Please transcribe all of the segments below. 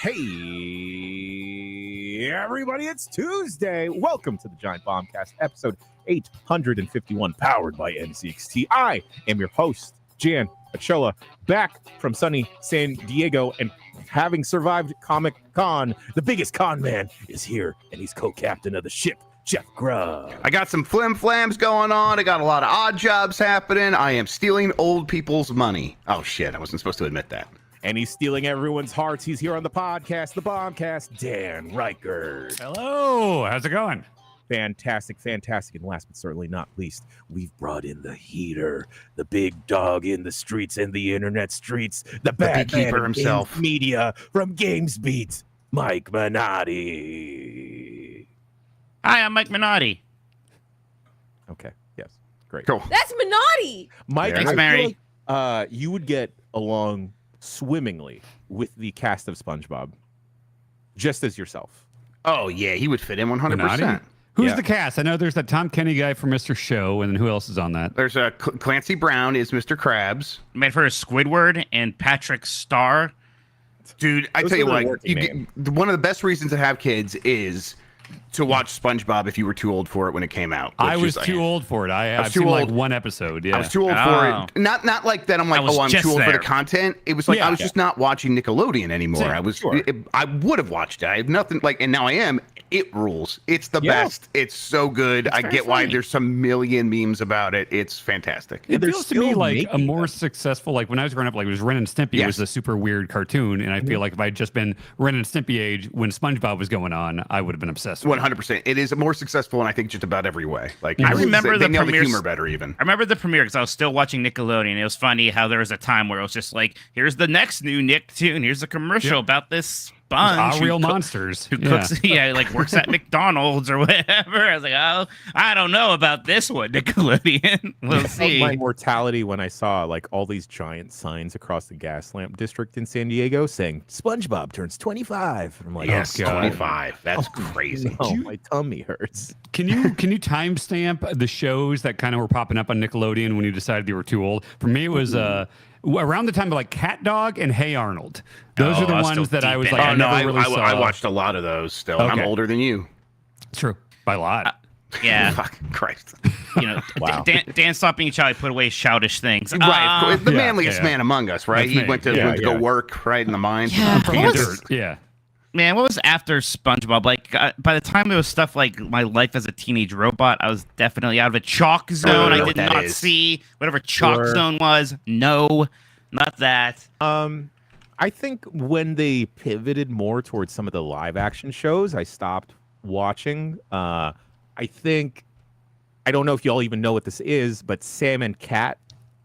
Hey, everybody, it's Tuesday. Welcome to the Giant Bombcast, episode 851, powered by NCXT. I am your host, Jan Achola, back from sunny San Diego, and having survived Comic-Con, the biggest con man is here, and he's co-captain of the ship, Jeff Grubb. I got some flim-flams going on. I got a lot of odd jobs happening. I am stealing old people's money. Oh, shit. I wasn't supposed to admit that. And he's stealing everyone's hearts. He's here on the podcast, the Bombcast, Dan Reichert. Hello, how's it going? Fantastic. And last but certainly not least, we've brought in the heater, the big dog in the streets and the internet streets, the bad beekeeper man himself. Games Media from GamesBeat, Mike Minotti. Hi, I'm Mike Minotti. Okay, yes, great. Cool. That's Minotti. Mike, Thanks, I feel Mary. like, you would get along swimmingly with the cast of SpongeBob, just as yourself. Oh, yeah. He would fit in 100%. Minotti? Who's Yeah. the cast? I know there's that Tom Kenny guy from Mr. Show, and then who else is on that? There's a Clancy Brown is Mr. Krabs. Made for Squidward and Patrick Starr. Dude, I Those tell you are the what, working one of the best reasons to have kids is to watch SpongeBob if you were too old for it when it came out. I was too old for it. I've too seen like old. one episode. Yeah. I was too old for it. Not like that. I'm like, I was oh, I'm just too old for there. the content. It was like Yeah. I was just not watching Nickelodeon anymore. Same. I was. Sure. I would have watched it. I have nothing like, and now I am. It rules. It's the Yeah. best. It's so good. I very get why funny. there's some million memes about it. It's fantastic. It They're feels to me still like a making more them. successful, like when I was growing up, like it was Ren and Stimpy. It was Yes. a super weird cartoon, and I feel like if I'd just been Ren and Stimpy age when SpongeBob was going on, I would have been obsessed with it. 100%. It is more successful in I think just about every way. Like I remember they the nail the premiere- humor better even. I remember the premiere because I was still watching Nickelodeon. It was funny how there was a time where it was just like, here's the next new Nicktoon. Here's a commercial about this sponge. Our who real cook- monsters. Who Yeah. cooks, like works at McDonald's or whatever. I was like, oh, I don't know about this one, Nickelodeon. We'll I felt see. my mortality when I saw like all these giant signs across the gas lamp district in San Diego saying SpongeBob turns 25. I'm like, Yes, God. 25. That's crazy. no, my tummy hurts. Can you timestamp the shows that kind of were popping up on Nickelodeon when you decided you were too old? For me, it was around the time of like Cat Dog and Hey Arnold. Those Oh, are the I was ones still that I deep was in like, it. I Oh no, never really saw. I watched a lot of those still. and I'm Okay. older than you. True, by a lot. Yeah. Fucking Christ. Wow. Dan stopped being child. He put away childish things. Right, of course, the yeah, manliest yeah. man among us, right? That's He me. went to go work right in the mines. Yeah, From what the was- dirt. Yeah. Man, what was after SpongeBob? Like, by the time there was stuff like My Life as a Teenage Robot, I was definitely out of a chalk zone. know I what did that not is. see whatever chalk Sure. zone was. No, not that. I think when they pivoted more towards some of the live action shows, I stopped watching. I don't know if y'all even know what this is, but Sam and Cat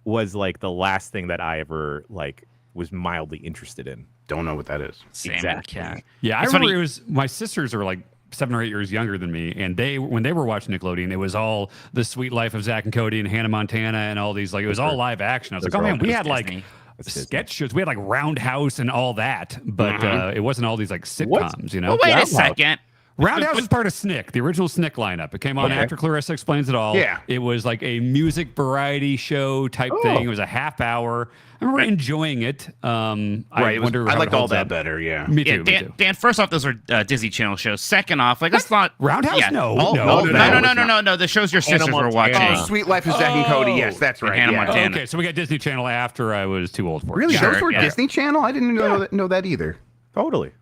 was like the last thing that I ever like was mildly interested in. Don't know what that is. Sam and Exactly. Cat. Yeah, I It's remember funny- it was my sisters are like 7 or 8 years younger than me, and when they were watching Nickelodeon, it was all the Sweet Life of Zach and Cody and Hannah Montana and all these like it was all live action. I was Those like, oh are man, all we had like Disney. That's Disney. sketch shows. We had like Roundhouse and all that, but it wasn't all these like sitcoms, you know. Well, wait a Roundhouse. second. Roundhouse was part of Snick, the original Snick lineup. It came on Okay. after Clarissa Explains It All. Yeah. It was like a music variety show type thing. It was a half hour. I remember enjoying it. Right. I wonder I how it liked all holds that up. better. Yeah. Me too. Yeah, me Dan, too. Dan, first off, those are Disney Channel shows. Second off, like, that's not... Roundhouse? Yeah. No, Oh, no, no, no, No. The shows your sisters were Montana. watching. Oh, Sweet Life of Zack and Cody. Yes, that's right. Hannah yeah. Montana. Okay, so we got Disney Channel after I was too old for it. Really? Yeah. Sure, Those were yeah. Disney Channel? I didn't know that either. Totally.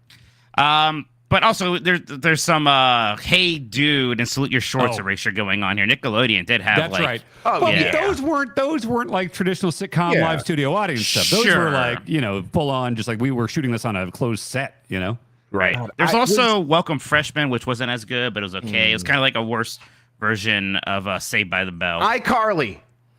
But also, there's some Hey Dude and Salute Your Shorts Oh. erasure going on here. Nickelodeon did have That's like... right. Oh, But yeah. those weren't like traditional sitcom Yeah. live studio audience stuff. Those Sure. were like, full on, just like we were shooting this on a closed set, you know? Right. God, There's I also Welcome Freshman, which wasn't as good, but it was okay. It was kind of like a worse version of Saved by the Bell. iCarly.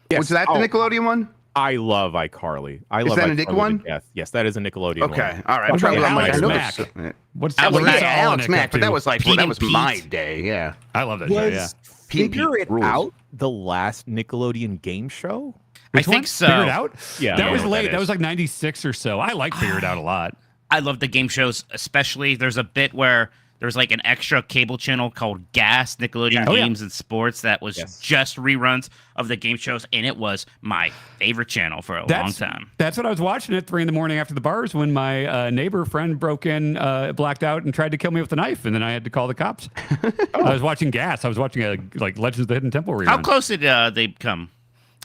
Yes. Was that the Oh. Nickelodeon one? I love iCarly. I love that a iCarly Nick to one? death. Yes, that is a Nickelodeon Okay. one. All right. What about I'm like, Alex I know Mack? this- What's Alex Well, Mack. yeah, Alex Mack, but that was like Pete that and was my Pete. day. Yeah. I love that show, yeah. Was Pete Figure Pete It rules. Out the last Nickelodeon game show? I think so. Figure It Out? Yeah, I That don't was know what late. that That is. was like 96 or so. I like Figure It Out a lot. I love the game shows, especially. There's a bit where There's like an extra cable channel called Gas, Nickelodeon Games and Sports, that was just reruns of the game shows, and it was my favorite channel for a long time. That's what I was watching at 3 a.m. after the bars when my neighbor friend broke in, blacked out, and tried to kill me with a knife, and then I had to call the cops. I was watching Gas. I was watching like Legends of the Hidden Temple rerun. How close did they come?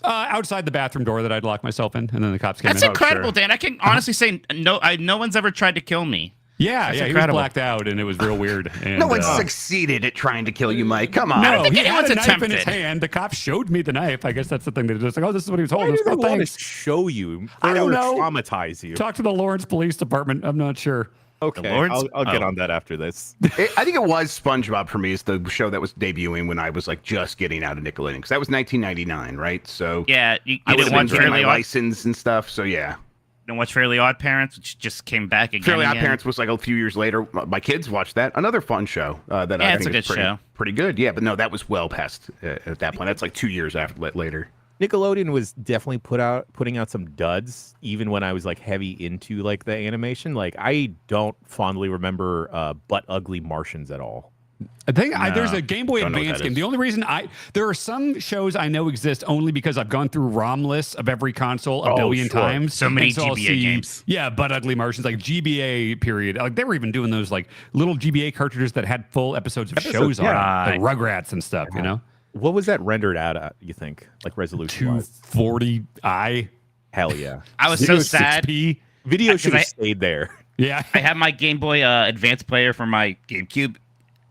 Outside the bathroom door that I'd locked myself in, and then the cops came in. That's incredible, Dan. I can honestly say no one's ever tried to kill me. Yeah, he was blacked out, and it was real weird. And, no one succeeded at trying to kill you, Mike. Come on. No, he anyone's had a knife in his attempted. hand. The cop showed me the knife. I guess that's the thing. They're just like, oh, this is what he was holding. Why do they want to Thanks. show you? I don't know. Traumatize you. Talk to the Lawrence Police Department. I'm not sure. Okay, I'll get on that after this. I think it was SpongeBob for me. Is the show that was debuting when I was like just getting out of Nickelodeon, because that was 1999, right? So yeah, you I didn't was watch getting my Fairly Odd. license and stuff. So yeah. Didn't watch Fairly Odd Parents, which just came back again. Fairly Odd Parents was like a few years later. My kids watched that. Another fun show that I it's think a is good show. pretty good. Yeah, but no, that was well past at that point. That's like 2 years later. Nickelodeon was definitely putting out some duds, even when I was like heavy into like the animation. Like I don't fondly remember Butt Ugly Martians at all. I think there's a Game Boy Don't know what Advance that game. is. The only reason there are some shows I know exist only because I've gone through ROM lists of every console a billion times. So many And I'll GBA see, games. Yeah, Butt Ugly Martians, like GBA period. Like they were even doing those like little GBA cartridges that had full episodes of shows on it, like Rugrats and stuff. You know, What was that rendered at? You think, like resolution? 240i. Hell yeah! I was so sad. 6P. Video should have I- stayed there. Yeah, I had my Game Boy Advance player for my GameCube,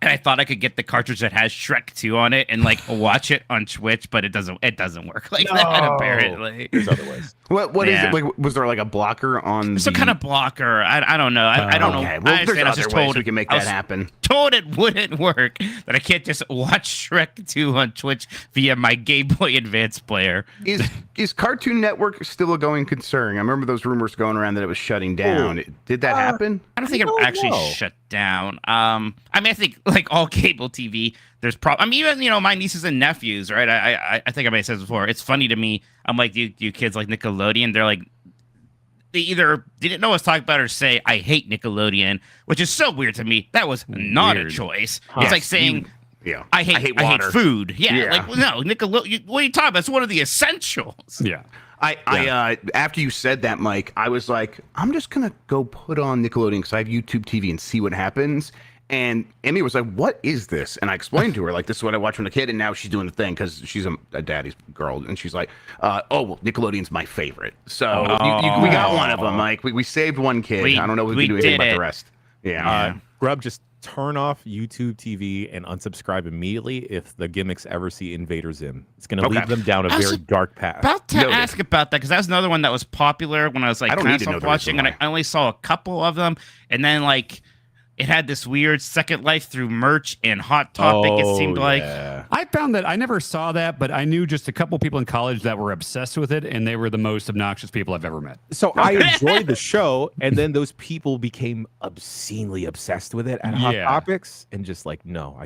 and I thought I could get the cartridge that has Shrek 2 on it and like watch it on Twitch, but it doesn't work like that apparently. There's other ways. What is it? Like, was there like a blocker on Some kind of blocker. I don't know. I don't know. Okay, well, I there's was other just ways told we can make I that was happen. told it wouldn't work. That I can't just watch Shrek 2 on Twitch via my Game Boy Advance player. Is Cartoon Network still a going concern? I remember those rumors going around that it was shutting down. Did that happen? I don't think it actually shut down. I mean, I think like all cable TV, there's I mean, even my nieces and nephews, right? I think I may have said this before. It's funny to me. I'm like, do you kids like Nickelodeon? They're like, they either didn't know what I was talking about or say I hate Nickelodeon, which is so weird to me. That was not a choice. It's like saying I hate water. food. Yeah. Like, well, no, Nickelodeon. What are you talking about? It's one of the essentials. yeah. I after you said that, Mike, I was like, I'm just gonna go put on Nickelodeon because I have YouTube TV and see what happens. And Emmy was like, "What is this?" And I explained to her, like, "This is what I watched when a kid." And now she's doing the thing because she's a daddy's girl, and she's like, "Oh, well, Nickelodeon's my favorite." So we got one of them, Mike. We saved one kid. I don't know if we can do anything about the rest. Yeah. Grub, just turn off YouTube TV and unsubscribe immediately if the gimmicks ever see Invader Zim. It's going to lead them down a very dark path. About to ask about that because that was another one that was popular when I was like I don't kind need to know of the watching, reason and I only saw a couple of them, and then like it had this weird second life through merch and Hot Topic. It seemed like I found that I never saw that, but I knew just a couple people in college that were obsessed with it, and they were the most obnoxious people I've ever met. So I enjoyed the show, and then those people became obscenely obsessed with it at Hot Topics, and just like, no,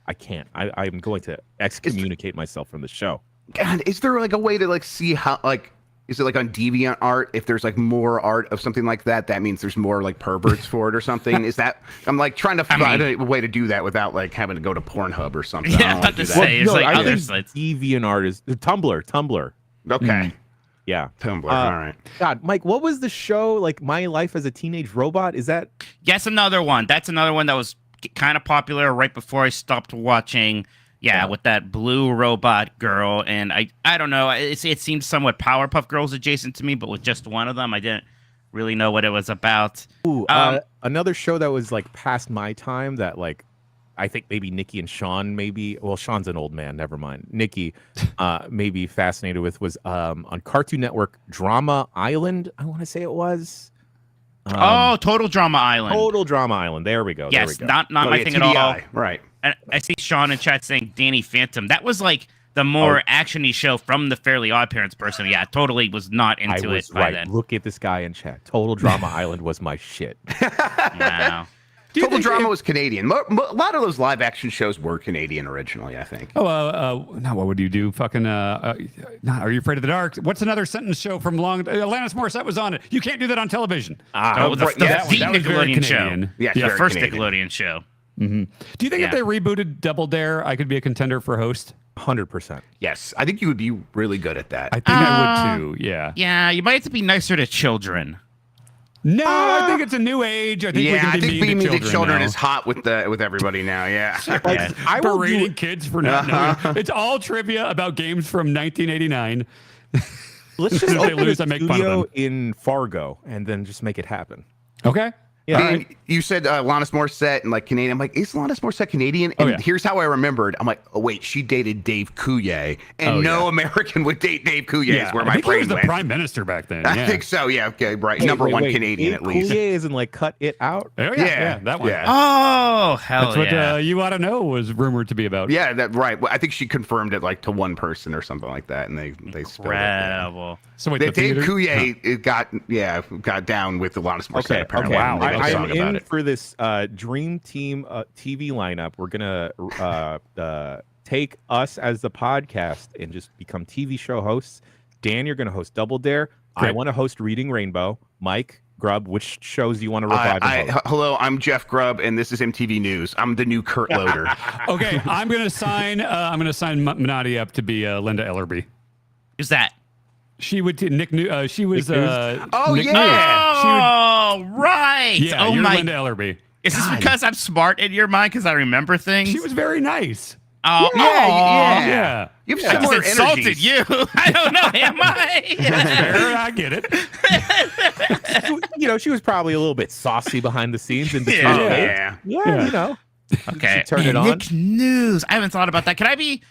I can't. I'm going to excommunicate myself from the show. God, is there like a way to like see how like? Is it like on DeviantArt? If there's like more art of something like that, that means there's more like perverts for it or something. Is that? I'm like trying to find a way to do that without like having to go to Pornhub or something. Yeah, I don't about want to to do that. say it's like I other think sites. DeviantArt is Tumblr. Okay, Yeah. Tumblr. All right. God, Mike, what was the show like? My Life as a Teenage Robot? Is that? Yes, another one. That's another one that was kind of popular right before I stopped watching. Yeah, with that blue robot girl, and I don't know. It seemed somewhat Powerpuff Girls adjacent to me, but with just one of them, I didn't really know what it was about. Ooh, another show that was like past my time that like I think maybe Nikki and Sean Sean's an old man, never mind. Nikki may be fascinated with was on Cartoon Network, Drama Island, I want to say it was. Total Drama Island. Total Drama Island. There we go. Yes, there we go. not my thing at all. Right. And I see Sean in chat saying Danny Phantom. That was like the more actiony show from the Fairly Odd Parents person. Yeah, totally was not into it by then. Look at this guy in chat. Total Drama Island was my shit. Wow. Total Drama was Canadian. A lot of those live action shows were Canadian originally, I think. Now what would you do? Fucking, are you afraid of the dark? What's another sentence show from Alanis Morissette was on it. You can't do that on television. The that was very Nickelodeon show. Canadian. Yeah, The very first Canadian. Nickelodeon show. Do you think if they rebooted Double Dare, I could be a contender for host? 100%. Yes, I think you would be really good at that. I think I would too. Yeah. Yeah, you might have to be nicer to children. No, I think it's a new age. I think we can be mean to to children now. is hot with everybody now. Yeah. I will Berating kids for not knowing. It's all trivia about games from 1989. Let's just If they open lose, a I make fun of studio them. in Fargo and then just make it happen. Okay. Yeah. And you said Alanis Morissette and like Canadian. I'm like, is Alanis Morissette Canadian? And here's how I remembered. I'm like, oh wait, she dated Dave Coulier, and no American would date Dave Coulier. Is where I my think he brain was the went. prime minister back then. I think so. Yeah. Okay. Right. Wait, Number one wait. Canadian Dave at least. Coulier isn't like Cut It Out. Oh yeah, that one. Yeah. Oh, hell That's what yeah. You ought to know was rumored to be about. Yeah, that right. Well, I think she confirmed it like to one person or something like that, and they spilled it. Yeah. Incredible. So wait, Dave theater? Coulier it got down with Alanis Morissette apparently. Wow. and they made a I'm song about in it. for this Dream Team TV lineup. We're gonna take us as the podcast and just become TV show hosts. Dan, you're gonna host Double Dare. I Great. want to host Reading Rainbow. Mike, Grubb, which shows do you want to revive? and host? Hello, I'm Jeff Grubb, and this is MTV News. I'm the new Kurt Loder. Okay, I'm gonna sign. Minotti up to be Linda Ellerby. Who's that? She would Nick. She was. Nick News? Nick yeah. Oh, right. News. Yeah, oh you're my. Linda Ellerby. Is this because I'm smart in your mind because I remember things? She was very nice. Oh, Yeah. You have I just similar insulted energies. you. I don't know. Am I? Fair, I get it. She was probably a little bit saucy behind the scenes in between. Yeah. Yeah. Okay. Turn it on. Nick News. I haven't thought about that. Can I be?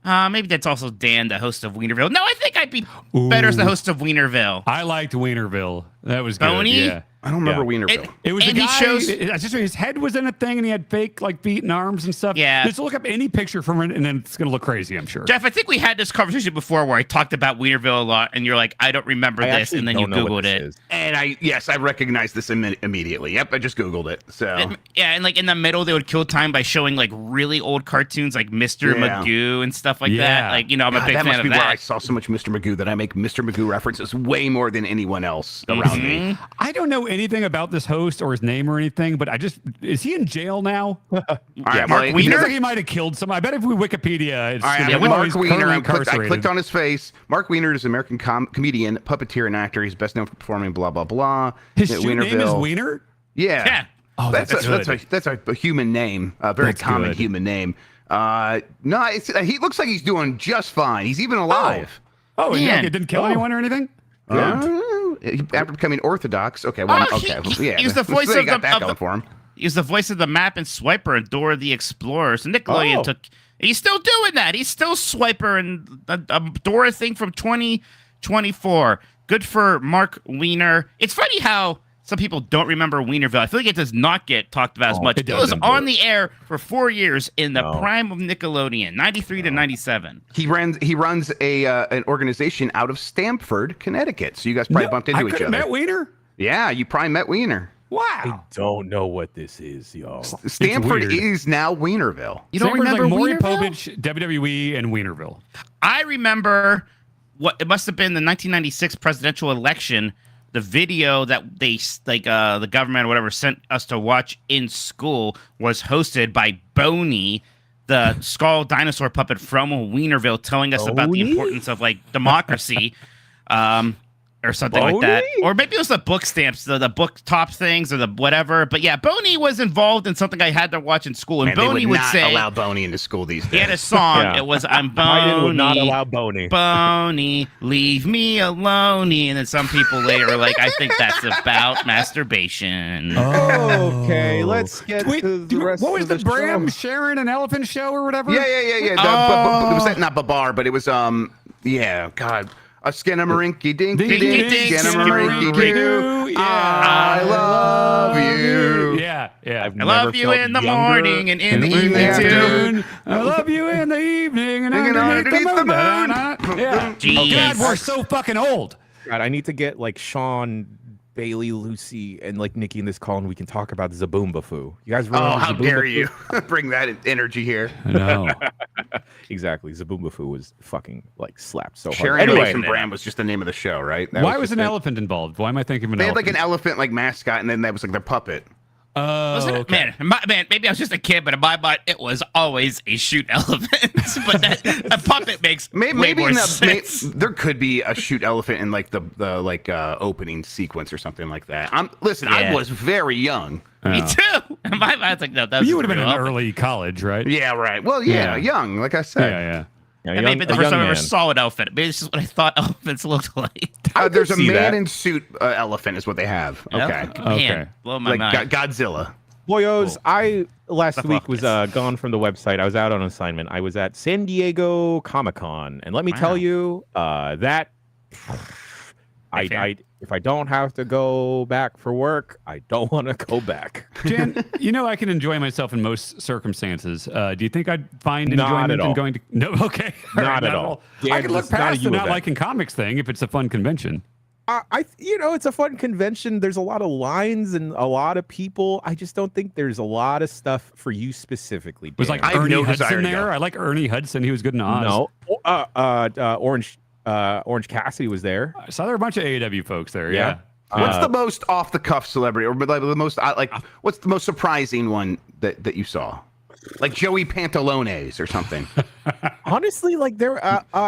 Maybe that's also Dan, the host of Weinerville. No, I think I'd be better as the host of Weinerville. I liked Weinerville. That was good. Boney? Yeah. I don't remember Weinerville. It was And the he guy. shows- I just his head was in a thing, and he had fake feet and arms and stuff. Yeah. Just look up any picture from it, and then it's gonna look crazy. I'm sure. Jeff, I think we had this conversation before where I talked about Weinerville a lot, and you're like, I don't remember I this, actually and then you don't know what Googled this it. is. And I recognized this immediately. Yep, I just Googled it. So And like in the middle, they would kill time by showing like really old cartoons like Mr. Yeah. Magoo and stuff like Yeah. that. Like, I'm a God, big that fan must of be where I that. saw so much Mr. Magoo that I make Mr. Magoo references way more than anyone else around me. I don't know anything about this host or his name or anything, but is he in jail now? All right, Mark well, He Weiner? looks like he might have killed somebody. I bet if we Wikipedia, it's All right, gonna I'm be, Mark he's Weiner. currently I incarcerated. clicked on his face. Mark Weiner is an American comedian, puppeteer, and actor. He's best known for performing blah blah blah. His at shoot name is Weinerville. Wiener. Yeah. Yeah. Oh, that's good. that's a human name, a very That's common good. human name. No, he looks like he's doing just fine. He's even alive. Oh, Man. yeah, it didn't kill anyone or anything. After becoming Orthodox, okay, well, Oh, okay, yeah, he was the voice so he of got the- that of going the- for him. He was the voice of the map and Swiper and Dora the Explorer. So Nickelodeon he's still doing that. He's still Swiper and a Dora thing from 2024. Good for Mark Weiner. It's funny how some people don't remember Weinerville. I feel like it does not get talked about as much. it It was doesn't. on the air for 4 years in the prime of Nickelodeon, 93 to 97. He runs an organization out of Stamford, Connecticut. So you guys probably bumped into I each could have other. met Wiener. Yeah, you probably met Weiner. Wow. Don't know what this is, y'all. Stanford weird. is now Weinerville. You don't Stanford's remember like Maury Weinerville? Povich, WWE, and Wienerville. I remember what it must have been the 1996 presidential election. The video that they the government or whatever sent us to watch in school was hosted by Boney, the skull dinosaur puppet from Weinerville, telling us about the Boney? importance of like democracy. Or something like that. Boney? Or maybe it was the book stamps, the book top things or the whatever. But yeah, Boney was involved in something I had to watch in school. And And they Boney would would not say, allow Boney into school these days. he had a song. Yeah. It was, I'm Biden would not Boney. allow Boney. Boney, leave me alone. And then some people later were like, I think that's about masturbation. Okay, let's get Wait, to the rest what was of the the Bram show. Sharon and Elephant show or whatever? Yeah. It was not Babar, but it was yeah. God, a skinnamarink dinky Dinky dink, dink, skinnamarink skinnamarink doo. doo. Yeah. I love you. Yeah. I've I love never you felt in the younger. morning and in the in the evening too. afternoon. I love you in the evening and Hanging underneath the underneath the moon. Yeah. Jeez. God, we're so fucking old. God, I need to get like Sean, Bailey, Lucy, and like Nikki in this call, and we can talk about Zaboombafu. You guys remember? Oh, how dare Zaboombafu? you bring that energy here? No. Exactly. Zaboombafu was fucking like slapped so hard. Sharon Anyway, Mason Bram was just the name of the show, right? That Why was just an it. elephant involved? Why am I thinking of an They had elephant? like an elephant like mascot, and then that was like their puppet. Wasn't it? Okay. Man, maybe I was just a kid, but in my mind, it was always a shoot elephant. But a puppet makes way more sense. There could be a shoot elephant in like the opening sequence or something like that. I was very young. Me too. In my mind's like, no, that's You would have been in early college, right? Yeah, right. Well, yeah, young, like I said. Yeah. That may have been the first time I ever saw an elephant. Maybe it's just what I thought elephants looked like. There's a man in suit elephant is what they have. Okay. Man, blow my mind. Godzilla. Boyos, I last week was gone from the website. I was out on assignment. I was at San Diego Comic-Con, and let me tell you that if I don't have to go back for work, I don't want to go back. Jan, I can enjoy myself in most circumstances. Do you think I'd find enjoyment in going to? No, okay, not at all. I can look past the not liking comics thing if it's a fun convention. It's a fun convention. There's a lot of lines and a lot of people. I just don't think there's a lot of stuff for you specifically. Dan. Was like Ernie Hudson there? I like Ernie Hudson. He was good in Oz. No, Orange Cassidy was there. I saw there were a bunch of AEW folks there. Yeah. What's the most off the cuff celebrity, or like the most what's the most surprising one that you saw? Like Joey Pantalones or something. Honestly, like there,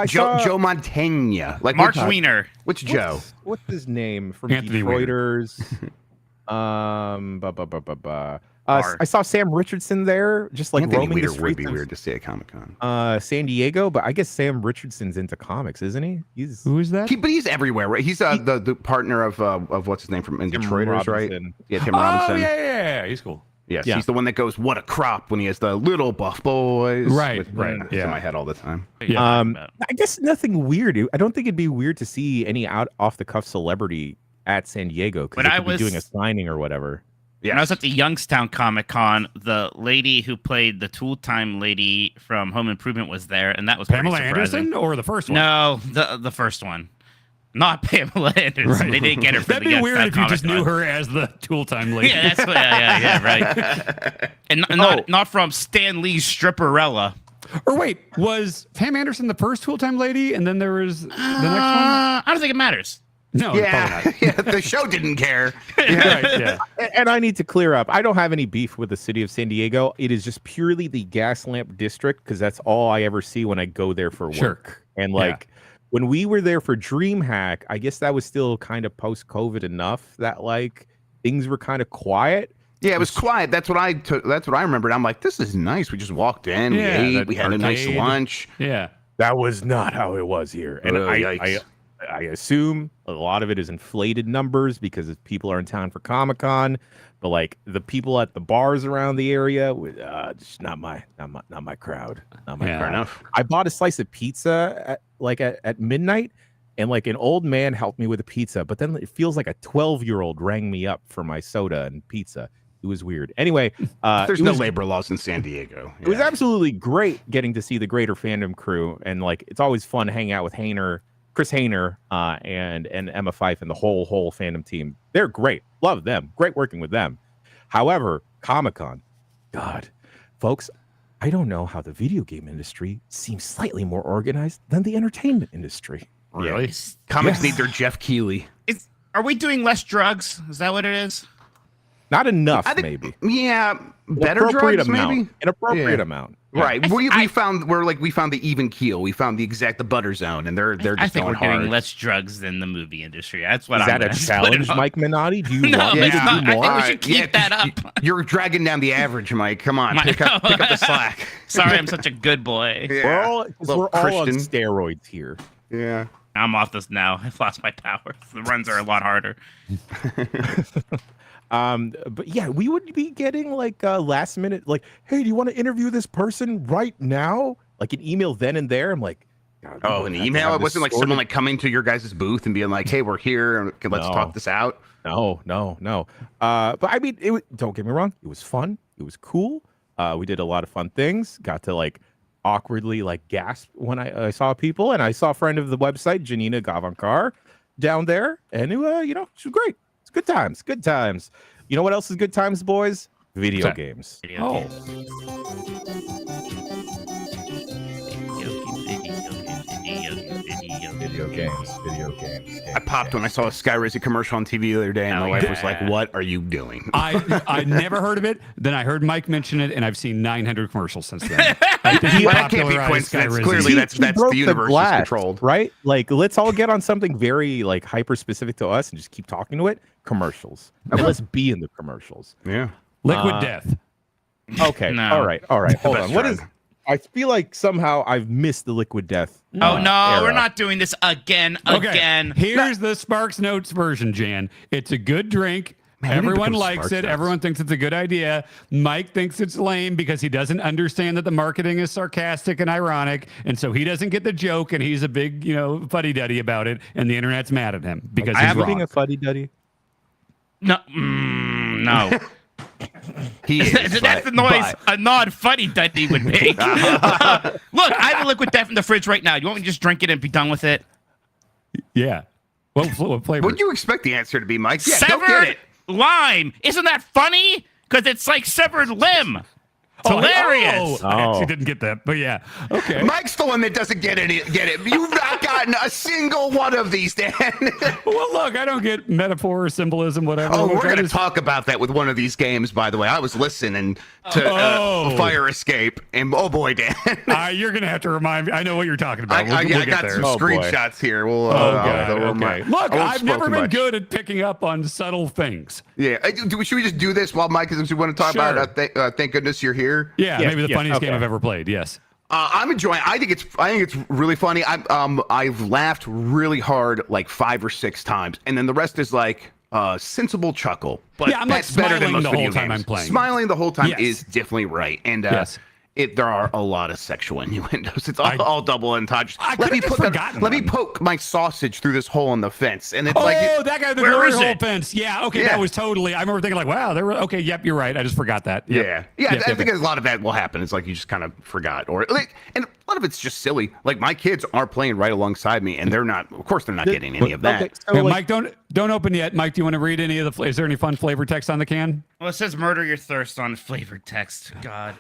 Joe Montana, like Mark Weiner. Which Joe? What's his name from Anthony Detroiters? I saw Sam Richardson there, just like Anthony roaming Weiner the streets. would be weird to see at Comic-Con. San Diego, but I guess Sam Richardson's into comics, isn't he? Who is that? But he's everywhere, right? He's the partner of what's his name from Detroiters, right? Yeah, Tim Robinson. Oh yeah, he's cool. Yes, he's the one that goes, "What a crop!" when he has the little buff boys. Right. It's in my head all the time. Yeah. I guess nothing weird. I don't think it'd be weird to see any off the cuff celebrity at San Diego because I was doing a signing or whatever. Yeah, when I was at the Youngstown Comic Con, the lady who played the Tool Time lady from Home Improvement was there, and that was Pamela Anderson or the first one. No, the first one. Not Pamela Anderson. Right. They didn't get her for That'd be weird if you just knew her as the Tool Time lady. Yeah, that's right. And not from Stan Lee's Stripperella. Or wait, was Pam Anderson the first Tool Time lady, and then there was the next one? I don't think it matters. No, the show didn't care. And I need to clear up. I don't have any beef with the city of San Diego. It is just purely the Gaslamp district because that's all I ever see when I go there for work. And when we were there for DreamHack, I guess that was still kind of post-COVID enough that like things were kind of quiet. Yeah, it was quiet. That's what I took. That's what I remembered. I'm like, this is nice. We just walked in, we ate, we had a nice lunch. Yeah, that was not how it was here. And I assume a lot of it is inflated numbers because people are in town for Comic-Con, but like the people at the bars around the area, just not my crowd. Not my crowd. Fair enough. I bought a slice of pizza at midnight, and like an old man helped me with a pizza, but then it feels like a 12-year-old rang me up for my soda and pizza. It was weird. Anyway, there's no labor laws in San Diego. It was absolutely great getting to see the greater fandom crew, and like it's always fun hanging out with Chris Hayner, and Emma Fife and the whole fandom team. They're great. Love them. Great working with them. However, Comic-Con, God, folks, I don't know how the video game industry seems slightly more organized than the entertainment industry. Really? Comics need their Jeff Keighley. Are we doing less drugs? Is that what it is? Not enough, maybe. Yeah, better drugs, maybe? An appropriate amount. Yeah. Right. We found the even keel. We found the butter zone, and they're just I think going we're hard. getting less drugs than the movie industry. That's what Is that a challenge, Mike Minotti? Do you want me to do more? I think we should keep that up. You're dragging down the average, Mike. Come on, pick up the slack. Sorry, I'm such a good boy. Yeah. We're all on steroids here. Yeah. I'm off this now. I've lost my power. The runs are a lot harder. But yeah, we would be getting like last minute, like, hey, do you want to interview this person right now? Like an email then and there. I'm like, God, an email? It wasn't like someone like coming to your guys' booth and being like, hey, we're here. Let's talk this out. No. But I mean, don't get me wrong. It was fun. It was cool. We did a lot of fun things. Got to like awkwardly like gasp when I saw people, and I saw a friend of the website, Janina Gavankar, down there, and she was great. It's good times. Good times. You know what else is good times, boys? Video games. Video games. I popped when I saw a Skyrim commercial on TV the other day, and my wife was like, "What are you doing?" I never heard of it. Then I heard Mike mention it, and I've seen 900 commercials since then. I think he That can't be popularized coincidence. Skyrim. Clearly, that's the universe is controlled. right? Like, let's all get on something very like hyper specific to us and just keep talking to it. Commercials. And let's be in the commercials. Yeah. Liquid Death. Okay. No. All right. Hold best on. What drug. is? I feel like somehow I've missed the Liquid Death. Oh no, era. we're not doing this again. Here's the Sparks Notes version, Jan. It's a good drink. Man, we need to Everyone become likes Sparks it. Notes. Everyone thinks it's a good idea. Mike thinks it's lame because he doesn't understand that the marketing is sarcastic and ironic, and so he doesn't get the joke, and he's a big, fuddy-duddy about it, and the internet's mad at him because he's Being wrong. a fuddy duddy. No, no. He is, That's the noise a non-funny duddy would make. Look, I have a Liquid Death in the fridge right now. You want me to just drink it and be done with it? Yeah. What flavor? What do you expect the answer to be, Mike? Yeah, go get Severed it. lime. Isn't that funny? Because it's like severed limb. It's hilarious. I Oh. actually didn't get that, but yeah. Okay. Mike's the one that doesn't get it. You've not gotten a single one of these, Dan. Well, look, I don't get metaphor, symbolism, whatever. Oh, Look, we're I going to just- talk about that with one of these games, by the way. I was listening to Fire Escape, and oh boy, Dan. You're going to have to remind me. I know what you're talking about. I We'll got get there. some Oh, boy. screenshots here. We'll, God, we'll okay. remind- Look, I won't I've spoil never too been much. good at picking up on subtle things. Yeah. Should we just do this while Mike, since we want to talk Sure. about thank goodness you're here? Yeah, Yes, maybe the yes, funniest okay. game I've ever played. Yes. I'm enjoying. I think it's really funny. I've laughed really hard like 5 or 6 times, and then the rest is like sensible chuckle. But Yeah, I'm, like, that's better than smiling most the video whole time games. I'm playing. Smiling the whole time Yes. is definitely right, and Yes. there are a lot of sexual innuendos. It's all double entendres. I could've just forgotten Let me them. poke my sausage through this hole in the fence, and it's Oh, like that guy with the where glory is hole it? fence. Yeah, okay, Yeah. that was totally. I remember thinking like, wow, there were. Okay, yep, you're right. I just forgot that. Yep. Yeah. Yep, I yep, think yep. a lot of that will happen. It's like you just kind of forgot, or like, and a lot of it's just silly. Like my kids are playing right alongside me, and they're not. Of course, they're not getting any of that. Okay, so, Yeah, like, Mike, don't open yet. Mike, do you want to read any of the? Is there any fun flavor text on the can? Well, it says murder your thirst on flavored text. God.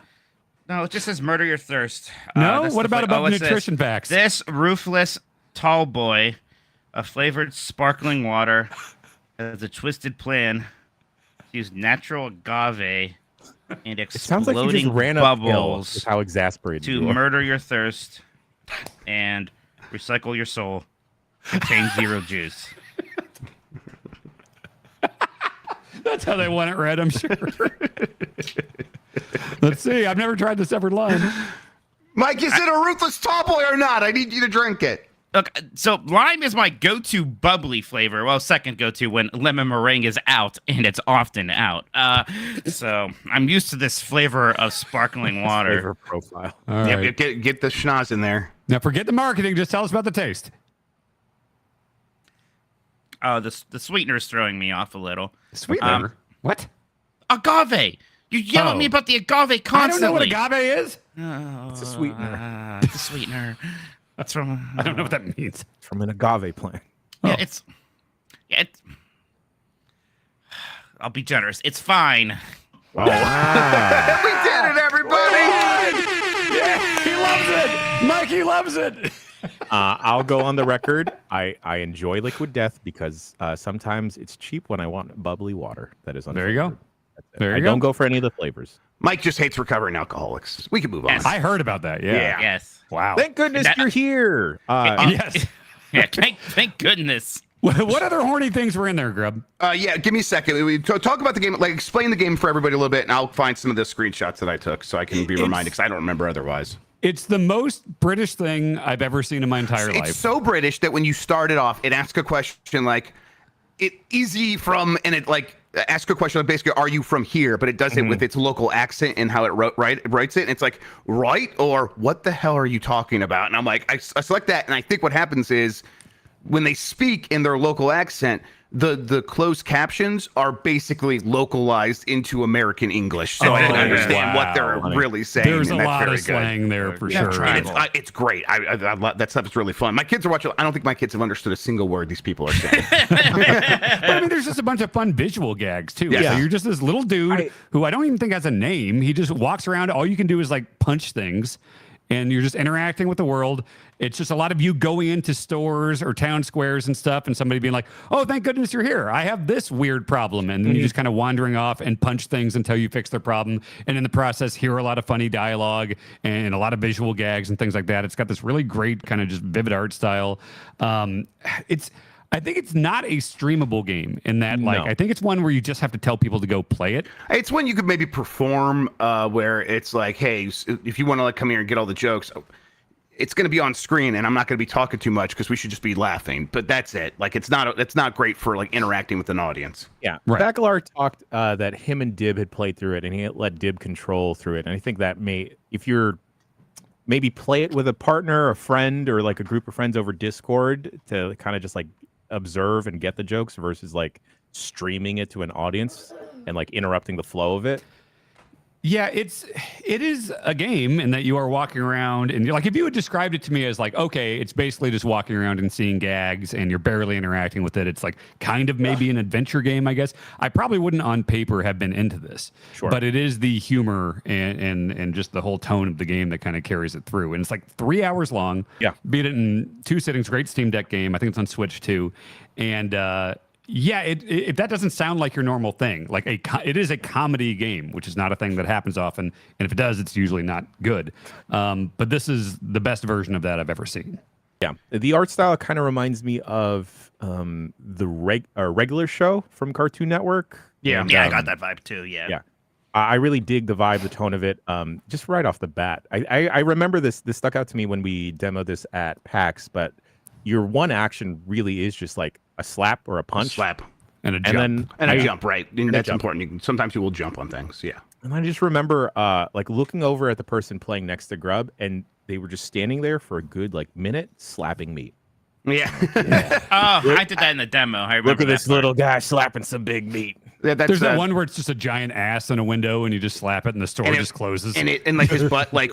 No, it just says murder your thirst. No? That's What the about fla- above it says, nutrition facts? This ruthless tall boy, a flavored sparkling water, has a twisted plan to use natural agave and it sounds like you just exploding ran uphill bubbles with how exasperated to you are. murder your thirst and recycle your soul. Contains zero juice. That's how they want it read, I'm sure. Let's see. I've never tried the severed line. Mike, is it a ruthless tall boy or not? I need you to drink it. Look, so lime is my go-to bubbly flavor. Well, second go-to when lemon meringue is out, and it's often out. So I'm used to this flavor of sparkling water. Flavor profile. All right. Yep, get the schnoz in there. Now forget the marketing. Just tell us about the taste. The sweetener's throwing me off a little. Sweetener. What? Agave. You yell at me about the agave constantly. I don't know what agave is. It's a sweetener. It's a sweetener. That's from. I don't know what that means. From an agave plant. Yeah, it's. Yeah, it's. I'll be generous. It's fine. Wow. We did it, everybody. Yeah, he loves it. Mikey loves it. I'll go on the record. I enjoy Liquid Death because sometimes it's cheap when I want bubbly water that is unflavored. There you go. That's it. There you I go. don't go for any of the flavors. Mike just hates recovering alcoholics. We can move on. Yes. I heard about that. Yeah. Yeah. Yes. Wow. Thank goodness That- you're here. Yes. Yeah. Thank goodness. What other horny things were in there, Grub? Yeah, give me a second. We talk about the game, like explain the game for everybody a little bit, and I'll find some of the screenshots that I took so I can be reminded because I don't remember otherwise. It's the most British thing I've ever seen in my entire It's life. so British that when you start it off, it asks a question like, "Is he from?" and it like asks a question like basically, "Are you from here?" But it does it with its local accent and how it writes it. And it's like, "Right?" or "What the hell are you talking about?" And I'm like, I select that, and I think what happens is when they speak in their local accent, the closed captions are basically localized into American English, so I didn't understand what they're really saying. There's a and that's lot very of slang there for Yeah, sure. try And it's great. That stuff is really fun. My kids are watching. I don't think my kids have understood a single word these people are saying. But I mean, there's just a bunch of fun visual gags too. Yeah. So you're just this little dude who I don't even think has a name. He just walks around. All you can do is like punch things. and you're just interacting with the world. It's just a lot of you going into stores or town squares and stuff, and somebody being like, "Oh, thank goodness you're here. I have this weird problem," and then you just kind of wandering off and punch things until you fix their problem. And in the process, hear a lot of funny dialogue and a lot of visual gags and things like that. It's got this really great kind of just vivid art style. I think it's not a streamable game in that, like, I think it's one where you just have to tell people to go play it. It's when you could maybe perform where it's like, hey, if you want to like come here and get all the jokes, it's going to be on screen and I'm not going to be talking too much because we should just be laughing. But that's it. Like, it's not great for like interacting with an audience. Yeah. Right. Bacalar talked that him and Dib had played through it and he let Dib control through it. And I think that if you're maybe play it with a partner, a friend, or like a group of friends over Discord to kind of just like observe and get the jokes versus like streaming it to an audience and like interrupting the flow of it. Yeah, it is a game in that you are walking around and you're like, if you had described it to me as like, okay, it's basically just walking around and seeing gags and you're barely interacting with it. It's like kind of maybe an adventure game, I guess. I probably wouldn't on paper have been into this, but it is the humor and just the whole tone of the game that kind of carries it through. And it's like 3 hours long. Yeah. Beat it in 2 sittings. Great Steam Deck game. I think it's on Switch too. And, yeah, if that doesn't sound like your normal thing, like it is a comedy game, which is not a thing that happens often, and if it does, it's usually not good. But this is the best version of that I've ever seen. Yeah, the art style kind of reminds me of the regular show from Cartoon Network. Yeah, And, I got that vibe too. Yeah. Yeah. I really dig the vibe, the tone of it. Just right off the bat, I remember this stuck out to me when we demoed this at PAX. But your one action really is just like a slap or a punch, And a jump. And a jump, right? And that's important. Sometimes you will jump on things. Yeah. And I just remember like looking over at the person playing next to Grub, and they were just standing there for a good like minute slapping meat. Yeah. Oh, I did that in the demo. I remember. Look at this part. little guy slapping some big meat. Yeah, There's that one where it's just a giant ass in a window and you just slap it and the store just closes. And like his butt like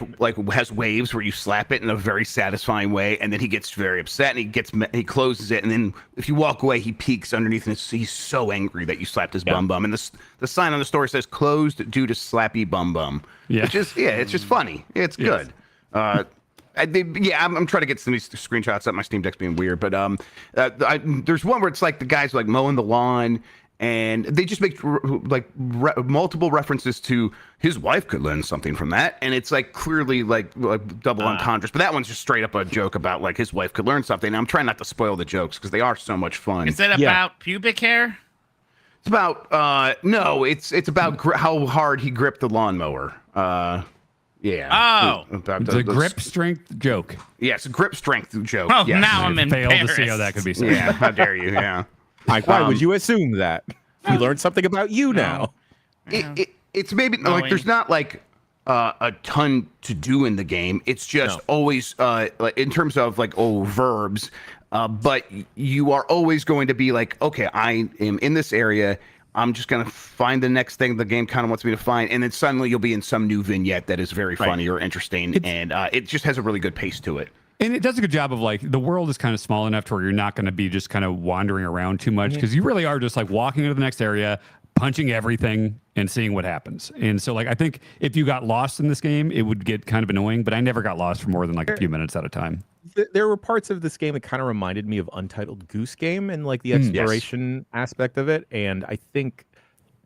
has waves where you slap it in a very satisfying way, and then he gets very upset and he closes it, and then if you walk away, he peeks underneath and he's so angry that you slapped his bum bum. And the sign on the store says "closed due to slappy bum bum." Yeah. Which is it's just funny. It's good. I'm trying to get some of these screenshots up. My Steam Deck's being weird, but there's one where it's like the guy's like mowing the lawn. And they just make multiple references to his wife could learn something from that, and it's like clearly like double entendres. But that one's just straight up a joke about like his wife could learn something. And I'm trying not to spoil the jokes because they are so much fun. Is it about pubic hair? It's about no, it's about how hard he gripped the lawnmower. Yeah. Oh, It's a grip strength joke. Yes, grip strength joke. Oh, yes. now I'm embarrassed. Failed to see how that could be said. Yeah, how dare you? Yeah. Like, why would you assume that? We learned something about you now. It's maybe like there's not like a ton to do in the game. It's just always like in terms of like verbs, but you are always going to be like, okay, I am in this area. I'm just gonna find the next thing the game kind of wants me to find, and then suddenly you'll be in some new vignette that is very funny or interesting, and it just has a really good pace to it. And it does a good job of like the world is kind of small enough to where you're not going to be just kind of wandering around too much because you really are just like walking into the next area, punching everything and seeing what happens. And so like I think if you got lost in this game, it would get kind of annoying, but I never got lost for more than like a few minutes at a time. There were parts of this game that kind of reminded me of Untitled Goose Game and like the exploration aspect of it. And I think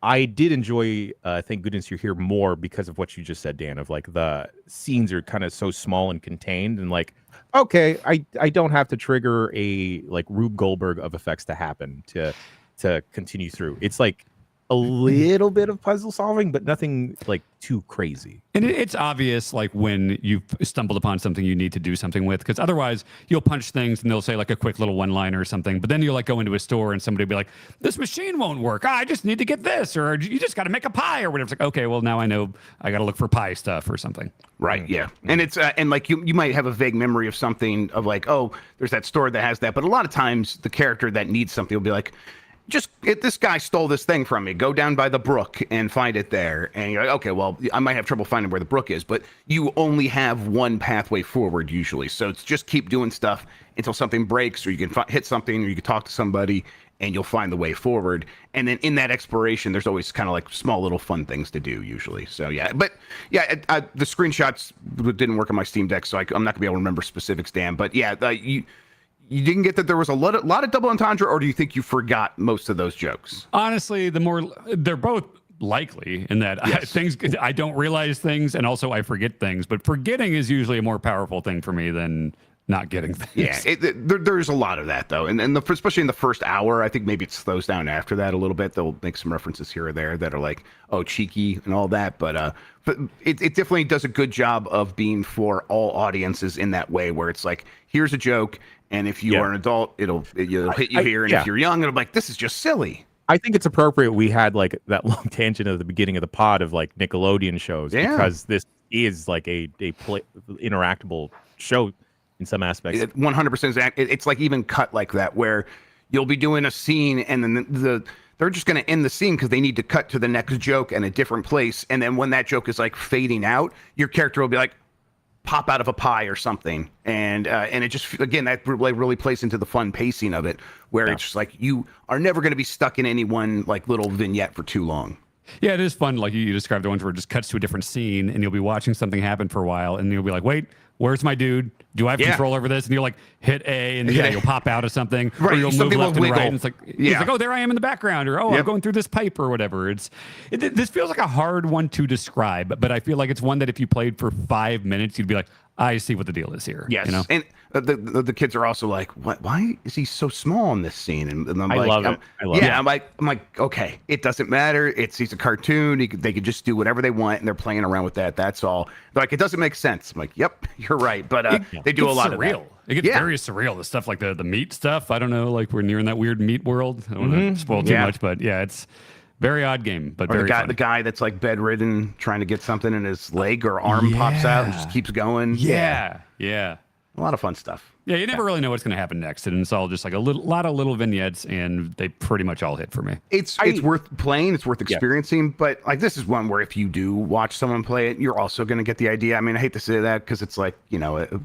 I did enjoy Thank Goodness You're Here more because of what you just said, Dan, of like the scenes are kind of so small and contained and like, okay, I don't have to trigger a like Rube Goldberg of effects to happen to continue through. It's like a little bit of puzzle solving, but nothing like too crazy. And it's obvious like when you've stumbled upon something you need to do something with, because otherwise you'll punch things and they'll say like a quick little one-liner or something, but then you'll like go into a store and somebody will be like, this machine won't work. I just need to get this, or you just got to make a pie or whatever. It's like, okay, well now I know I got to look for pie stuff or something. Right. Yeah. And it's and like you might have a vague memory of something of like, oh, there's that store that has that. But a lot of times the character that needs something will be like, this guy stole this thing from me. Go down by the brook and find it there. And you're like, okay, well, I might have trouble finding where the brook is, but you only have one pathway forward usually. So it's just keep doing stuff until something breaks, or you can hit something, or you can talk to somebody, and you'll find the way forward. And then in that exploration, there's always kind of like small little fun things to do usually. So yeah, but yeah, the screenshots didn't work on my Steam Deck, so I'm not gonna be able to remember specifics, Dan. But yeah, you didn't get that there was a lot of double entendre, or do you think you forgot most of those jokes? Honestly, they're both likely in that I don't realize things, and also I forget things. But forgetting is usually a more powerful thing for me than not getting things. Yeah, there's a lot of that though, and especially in the first hour, I think maybe it slows down after that a little bit. They'll make some references here or there that are like, oh, cheeky and all that, but it definitely does a good job of being for all audiences in that way, where it's like, here's a joke, and if you are an adult, it'll hit you here, and if you're young, it'll be like, this is just silly. I think it's appropriate we had like that long tangent at the beginning of the pod of like Nickelodeon shows, because this is like a interactable show in some aspects. 100%. It's like even cut like that, where you'll be doing a scene and then they're just going to end the scene because they need to cut to the next joke in a different place. And then when that joke is like fading out, your character will be like, pop out of a pie or something. And it just, again, that really plays into the fun pacing of it, where it's just like, you are never going to be stuck in any one like little vignette for too long. Yeah, it is fun. Like you described the ones where it just cuts to a different scene and you'll be watching something happen for a while and you'll be like, wait, where's my dude? Do I have control over this? And you'll like hit A and you'll pop out of something. Or you'll move left and right. And it's like, he's like, oh, there I am in the background. Or, oh, I'm going through this pipe or whatever. This feels like a hard one to describe, but I feel like it's one that if you played for 5 minutes, you'd be like, I see what the deal is here. Yes. You know? And the kids are also like, what? Why is he so small in this scene? And I'm like, love it. I love it. I'm like, okay, it doesn't matter. He's a cartoon. They could just do whatever they want, and they're playing around with that. That's all. They're like, it doesn't make sense. I'm like, yep, you're right. But they do a lot of that. It gets very surreal. The stuff like the meat stuff. I don't know, like we're near in that weird meat world. I don't want to spoil too much, but yeah, it's very odd game, but very funny. The guy that's like bedridden trying to get something and his leg or arm pops out and just keeps going. Yeah. A lot of fun stuff. Yeah, you never really know what's going to happen next, and it's all just like a lot of little vignettes, and they pretty much all hit for me. It's worth playing, it's worth experiencing, but like this is one where if you do watch someone play it, you're also going to get the idea. I mean, I hate to say that because it's like,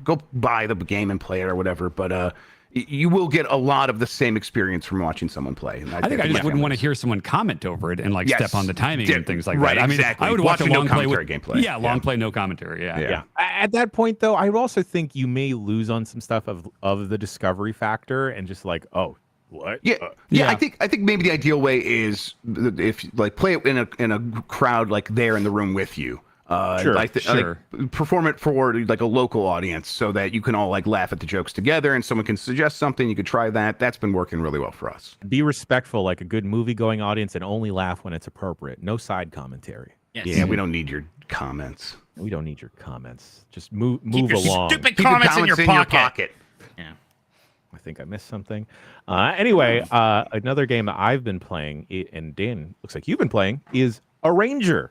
go buy the game and play it or whatever, but you will get a lot of the same experience from watching someone play. And I think I just wouldn't want to hear someone comment over it and like step on the timing and things like that. I mean, exactly. I would watch a long play with gameplay. Yeah, long play, no commentary. Yeah. At that point, though, I would also think you may lose on some stuff of the discovery factor and just like, oh, what? Yeah. I think maybe the ideal way is if like play it in a crowd like there in the room with you. Like perform it for like a local audience so that you can all like laugh at the jokes together and someone can suggest something. You could try that. That's been working really well for us. Be respectful, like a good movie going audience, and only laugh when it's appropriate. No side commentary. Yes. Yeah, we don't need your comments. We don't need your comments. Just move your along. Stupid comments in your pocket. Yeah. I think I missed something. Anyway, another game that I've been playing, and Dan, looks like you've been playing, is Arranger.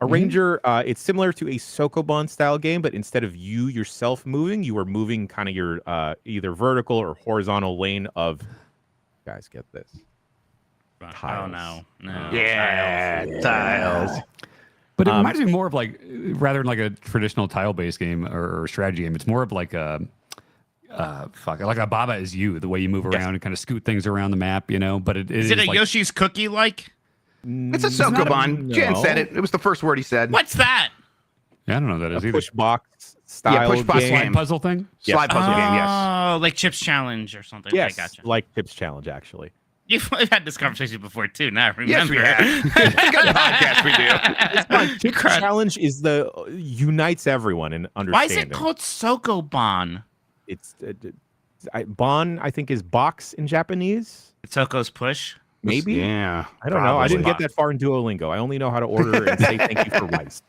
Arranger, it's similar to a Sokoban style game, but instead of you yourself moving, you are moving kind of your either vertical or horizontal lane of, guys, get this. Tiles. Oh, no. Yeah, tiles. But it reminds me more of like, rather than like a traditional tile-based game or strategy game, it's more of like a, like a Baba Is You, the way you move around and kind of scoot things around the map, but it is it a like, Yoshi's Cookie like? It's a Sokoban. Jan said it. It was the first word he said. What's that? Yeah, I don't know what that is either. Push box style push box game. Slide puzzle thing? Slide puzzle game, yes. Oh, like Chips Challenge or something. Yes, I gotcha. like Chips Challenge, actually. We've had this conversation before, too. Now I remember. Yes, we have. I got the podcast we do. Chips Challenge is unites everyone in understanding. Why is it called Sokoban? It's Bon, I think, is box in Japanese. Soko's push? Maybe. Yeah. I don't know. I didn't get that far in Duolingo. I only know how to order and say thank you for rice.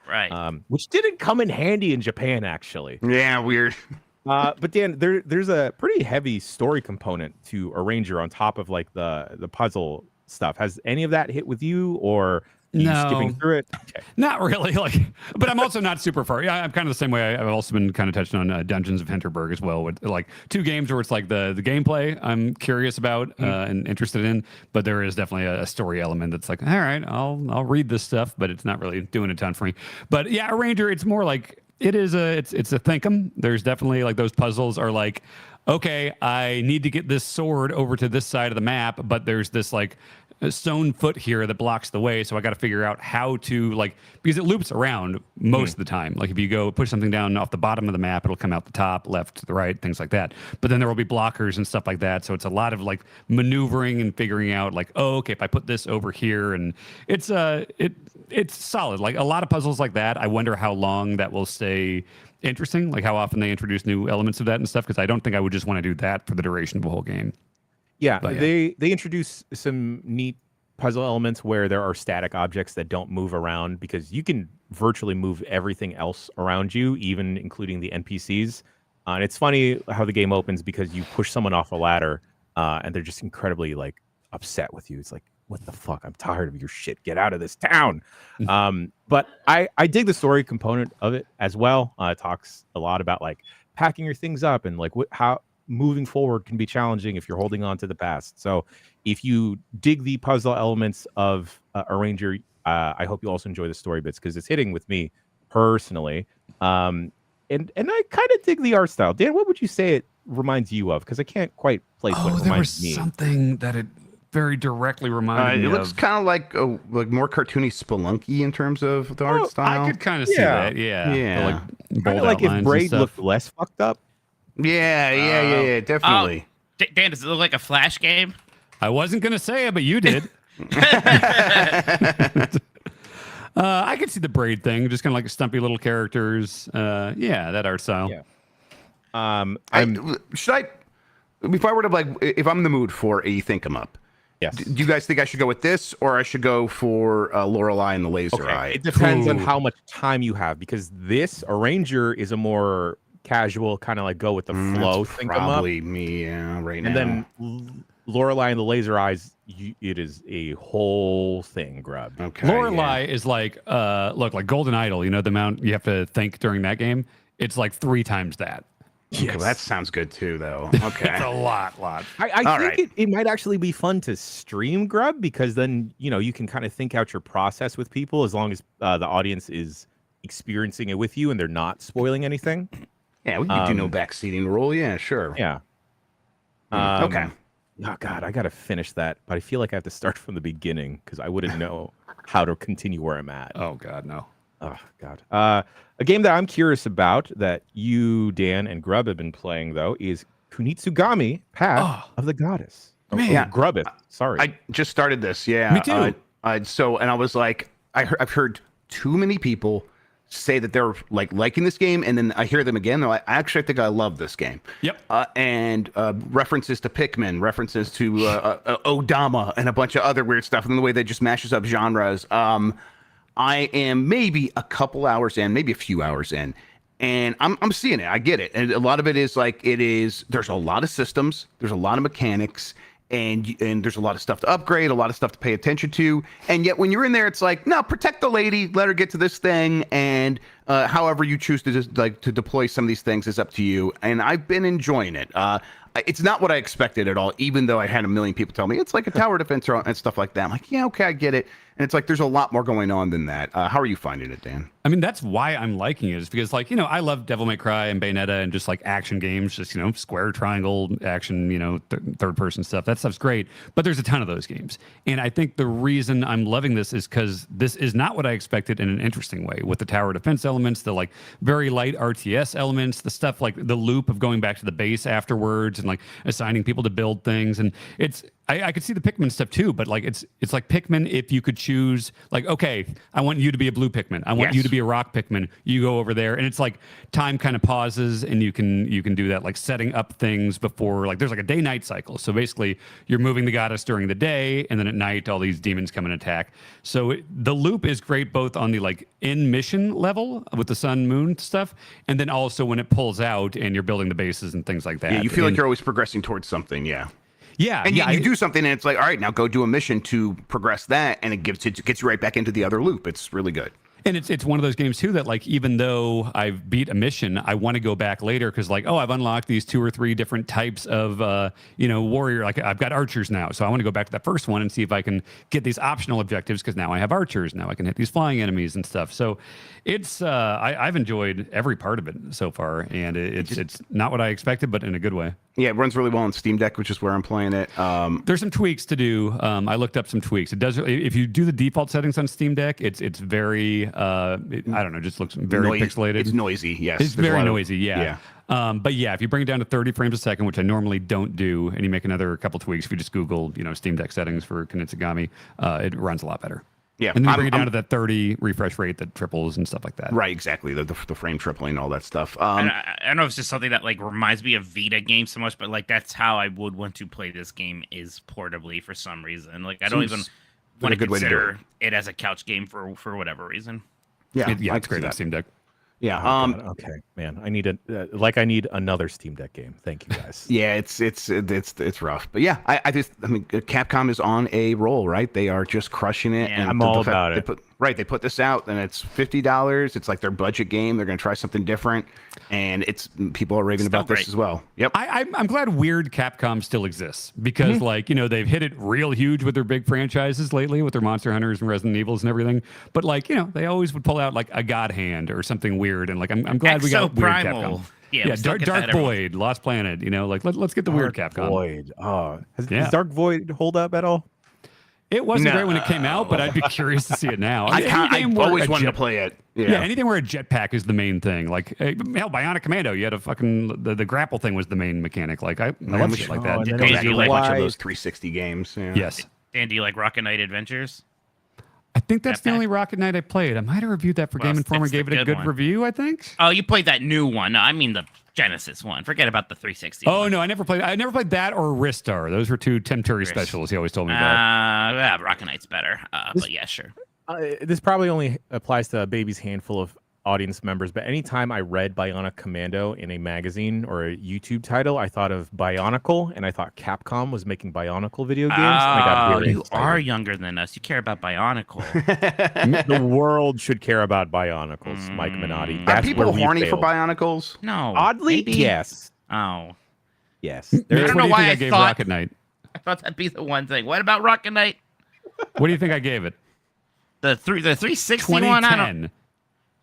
Right. Which didn't come in handy in Japan, actually. Yeah, weird. But Dan, there's a pretty heavy story component to Arranger on top of like the puzzle stuff. Has any of that hit with you, or are you skipping through it? Okay. Not really. But I'm also not super far. Yeah, I'm kind of the same way. I've also been kind of touching on Dungeons of Hinterberg as well, with like two games where it's like the gameplay I'm curious about and interested in, but there is definitely a story element that's like, all right, I'll read this stuff, but it's not really doing a ton for me. But yeah, Arranger, it's more like It is it's a thinkum. There's definitely like those puzzles are like, okay, I need to get this sword over to this side of the map, but there's this like stone foot here that blocks the way, so I got to figure out how to like, because it loops around most of the time. Like if you go push something down off the bottom of the map, it'll come out the top, left to the right, things like that. But then there will be blockers and stuff like that, so it's a lot of like maneuvering and figuring out like, oh, okay, if I put this over here, and it's solid. Like a lot of puzzles like that, I wonder how long that will stay interesting, like how often they introduce new elements of that and stuff, because I don't think I would just want to do that for the duration of the whole game. Yeah, But, they introduce some neat puzzle elements where there are static objects that don't move around, because you can virtually move everything else around you, even including the NPCs. And it's funny how the game opens because you push someone off a ladder, and they're just incredibly like upset with you. It's like, what the fuck? I'm tired of your shit. Get out of this town. But I dig the story component of it as well. It talks a lot about like packing your things up and like how moving forward can be challenging if you're holding on to the past. So if you dig the puzzle elements of Arranger, I hope you also enjoy the story bits, because it's hitting with me personally. And I kind of dig the art style. Dan, what would you say it reminds you of? Because I can't quite place what it there reminds was me. something that it very directly reminded me It looks of. kind of like more cartoony Spelunky in terms of the art style. I could kind of see Yeah. that, yeah. Yeah. The, like, Kind bold of like if outlines and Braid stuff. looked less fucked up. Yeah, definitely. Dan, does it look like a Flash game? I wasn't going to say it, but you did. I could see the Braid thing, just kind of like stumpy little characters. Yeah, that art style. Yeah. Should I, if I were to like, if I'm in the mood for a think 'em up, Yes. do you guys think I should go with this, or I should go for Lorelei and the Laser Eye? It depends on Ooh. how much time you have, because this Arranger is a more casual kind of like go with the flow That's think 'em up. probably me right now. And then Lorelei and the Laser Eyes, it is a whole thing, Grub. okay, Lorelei is like, look, like Golden Idol, you know, the amount you have to think during that game. It's like 3 times that. Okay, well, that sounds good too, though. Okay. It's a lot. I All think right. it might actually be fun to stream, Grub, because then, you can kind of think out your process with people, as long as the audience is experiencing it with you and they're not spoiling anything. Yeah, we can do no backseating rule. Yeah, sure. Yeah. Okay. Oh, God, I got to finish that. But I feel like I have to start from the beginning, because I wouldn't know how to continue where I'm at. Oh, God, no. Oh, God. A game that I'm curious about that you, Dan, and Grub have been playing, though, is Kunitsugami Path of the Goddess. Man. Grubbeth. Sorry. I just started this. Yeah. Me too. And I was like, I've heard too many people say that they're like liking this game, and then I hear them again. They're like, I think I love this game. Yep. And references to Pikmin, references to Odama, and a bunch of other weird stuff, and the way they just mashes up genres. I am maybe a couple hours in, maybe a few hours in, and I'm seeing it. I get it, and a lot of it is like there's a lot of systems, there's a lot of mechanics, and there's a lot of stuff to upgrade, a lot of stuff to pay attention to, and yet when you're in there, it's like, no, protect the lady, let her get to this thing, and however you choose to just like to deploy some of these things is up to you. And I've been enjoying it. It's not what I expected at all, even though I had a million people tell me it's like a tower defense and stuff like that. I'm like, yeah, okay, I get it. And it's like there's a lot more going on than that. How are you finding it, Dan? I mean, that's why I'm liking it, is because, like, I love Devil May Cry and Bayonetta and just like action games, just, square, triangle, action, third person stuff. That stuff's great. But there's a ton of those games. And I think the reason I'm loving this is because this is not what I expected in an interesting way, with the tower defense elements, the like very light RTS elements, the stuff like the loop of going back to the base afterwards and like assigning people to build things. And I could see the Pikmin stuff too, but like it's like Pikmin if you could choose, like, okay, I want you to be a blue Pikmin, I want you to be a rock Pikmin, you go over there, and it's like time kind of pauses, and you can do that, like setting up things before, like there's like a day-night cycle. So basically you're moving the goddess during the day, and then at night all these demons come and attack. So the loop is great both on the like in mission level with the sun moon stuff, and then also when it pulls out and you're building the bases and things like that. Yeah, you feel like you're always progressing towards something. Yeah. Yeah, And you do something, and it's like, all right, now go do a mission to progress that, and it gets you right back into the other loop. It's really good. And it's one of those games too that like even though I've beat a mission, I want to go back later because like I've unlocked these 2 or 3 different types of warrior. Like I've got archers now, so I want to go back to that first one and see if I can get these optional objectives because now I have archers. Now I can hit these flying enemies and stuff. So it's I've enjoyed every part of it so far, and it's not what I expected, but in a good way. Yeah, it runs really well on Steam Deck, which is where I'm playing it. There's some tweaks to do. I looked up some tweaks. It does if you do the default settings on Steam Deck, it's very I don't know, just looks very pixelated. It's noisy, yes. It's very noisy, yeah. But yeah, if you bring it down to 30 frames a second, which I normally don't do, and you make another couple tweaks, if you just Google, Steam Deck settings for Kunitsugami, it runs a lot better. Yeah, and then you bring it down to that 30 refresh rate that triples and stuff like that. Right, exactly. The frame tripling and all that stuff. And I don't know if it's just something that like reminds me of Vita games so much, but like that's how I would want to play this game is portably for some reason. Like I don't even want to consider it as a couch game for whatever reason. Yeah, it's great on Steam Deck. Yeah. Okay, man. I need I need another Steam Deck game. Thank you guys. Yeah, it's rough, but yeah, I mean, Capcom is on a roll, right? They are just crushing it. Yeah, and I'm all about it. They put this out, and it's $50. It's like their budget game. They're going to try something different, and people are raving about this as well. Yep. I'm glad weird Capcom still exists because they've hit it real huge with their big franchises lately with their Monster Hunters and Resident Evils and everything. But they always would pull out like a God Hand or something weird, and like I'm glad we got weird Capcom. Yeah, Dark Void, Lost Planet. Let's get the weird Capcom. Void. Does Dark Void hold up at all? It wasn't great when it came out, but I'd be curious to see it now. I always wanted to play it. Yeah, anything where a jetpack is the main thing. Like, hell, Bionic Commando, you had a fucking... The grapple thing was the main mechanic. Like, I love shit like that. Go back to a bunch of those 360 games. Yeah. Yes. And do you like Rocket Knight Adventures? I think that's the only Rocket Knight I played. I might have reviewed that for Game Informer and gave it a good review, I think. Oh, you played that new one. No, I mean the Genesis one. Forget about the 360 one. No, I never played that or Ristar. Those were 2 Tim Turi specials he always told me about. Yeah, Rocket Knight's better. But yeah, sure. This probably only applies to a baby's handful of audience members, but anytime I read Bionic Commando in a magazine or a YouTube title, I thought of Bionicle, and I thought Capcom was making Bionicle video games. And I got very excited. Are younger than us. You care about Bionicle. The world should care about Bionicles, Mike Minotti. Are people horny for Bionicles? No. Oddly, maybe? yes. Oh. Yes. I don't know why I gave thought Rocket Knight. I thought that'd be the one thing. What about Rocket Knight? What do you think I gave it? The 360 one?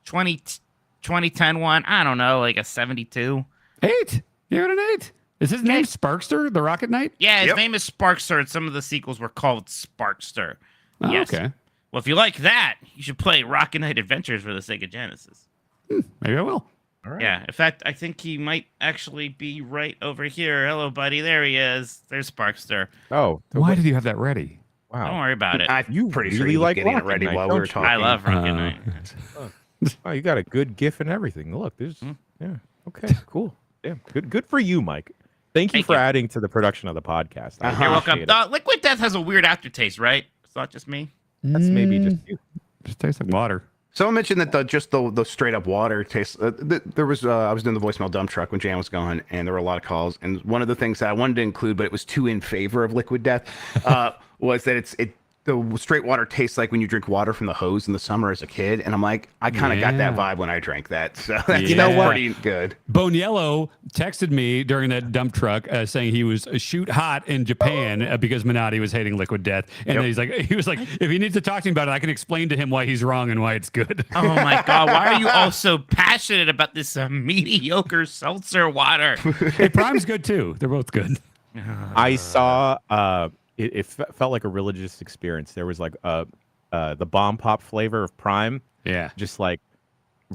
2010 one, I don't know, like a 72. 8. You're at an 8. Is his name Sparkster, the Rocket Knight? Yeah, his name is Sparkster, and some of the sequels were called Sparkster. Oh, yes. Okay. Well, if you like that, you should play Rocket Knight Adventures for the Sega Genesis. Maybe I will. All right. Yeah, in fact, I think he might actually be right over here. Hello, buddy. There he is. There's Sparkster. Oh. Why did you have that ready? Wow. Don't worry about it. I'm pretty sure really you like getting it Rocket ready Knight, while we don't were you? talking. I love Rocket Knight. Oh, you got a good GIF and everything. Look, there's yeah. Okay, cool. Yeah, good for you, Mike. Thank you for adding to the production of the podcast. You're welcome. Liquid Death has a weird aftertaste, right? It's not just me. That's maybe just you. Just tastes like water. Someone mentioned that the straight up water tastes. There was I was doing the voicemail dump truck when Jan was gone, and there were a lot of calls. And one of the things that I wanted to include, but it was too in favor of Liquid Death, was that the straight water tastes like when you drink water from the hose in the summer as a kid. And I'm like, I kind of got that vibe when I drank that. So that's pretty good. Boniello texted me during that dump truck saying he was shoot hot in Japan because Minotti was hating Liquid Death. And then he was like, if he needs to talk to me about it, I can explain to him why he's wrong and why it's good. Oh my God. Why are you all so passionate about this mediocre seltzer water? Hey, Prime's good too. They're both good. I saw it felt like a religious experience. There was like the bomb pop flavor of Prime. Yeah. Just like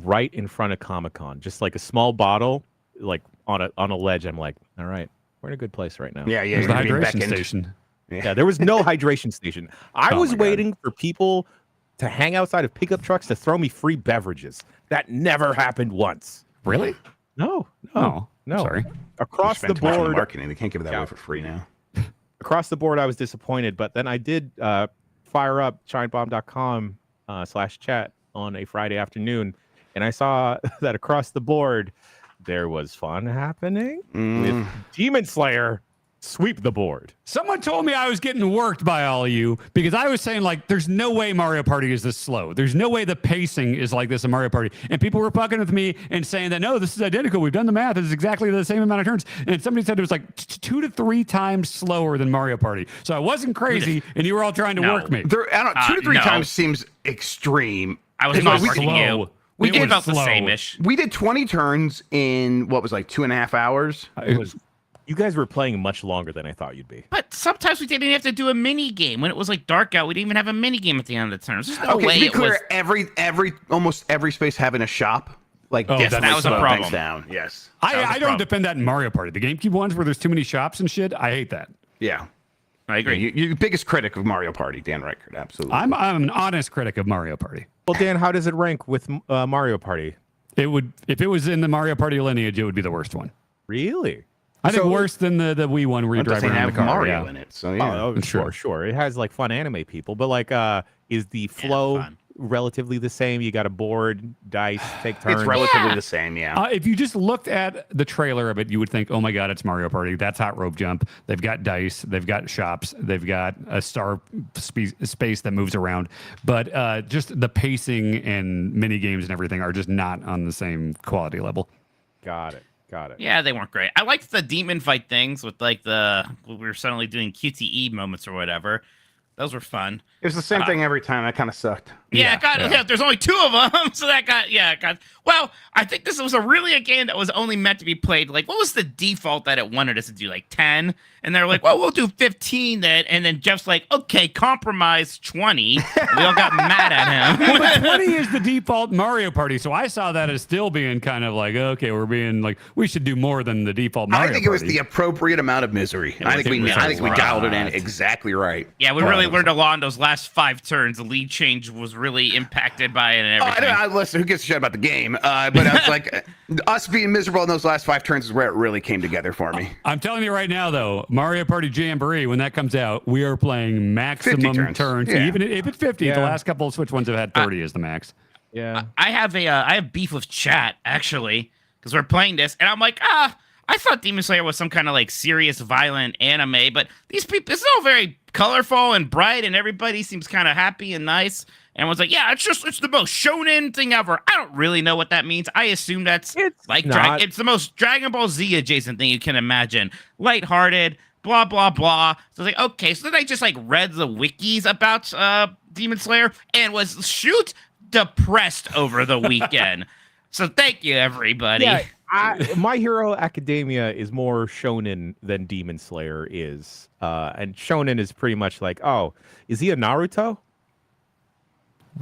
right in front of Comic-Con. Just like a small bottle, like on a ledge. I'm like, all right, we're in a good place right now. Yeah. There's the hydration station. Yeah, there was no hydration station. I was waiting for people to hang outside of pickup trucks to throw me free beverages. That never happened once. Really? No. Sorry. Across the board, marketing. They can't give that away for free now. Across the board, I was disappointed, but then I did fire up giantbomb.com /chat on a Friday afternoon, and I saw that across the board there was fun happening with Demon Slayer Sweep the board. Someone told me I was getting worked by all of you because I was saying, like, there's no way Mario Party is this slow. There's no way the pacing is like this in Mario Party. And people were fucking with me and saying that, no, this is identical. We've done the math. It's exactly the same amount of turns. And somebody said it was like 2 to 3 times slower than Mario Party. So I wasn't crazy, and you were all trying to work me. I don't, 2 to 3 times seems extreme. I was not working slow. you. We did about the slow. same-ish. We did 20 turns in what was like 2.5 hours. It was You guys were playing much longer than I thought you'd be. But sometimes we didn't even have to do a mini game. When it was like dark out, we didn't even have a mini game at the end of the turns. There's no Okay, way to be it clear, was. almost every space having a shop. Like, yes, that was a slow problem. things down. Yes. I don't defend that in Mario Party. The GameCube ones where there's too many shops and shit, I hate that. Yeah. I agree. You're the biggest critic of Mario Party, Dan Reichert. Absolutely. I'm an honest critic of Mario Party. Well, Dan, how does it rank with Mario Party? It would, if it was in the Mario Party lineage, it would be the worst one. Really? I think So- worse than the Wii one where you It drive doesn't around have the car. Mario Yeah. in it, so yeah. Oh, sure. It has like fun anime people, but like, is the flow fun. relatively the same? You got a board, dice, take turns. It's relatively the same, yeah. If you just looked at the trailer of it, you would think, oh my God, it's Mario Party. That's hot rope jump. They've got dice. They've got shops. They've got a space that moves around. But just the pacing and mini games and everything are just not on the same quality level. Got it. Yeah, they weren't great. I liked the demon fight things with like we were suddenly doing QTE moments or whatever. Those were fun. It was the same thing every time. That kind of sucked. Yeah, there's only 2 of them, so that got. Well, I think this was a game that was only meant to be played. Like, what was the default that it wanted us to do? Like 10, and they're like, well, we'll do 15 then. And then Jeff's like, okay, compromise 20. We all got mad at him. But 20 is the default Mario Party, so I saw that as still being kind of like, okay, we're being like, we should do more than the default Mario I think it was Party. the appropriate amount of misery. I think we dialed it in exactly right. Yeah, we really learned a lot in those last 5 turns. The lead change was really impacted by it and everything. Listen, who gives a shit about the game? But I was like, us being miserable in those last 5 turns is where it really came together for me. I'm telling you right now, though, Mario Party Jamboree, when that comes out, we are playing maximum 50 turns. Yeah. Even if it's 50. The last couple of Switch ones have had 30 as the max. Yeah. I have beef with chat actually because we're playing this and I'm like, I thought Demon Slayer was some kind of like serious violent anime, but these people, it's all very colorful and bright and everybody seems kind of happy and nice. And was like, yeah, it's the most shonen thing ever. I don't really know what that means. I assume that's it's the most Dragon Ball Z adjacent thing you can imagine. Lighthearted, blah, blah, blah. So I was like, okay. So then I just like read the wikis about Demon Slayer and was depressed over the weekend. So thank you, everybody. Yeah, My Hero Academia is more shonen than Demon Slayer is. And shonen is pretty much like, oh, is he a Naruto?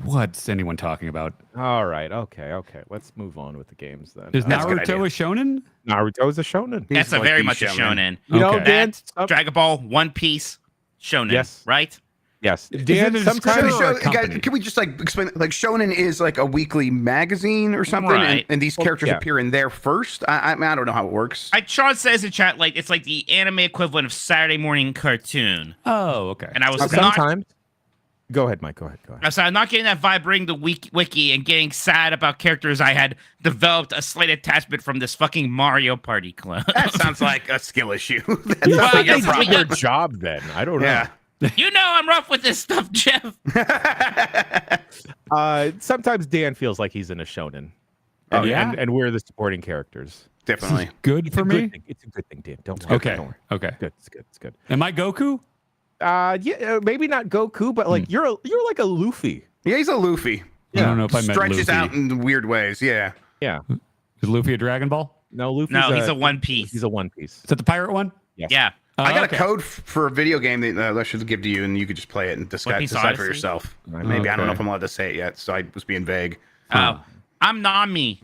What's anyone talking about? All right, okay. Let's move on with the games then. Is Naruto a shonen? Naruto is a shonen. That's a very much a shonen. You know, Okay. Dan, Dragon Ball, One Piece, shonen. Yes. Right? yes. Is Dan, it a sometimes description or a company? Guys, can we just like explain? Like, Shonen is like a weekly magazine or something, Right. and these characters yeah. appear in there first. I don't know how it works. Sean says in chat, like, it's like the anime equivalent of Saturday morning cartoon. Oh, okay. And I was not. sometimes. Go ahead, Mike. Go ahead. So I'm not getting that vibe reading the wiki and getting sad about characters I had developed a slight attachment from this fucking Mario Party clone. That sounds like a skill issue. That Well, sounds like yes, a problem. Their job then. I don't know. Yeah. You know I'm rough with this stuff, Jeff. Sometimes Dan feels like he's in a shonen. Oh, And- yeah? and we're the supporting characters. Definitely. Good for me? It's a good thing, Dan. Don't worry. Okay. Don't worry. Okay. It's good. Am I Goku? Yeah, maybe not Goku, but like you're like a Luffy. Yeah, he's a Luffy. I don't know if I meant Stretches Luffy. out in weird ways. Yeah. Yeah. Is Luffy a Dragon Ball? No, Luffy's No, he's a One Piece. He's a One Piece. Is that the pirate one? Yes. Yeah. I got okay. a code for a video game that I should give to you, and you could just play it and One Piece decide for Odyssey? yourself. Right. Maybe I don't know Okay. if I'm allowed to say it yet, so I was being vague. Oh, I'm Nami.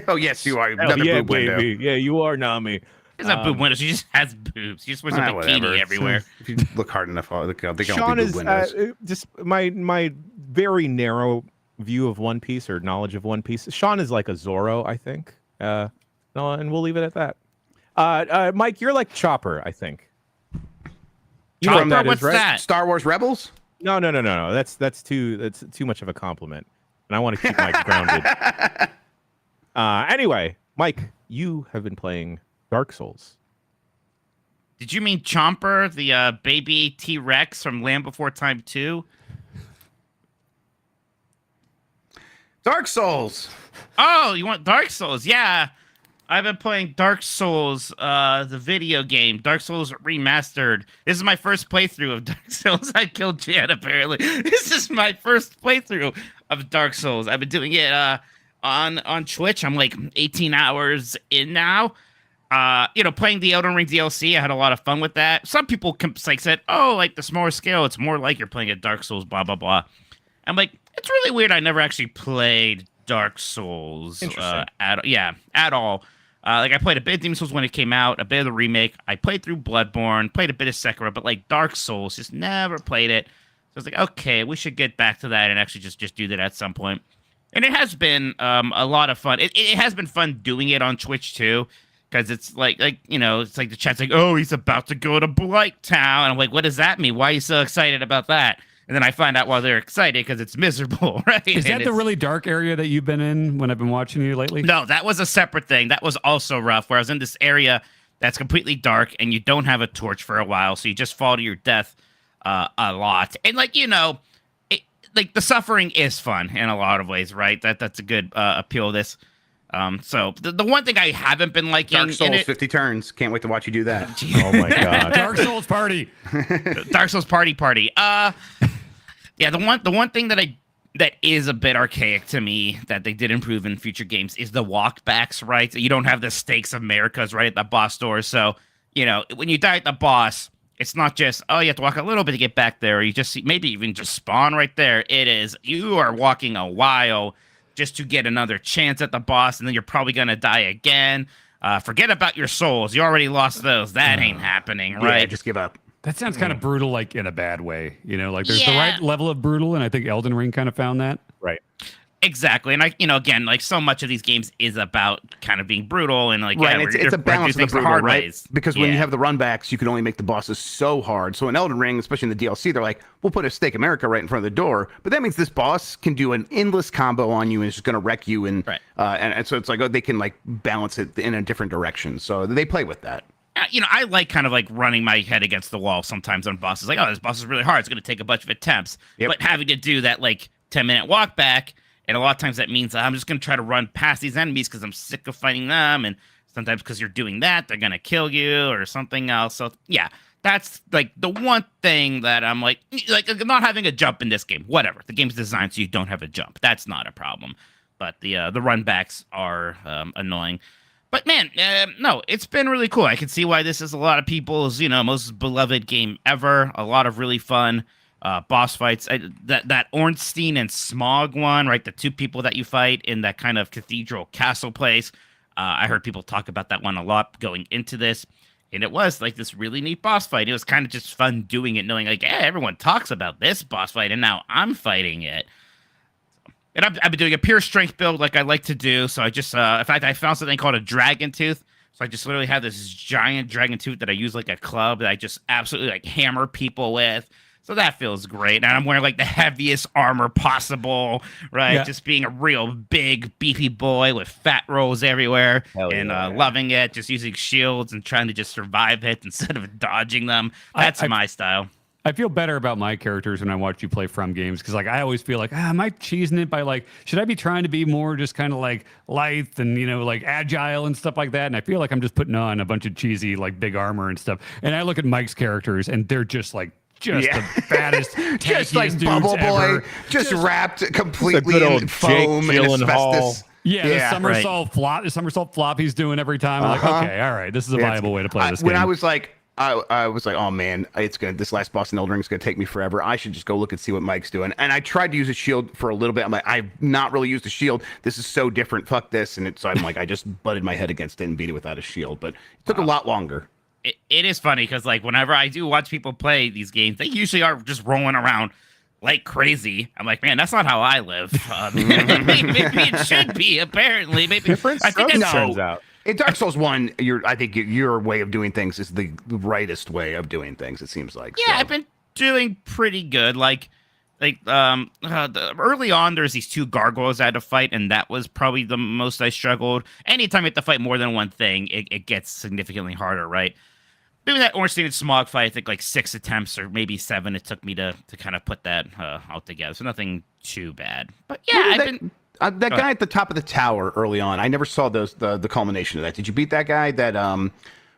Oh yes, you are. Hell Another yeah, boob window. baby. Yeah, you are Nami. She's not boob window. She just has boobs. She just wears a bikini Whatever. everywhere. If you look hard enough, I'll think I'll Sean be is boob windows. just my very narrow view of One Piece or knowledge of One Piece. Sean is like a Zoro, I think. No, and we'll leave it at that. Mike, you're like Chopper, I think. You know what Chopper? that is, What's right? that? Star Wars Rebels? No. That's too much of a compliment, and I want to keep Mike grounded. Anyway, Mike, you have been playing Dark Souls. Did you mean Chomper, the baby T-Rex from Land Before Time 2? Dark Souls. Oh, you want Dark Souls? Yeah. I've been playing Dark Souls, the video game. Dark Souls Remastered. This is my first playthrough of Dark Souls. I killed Jan, apparently. This is my first playthrough of Dark Souls. I've been doing it on Twitch. I'm like 18 hours in now. Playing the Elden Ring DLC, I had a lot of fun with that. Some people said, oh, like the smaller scale, it's more like you're playing a Dark Souls, blah, blah, blah. I'm like, it's really weird. I never actually played Dark Souls at all. I played a bit of Demon Souls when it came out, a bit of the remake. I played through Bloodborne, played a bit of Sekiro, but like Dark Souls, just never played it. So I was like, okay, we should get back to that and actually just do that at some point. And it has been a lot of fun. It has been fun doing it on Twitch too, because it's it's like the chat's like, oh, he's about to go to Blight Town. And I'm like, what does that mean? Why are you so excited about that? And then I find out why they're excited because it's miserable, right? Is that the really dark area that you've been in when I've been watching you lately? No, that was a separate thing. That was also rough, where I was in this area that's completely dark and you don't have a torch for a while, so you just fall to your death a lot. And the suffering is fun in a lot of ways, right? That's a good appeal of this. So the one thing I haven't been liking, Dark Souls 50 turns. Can't wait to watch you do that. Oh my god. Dark Souls party. Dark Souls party. Yeah, the one thing that is a bit archaic to me that they did improve in future games is the walkbacks, right? You don't have the stakes of Americas right at the boss door. So, when you die at the boss, it's not just, oh, you have to walk a little bit to get back there. Or you just see, maybe even just spawn right there. It is, you are walking a while just to get another chance at the boss, and then you're probably going to die again. Forget about your souls. You already lost those. That ain't happening, right? Yeah, just give up. That sounds kind of brutal, like in a bad way. There's the right level of brutal, and I think Elden Ring kind of found that. Right. Exactly. And again, like so much of these games is about kind of being brutal and right. It's a balance of the brutal, right? Ways. Because when you have the runbacks, you can only make the bosses so hard. So in Elden Ring, especially in the DLC, they're like, we'll put a Stake America right in front of the door. But that means this boss can do an endless combo on you and it's just going to wreck you. And, and so it's like, they can like balance it in a different direction. So they play with that. I like kind of like running my head against the wall sometimes on bosses. Like, oh, this boss is really hard. It's going to take a bunch of attempts. Yep. But having to do that like 10-minute walk back, and a lot of times that means I'm just going to try to run past these enemies because I'm sick of fighting them. And sometimes because you're doing that, they're going to kill you or something else. So, yeah, that's like the one thing that I'm like not having a jump in this game. Whatever. The game's designed so you don't have a jump. That's not a problem. But the run backs are annoying. But man, no, it's been really cool. I can see why this is a lot of people's, most beloved game ever. A lot of really fun boss fights. That Ornstein and Smog one, right? The two people that you fight in that kind of cathedral castle place. I heard people talk about that one a lot going into this. And it was like this really neat boss fight. It was kind of just fun doing it, knowing like, yeah, everyone talks about this boss fight, and now I'm fighting it. And I've been doing a pure strength build like I like to do. So I just, in fact, I found something called a dragon tooth. So I just literally have this giant dragon tooth that I use like a club that I just absolutely like hammer people with. So that feels great. And I'm wearing like the heaviest armor possible, right? Yeah. Just being a real big, beefy boy with fat rolls everywhere and loving it. Just using shields and trying to just survive it instead of dodging them. That's my style. I feel better about my characters when I watch you play From games because, like, I always feel like, am I cheesing it by, like, should I be trying to be more just kind of, like, lithe and, like, agile and stuff like that? And I feel like I'm just putting on a bunch of cheesy, like, big armor and stuff. And I look at Mike's characters, and they're just, like, the fattest, just like Bubble Boy, just wrapped completely in foam and asbestos. The somersault flop he's doing every time. I'm like, okay, all right, this is a viable way to play this game. When I was like, oh man, this last boss in Elden Ring is gonna take me forever. I should just go look and see what Mike's doing. And I tried to use a shield for a little bit. I'm like, I've not really used a shield. This is so different. Fuck this. And so I'm like, I just butted my head against it and beat it without a shield. But it took a lot longer. It is funny because like whenever I do watch people play these games, they usually are just rolling around like crazy. I'm like, man, that's not how I live. Maybe it should be. Apparently, maybe different. I think that turns out. In Dark Souls 1, I think your way of doing things is the rightest way of doing things. It seems like. Yeah, so. I've been doing pretty good. Early on, there's these two gargoyles I had to fight, and that was probably the most I struggled. Anytime you have to fight more than one thing, it gets significantly harder, right? doing that Ornstein and Smog fight, I think like 6 attempts or maybe 7 it took me to kind of put that all together. So nothing too bad. But yeah, that guy at the top of the tower early on, I never saw the culmination of that. Did you beat that guy? That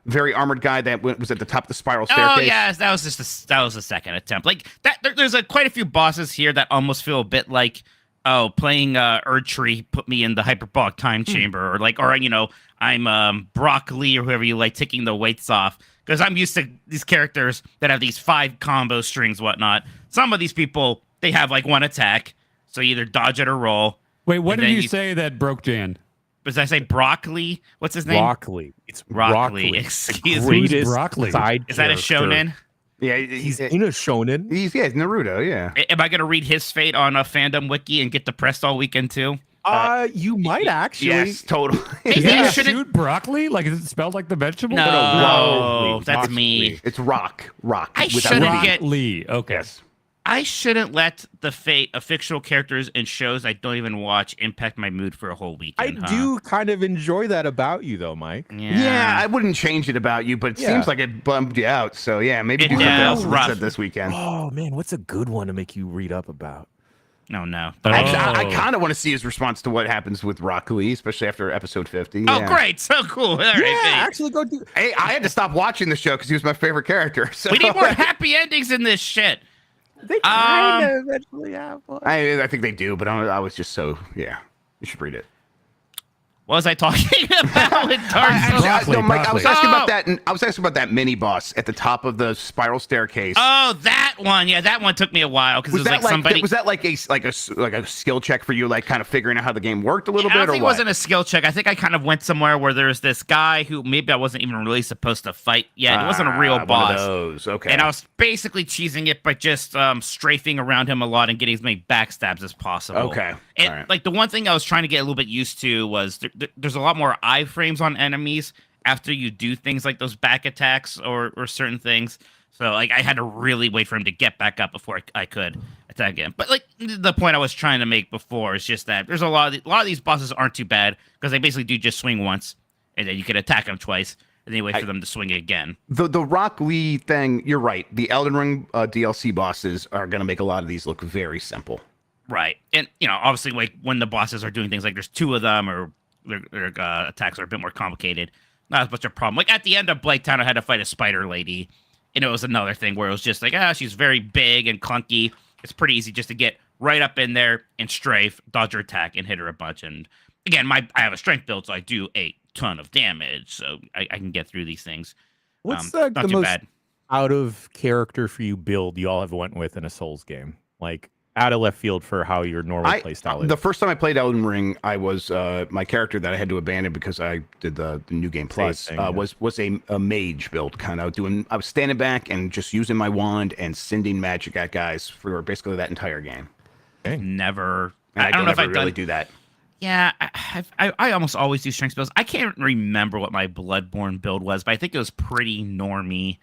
very armored guy that was at the top of the spiral staircase? Oh yeah, that was the second attempt. Like that, there's quite a few bosses here that almost feel a bit like, playing Erdtree put me in the hyperbolic time chamber, or I'm Broccoli or whoever you like, taking the weights off, because I'm used to these characters that have these 5 combo strings, whatnot. Some of these people, they have like 1 attack, so you either dodge it or roll. Wait, what did you say that broke Jan? Did I say Broccoli? What's his name? Broccoli. It's Broccoli. Excuse me. Broccoli. Is that a shonen? Yeah, he's in a shonen. He's Naruto. Yeah. Am I gonna read his fate on a fandom wiki and get depressed all weekend too? You might actually. Yes, totally. Maybe Yeah, I shouldn't. shoot broccoli? Like, is it spelled like the vegetable? No, that's me. It's rock. I without shouldn't an E. get. Lee. Okay. Yes. I shouldn't let the fate of fictional characters and shows I don't even watch impact my mood for a whole weekend. I do kind of enjoy that about you, though, Mike. Yeah, I wouldn't change it about you, but it seems like it bummed you out. So yeah, maybe do something else instead this weekend. Oh man, what's a good one to make you read up about? No. Actually, I kind of want to see his response to what happens with Rock Lee, especially after episode 50. Oh, great. So cool. All right, actually go do. Hey, I had to stop watching the show because he was my favorite character. So we need more happy endings in this shit. They kind of eventually have one. I think they do, but I was just so, yeah. You should read it. What was I talking about with Dark Souls? Mike, I was asking about that. And I was asking about that mini boss at the top of the spiral staircase. Oh, that one. Yeah, that one took me a while because it was like somebody. Was that like a skill check for you, like kind of figuring out how the game worked a little bit, I or think it what? wasn't a skill check. I think I kind of went somewhere where there's this guy who maybe I wasn't even really supposed to fight yet. It wasn't a real boss. One of those. Okay. And I was basically cheesing it by just strafing around him a lot and getting as many backstabs as possible. Okay. And like the one thing I was trying to get a little bit used to was there's a lot more iframes on enemies after you do things like those back attacks or certain things. So like I had to really wait for him to get back up before I could attack him. But like the point I was trying to make before is just that there's a lot of these bosses aren't too bad because they basically do just swing once and then you can attack them twice and then you wait for them to swing again. The Rock Lee thing, you're right. The Elden Ring DLC bosses are going to make a lot of these look very simple. Right. And, obviously, like, when the bosses are doing things like there's 2 of them or their attacks are a bit more complicated, not as much a problem. Like, at the end of Blighttown, I had to fight a spider lady, and it was another thing where it was just like, she's very big and clunky. It's pretty easy just to get right up in there and strafe, dodge her attack, and hit her a bunch. And, again, I have a strength build, so I do a ton of damage, so I can get through these things. What's not the too most bad. out of character for you build you all have went with in a Souls game? Like, out of left field for how your normal play style is. The first time I played Elden Ring, I was my character that I had to abandon because I did the new game plus was a mage build, kind of doing. I was standing back and just using my wand and sending magic at guys for basically that entire game. Never. And I don't know if I really do that. Yeah, I almost always do strength builds. I can't remember what my Bloodborne build was, but I think it was pretty normie.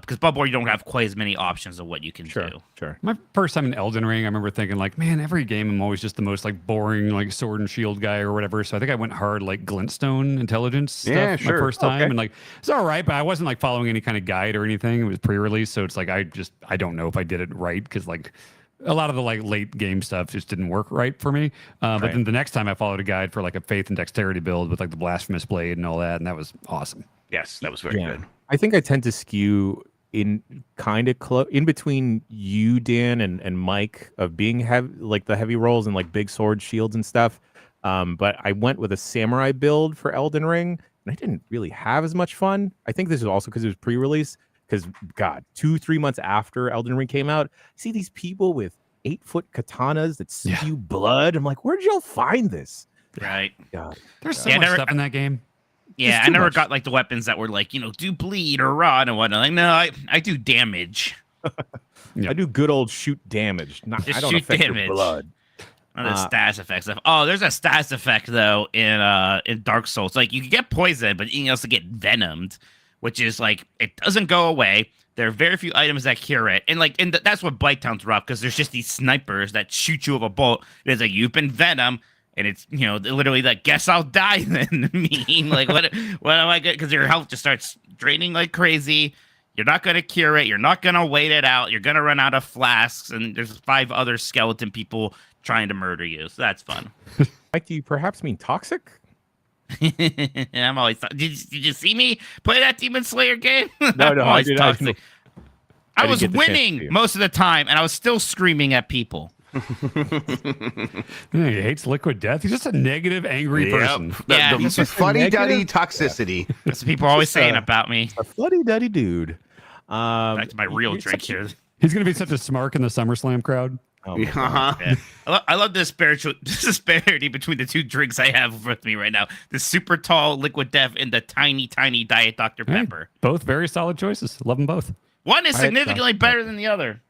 Because Bloodborne, you don't have quite as many options of what you can do. Sure. My first time in Elden Ring, I remember thinking like, man, every game I'm always just the most like boring like sword and shield guy or whatever. So I think I went hard like Glintstone intelligence stuff my first time, and like it's all right, but I wasn't like following any kind of guide or anything. It was pre-release, so it's like I don't know if I did it right because like a lot of the like late game stuff just didn't work right for me. But then the next time I followed a guide for like a faith and dexterity build with like the blasphemous blade and all that, and that was awesome. Yes, that was very good. I think I tend to skew in kind of in between you, Dan, and Mike of being like the heavy rolls and like big sword shields and stuff. But I went with a samurai build for Elden Ring, and I didn't really have as much fun. I think this is also because it was pre-release. Because God, 2-3 months after Elden Ring came out, I see these people with 8-foot katanas that spew blood. I'm like, where'd y'all find this? Right. God. There's so much stuff in that game. Yeah, I never got like the weapons that were like, do bleed or rot and whatnot. Like, no, I do damage. I do good old shoot damage. I don't affect your blood. The status effect stuff. Oh, there's a status effect though in Dark Souls. Like you can get poisoned, but you can also get venomed, which is like it doesn't go away. There are very few items that cure it, and that's what Blighttown's rough because there's just these snipers that shoot you with a bolt. It's like you've been venom. And it's, literally like, guess I'll die then. Like, what am I good? Because your health just starts draining like crazy. You're not going to cure it. You're not going to wait it out. You're going to run out of flasks, and there's 5 other skeleton people trying to murder you. So that's fun. Mike, do you perhaps mean toxic? I'm always. Did you see me play that Demon Slayer game? No, I did. I was winning most of the time, and I was still screaming at people. He hates liquid death. He's just a negative, angry person. Yeah, the fuddy-duddy toxicity. That's what people are always saying about me. A fuddy-duddy dude. Back to my real drink here. He's going to be such a smark in the SummerSlam crowd. Oh Yeah. I love the disparity between the 2 drinks I have with me right now. The super tall liquid death and the tiny, tiny Diet Dr. Pepper. Both very solid choices. Love them both. One is significantly better than the other.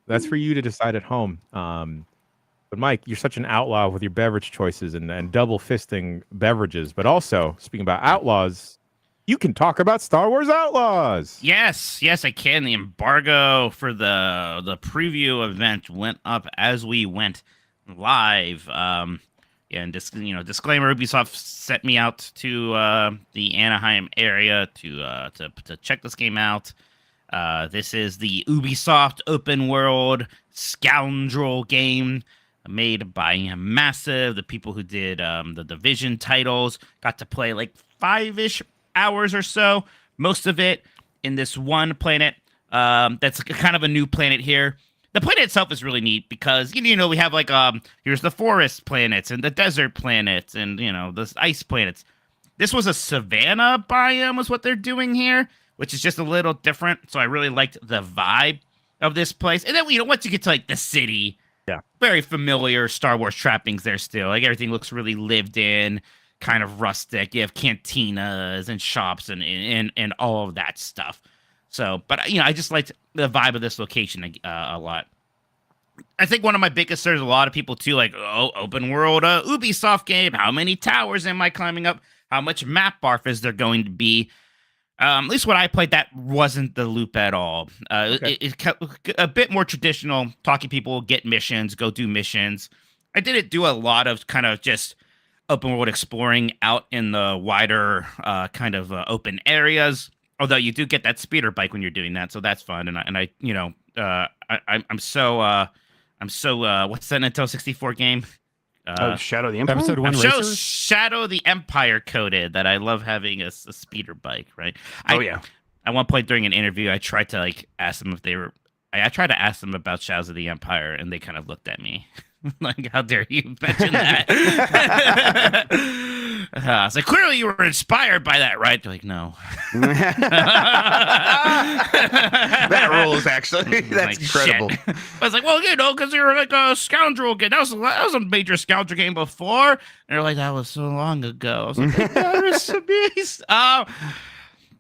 That's for you to decide at home. But Mike, you're such an outlaw with your beverage choices and double fisting beverages. But also, speaking about outlaws, you can talk about Star Wars Outlaws. Yes, I can. The embargo for the preview event went up as we went live. And disclaimer: Ubisoft sent me out to the Anaheim area to check this game out. This is the Ubisoft open world scoundrel game made by Massive. The people who did the Division titles got to play like 5-ish hours or so, most of it in this one planet. That's kind of a new planet here. The planet itself is really neat because we have like here's the forest planets and the desert planets and the ice planets. This was a savanna biome was what they're doing here, which is just a little different. So I really liked the vibe of this place. And then once you get to like the city, very familiar Star Wars trappings there still. Like everything looks really lived in, kind of rustic. You have cantinas and shops and all of that stuff. So, but I just liked the vibe of this location a lot. I think one of my biggest concerns, a lot of people too, like, open world Ubisoft game. How many towers am I climbing up? How much map barf is there going to be? At least when I played, that wasn't the loop at all. It's a bit more traditional, talking people, get missions, go do missions. I didn't do a lot of kind of just open world exploring out in the wider open areas. Although you do get that speeder bike when you're doing that, so that's fun. I'm so what's that Nintendo 64 game? Shadow of the Empire. Episode 1 so Racers? Shadow of the Empire coded that I love having a speeder bike, right? Yeah. At one point during an interview, I tried to ask them if they were. I tried to ask them about Shadows of the Empire, and they kind of looked at me like, "How dare you mention that?" So clearly you were inspired by that, right? They're like, "No." That rules, actually. That's incredible. Shit. I was like, "Well, because you're like a scoundrel game. That was a major scoundrel game before." And they're like, "That was so long ago." I was like, "That is a beast."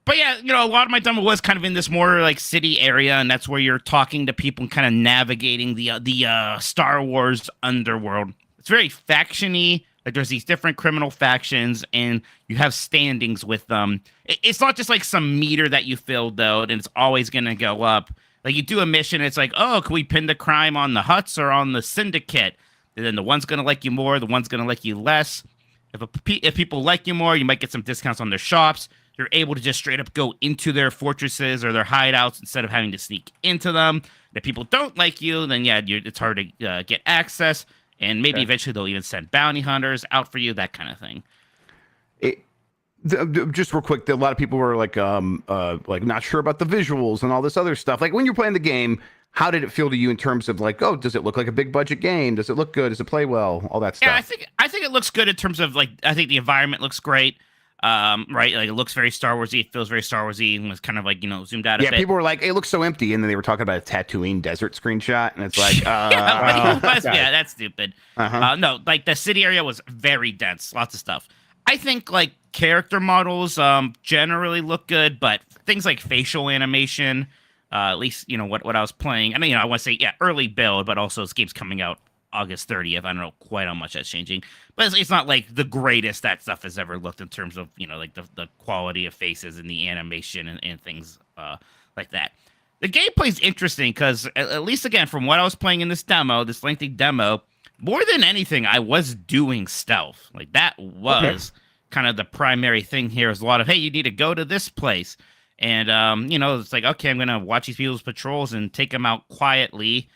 But yeah, a lot of my demo was kind of in this more like city area, and that's where you're talking to people and kind of navigating the Star Wars underworld. It's very faction-y. Like there's these different criminal factions, and you have standings with them. It's not just like some meter that you filled though, and it's always gonna go up. Like you do a mission, it's like, oh, can we pin the crime on the Hutts or on the Syndicate? And then the one's gonna like you more, the one's gonna like you less. If people like you more, you might get some discounts on their shops. You're able to just straight up go into their fortresses or their hideouts instead of having to sneak into them. If people don't like you, then it's hard to get access. And maybe eventually they'll even send bounty hunters out for you, that kind of thing. Just real quick, a lot of people were like not sure about the visuals and all this other stuff. Like when you're playing the game, how did it feel to you in terms of like, does it look like a big budget game? Does it look good? Does it play well? All that stuff. Yeah, I think it looks good in terms of like, I think the environment looks great. Right, like it looks very Star Warsy. It feels very Star Warsy, and was kind of like zoomed out. Yeah, people were like, "It looks so empty," and then they were talking about a Tatooine desert screenshot, and it's like, yeah, that's stupid. No, like the city area was very dense, lots of stuff. I think like character models generally look good, but things like facial animation, at least what I was playing. I mean, I want to say early build, but also this game's coming out August 30th. I don't know quite how much that's changing, but it's not like the greatest that stuff has ever looked in terms of like the quality of faces and the animation and things like that. The gameplay's interesting because at least again from what I was playing in this lengthy demo, more than anything I was doing stealth. Like that was kind of the primary thing here. Is a lot of, hey, you need to go to this place, And it's like, okay, I'm gonna watch these people's patrols and take them out quietly.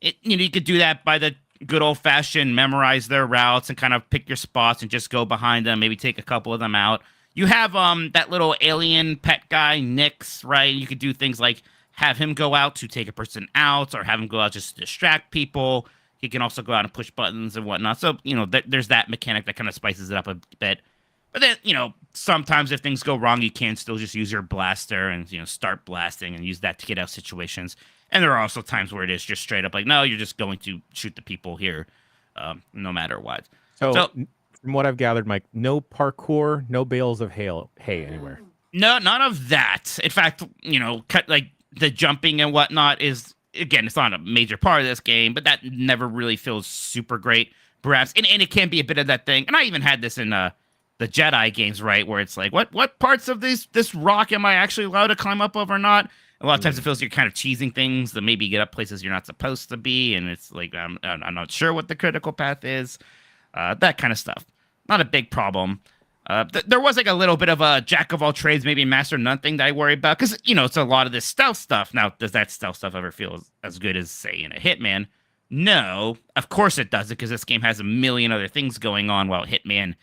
You could do that by the good old fashioned memorize their routes and kind of pick your spots and just go behind them, maybe take a couple of them out. You have that little alien pet guy, Nyx, right? You could do things like have him go out to take a person out, or have him go out just to distract people. He can also go out and push buttons and whatnot. So, there's that mechanic that kind of spices it up a bit. But then, sometimes if things go wrong, you can still just use your blaster and, start blasting and use that to get out situations. And there are also times where it is just straight up like, no, you're just going to shoot the people here, no matter what. So from what I've gathered, Mike, no parkour, no bales of hay anywhere. No, none of that. In fact, like the jumping and whatnot is, again, it's not a major part of this game, but that never really feels super great, perhaps. And it can be a bit of that thing. And I even had this in the Jedi games, right, where it's like, what parts of this rock am I actually allowed to climb up of or not? A lot of times it feels like you're kind of cheesing things that maybe get up places you're not supposed to be, and it's like I'm not sure what the critical path is, that kind of stuff. Not a big problem. There was like a little bit of a jack of all trades, maybe master none thing that I worry about, because it's a lot of this stealth stuff. Now, does that stealth stuff ever feel as good as, say, in a Hitman? No, of course it doesn't, because this game has a million other things going on while Hitman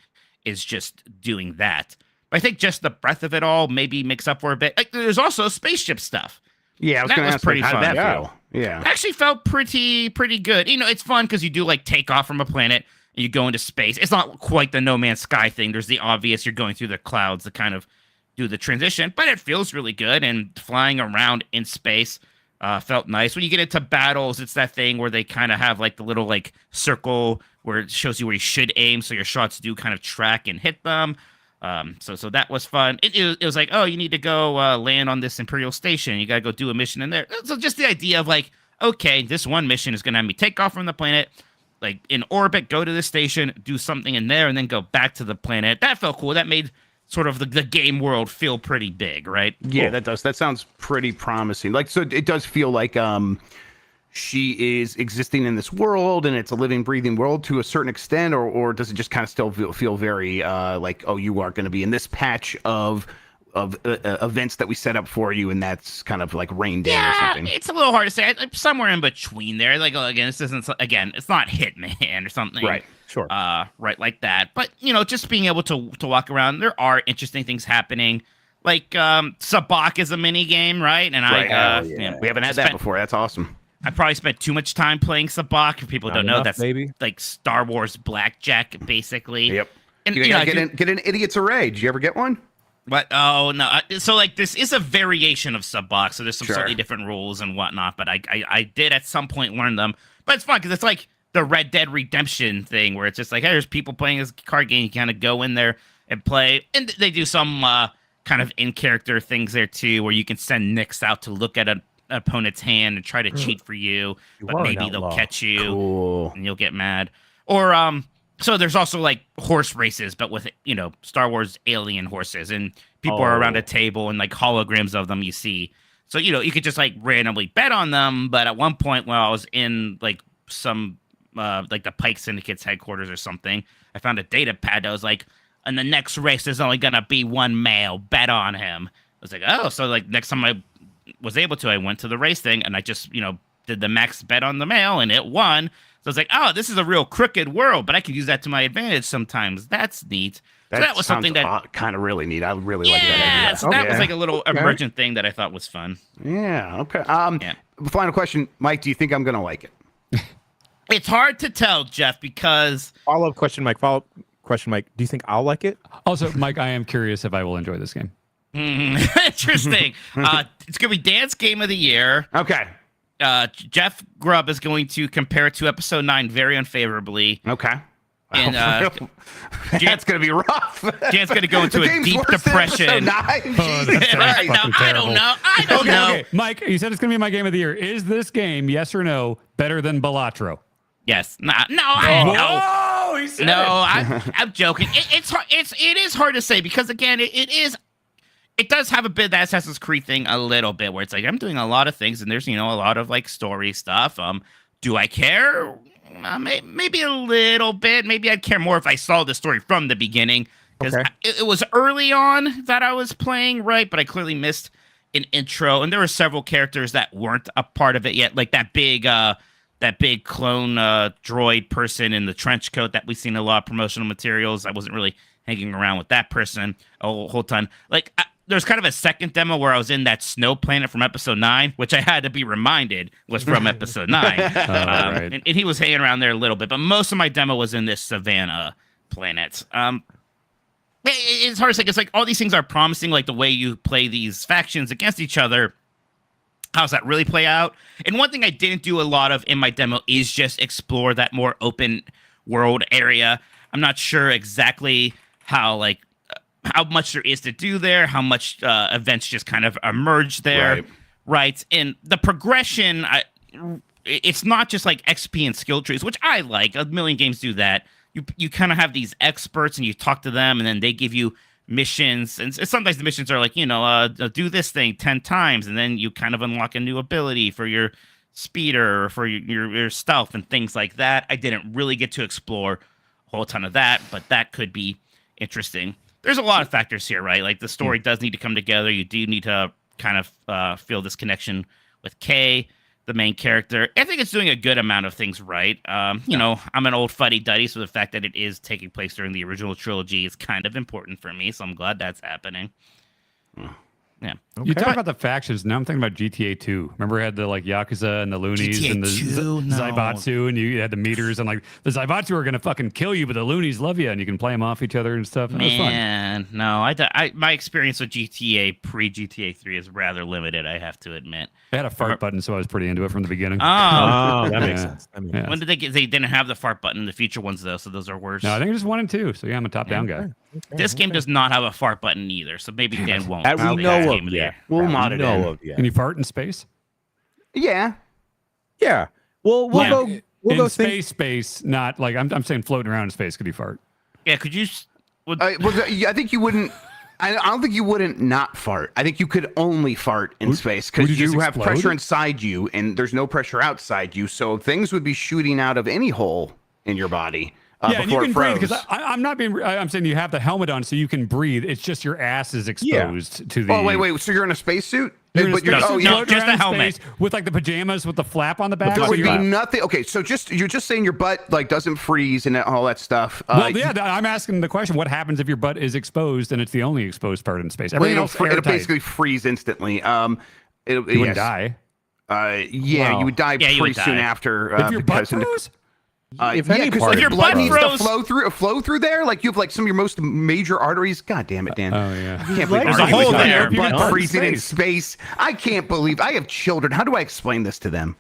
is just doing that. But I think just the breadth of it all maybe makes up for a bit. Like, there's also spaceship stuff. Yeah, I was going to ask, pretty how fun. did that feel? Yeah, it actually felt pretty good. It's fun because you do like take off from a planet and you go into space. It's not quite the No Man's Sky thing. There's the obvious, you're going through the clouds to kind of do the transition, but it feels really good. And flying around in space felt nice. When you get into battles, it's that thing where they kind of have like the little like circle where it shows you where you should aim, so your shots do kind of track and hit them. So that was fun. It was like, oh, you need to go land on this Imperial station. You got to go do a mission in there. So just the idea of like, okay, this one mission is going to have me take off from the planet, like in orbit, go to the station, do something in there, and then go back to the planet. That felt cool. That made sort of the game world feel pretty big, right? Yeah, cool. That does. That sounds pretty promising. Like, so it does feel like she is existing in this world and it's a living, breathing world to a certain extent, or does it just kind of still feel very like, oh, you are going to be in this patch of events that we set up for you, and that's kind of like reined in or something? It's a little hard to say. Somewhere in between there. Like, again, it's not Hitman or something. Right. Sure. Right, like that. But, just being able to walk around, there are interesting things happening. Like, Sabak is a mini game, right? And we haven't had that before. That's awesome. I probably spent too much time playing Sabak. If people don't know, that's maybe like Star Wars blackjack, basically. Yep. And you get an idiot's array. Did you ever get one? But oh no! So like this is a variation of Sabak, so there's some slightly different rules and whatnot. But I did at some point learn them. But it's fun because it's like the Red Dead Redemption thing, where it's just like, hey, there's people playing this card game. You kind of go in there and play, and they do some kind of in character things there too, where you can send Nyx out to look at an opponent's hand and try to cheat for you, but maybe they'll catch you and you'll get mad. Or so there's also like horse races, but with Star Wars alien horses, and people are around a table and like holograms of them you see. So you could just like randomly bet on them. But at one point when I was in like some like the Pike Syndicate's headquarters or something, I found a data pad that was like, and the next race there's only gonna be one male, bet on him. I was like, oh, so like next time I was able to, I went to the race thing and I just did the max bet on the male and it won. So I was like, oh, this is a real crooked world, but I can use that to my advantage sometimes. That's neat. So that was something that kind of really neat. I really like that idea. Yeah, so that was like a little emergent thing that I thought was fun. Yeah. Okay. Final question, Mike. Do you think I'm gonna like it? It's hard to tell, Jeff, because follow-up question, Mike. Do you think I'll like it? Also, Mike, I am curious if I will enjoy this game. Interesting. It's gonna be Dan's game of the year. Okay. Jeff Grubb is going to compare it to episode 9 very unfavorably. Okay. And that's gonna be rough. Dan's gonna go into a deep depression. I don't know. I don't know. Okay. Mike, you said it's gonna be my game of the year. Is this game, yes or no, better than Balatro? Yes. No. He said I'm joking. It is hard to say because again, it does have a bit of that Assassin's Creed thing a little bit where it's like I'm doing a lot of things and there's a lot of like story stuff. Do I care? Maybe a little bit. Maybe I'd care more if I saw the story from the beginning because Okay. it was early on that I was playing, right? But I clearly missed an intro, and there were several characters that weren't a part of it yet, like that big clone droid person in the trench coat that we've seen in a lot of promotional materials. I wasn't really hanging around with that person a whole ton. Like, there's kind of a second demo where I was in that snow planet from episode 9, which I had to be reminded was from episode 9. Right. And he was hanging around there a little bit, but most of my demo was in this savannah planet. It's hard to say. It's like all these things are promising, like the way you play these factions against each other. How's that really play out? And one thing I didn't do a lot of in my demo is just explore that more open world area. I'm not sure exactly how much there is to do there, how much events just kind of emerge there, right? And the progression, it's not just like XP and skill trees, which I like. A million games do that. You kind of have these experts and you talk to them, and then they give you missions. And sometimes the missions are like, do this thing 10 times, and then you kind of unlock a new ability for your speeder or for your stealth and things like that. I didn't really get to explore a whole ton of that, but that could be interesting. There's a lot of factors here, right? Like the story does need to come together. You do need to kind of feel this connection with Kay, the main character. I think it's doing a good amount of things right. I'm an old fuddy-duddy, so the fact that it is taking place during the original trilogy is kind of important for me, so I'm glad that's happening. Yeah. Okay. You talk about the factions. Now I'm thinking about GTA 2. Remember, it had the Yakuza and the Loonies GTA and the 2? No. Zaibatsu, and you had the meters, and the Zaibatsu are going to fucking kill you, but the Loonies love you, and you can play them off each other and stuff. And it was fun. Man, no, my experience with GTA pre-GTA 3 is rather limited, I have to admit. They had a fart button, so I was pretty into it from the beginning. Oh, that makes sense. When did they get? They didn't have the fart button in the future ones though, so those are worse. No, I think it's just 1 and 2. So yeah, I'm a top-down guy. This game does not have a fart button either, so maybe Dan won't. That we play know this of, game yeah. there. We'll mod it in. Can you fart in space? Yeah. Yeah. We'll go Space, not like I'm saying floating around in space. Could you fart? Yeah, could you? I think you wouldn't. I don't think you wouldn't not fart. I think you could only fart in space because you you just have explode? pressure inside you and there's no pressure outside you. So things would be shooting out of any hole in your body and you before can it breathe froze. because I'm not being. I'm saying you have the helmet on so you can breathe. It's just your ass is exposed to the. Oh wait. So you're in a spacesuit? You're in a spacesuit no, floating just around a helmet. in space with the pajamas with the flap on the back. There so would you're be not- nothing. Okay, so you're just saying your butt doesn't freeze and all that stuff. Well, yeah, I'm asking the question: what happens if your butt is exposed and it's the only exposed part in space? Everything else it'll airtight. basically freeze instantly. You wouldn't die You would die Yeah, you would pretty soon die. after. if your butt because in the- froze. If any because part If your of blood butt needs froze- to flow through there. Like you have some of your most major arteries. God damn it, Dan. Oh yeah. I can't believe There's we're a hole talking about there. your butt Butt freezing in space. space. I can't believe I have children. How do I explain this to them?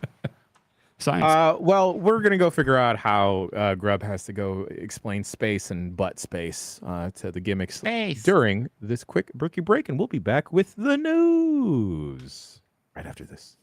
Science. well, we're gonna go figure out how Grub has to go explain space and butt space to the gimmicks Space. during this quick brookie break, and we'll be back with the news right after this.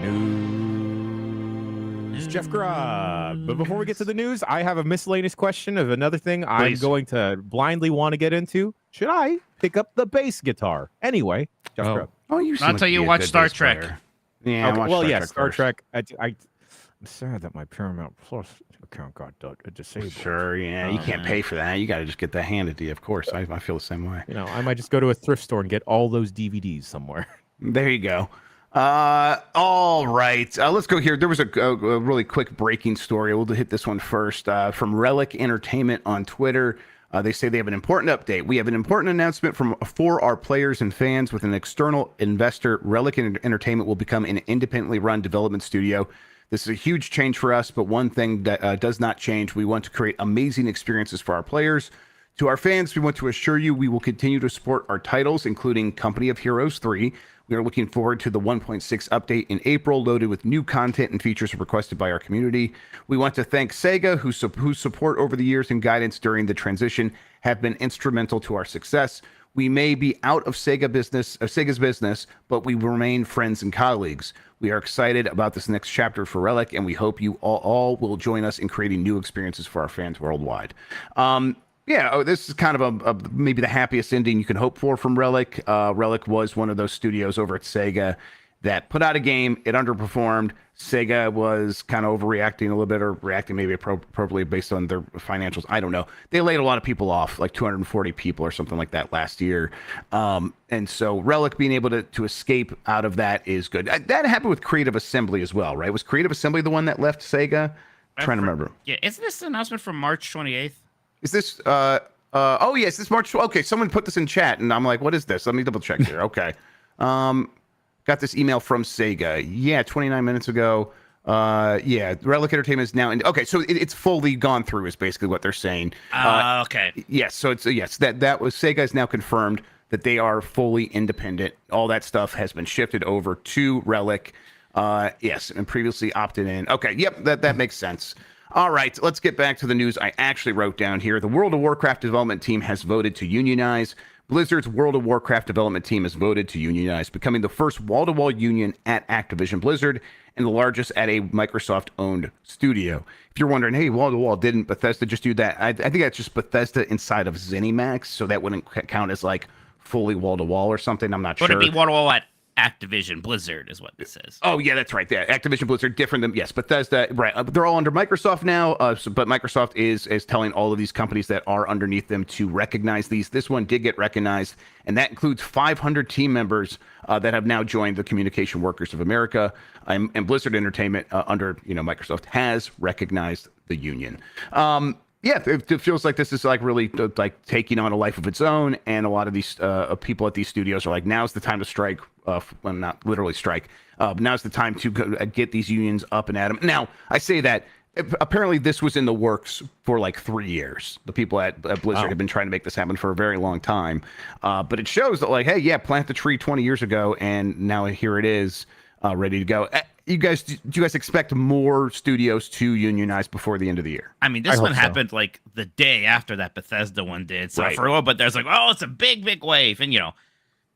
News. Jeff Grubb. But before we get to the news, I have a miscellaneous question of another thing I'm going to blindly want to get into. Should I pick up the bass guitar? Anyway, Jeff Grubb. Oh, you Not until you watch Star Trek. Yeah, Okay, well, yes, Star first. Trek. I'm sad that my Paramount Plus account got disabled. Sure, yeah, you can't pay for that. You got to just get that handed to you. Of course, I feel the same way. You know, I might just go to a thrift store and get all those DVDs somewhere. There you go. All right, let's go here. There was a really quick breaking story. We'll hit this one first from Relic Entertainment on Twitter. They say they have an important update. We have an important announcement for our players and fans. With an external investor, Relic Entertainment will become an independently run development studio. This is a huge change for us, but one thing that does not change. We want to create amazing experiences for our players. To our fans, we want to assure you we will continue to support our titles, including Company of Heroes 3. We are looking forward to the 1.6 update in April, loaded with new content and features requested by our community. We want to thank Sega, whose support over the years and guidance during the transition have been instrumental to our success. We may be out of Sega's business, but we remain friends and colleagues. We are excited about this next chapter for Relic, and we hope you all will join us in creating new experiences for our fans worldwide. This is kind of maybe the happiest ending you can hope for from Relic. Relic was one of those studios over at Sega that put out a game, it underperformed. Sega was kind of overreacting a little bit, or reacting maybe appropriately based on their financials. I don't know. They laid a lot of people off, like 240 people or something like that last year. And so Relic being able to escape out of that is good. That happened with Creative Assembly as well, right? Was Creative Assembly the one that left Sega? I'm trying to remember. Yeah, isn't this the announcement from March 28th? Is this yes, this March. Okay, someone put this in chat, and I'm like, what is this? Let me double check here. Okay. Got this email from Sega. Yeah, 29 minutes ago. Relic Entertainment is now in. Okay, so it's fully gone through, is basically what they're saying. Okay. Yes, so it's yes, that was Sega has now confirmed that they are fully independent. All that stuff has been shifted over to Relic. Yes, and previously opted in. Okay, yep, that makes sense. All right, let's get back to the news I actually wrote down here. The World of Warcraft development team has voted to unionize. Blizzard's World of Warcraft development team has voted to unionize, becoming the first wall-to-wall union at Activision Blizzard and the largest at a Microsoft-owned studio. If you're wondering, hey, wall-to-wall, didn't Bethesda just do that? I think that's just Bethesda inside of ZeniMax, so that wouldn't count as like fully wall-to-wall or something. I'm not sure. Would it be wall-to-wall at Activision Blizzard is what this is. Oh, yeah, that's right. Yeah, Activision Blizzard, different than, yes, Bethesda, right. They're all under Microsoft now, but Microsoft is telling all of these companies that are underneath them to recognize these. This one did get recognized, and that includes 500 team members that have now joined the Communication Workers of America, and Blizzard Entertainment under Microsoft has recognized the union. It feels like this is like really like taking on a life of its own, and a lot of these people at these studios are like, now's the time to strike. Well, not literally strike. Now's the time to get these unions up and at them. Now, I say that apparently this was in the works for like 3 years. The people at Blizzard have been trying to make this happen for a very long time. But it shows that like, hey, yeah, plant the tree 20 years ago, and now here it is, ready to go. Do you guys expect more studios to unionize before the end of the year? I mean, this one happened like the day after that Bethesda one did. So for a little bit, there's like, oh, it's a big wave. And,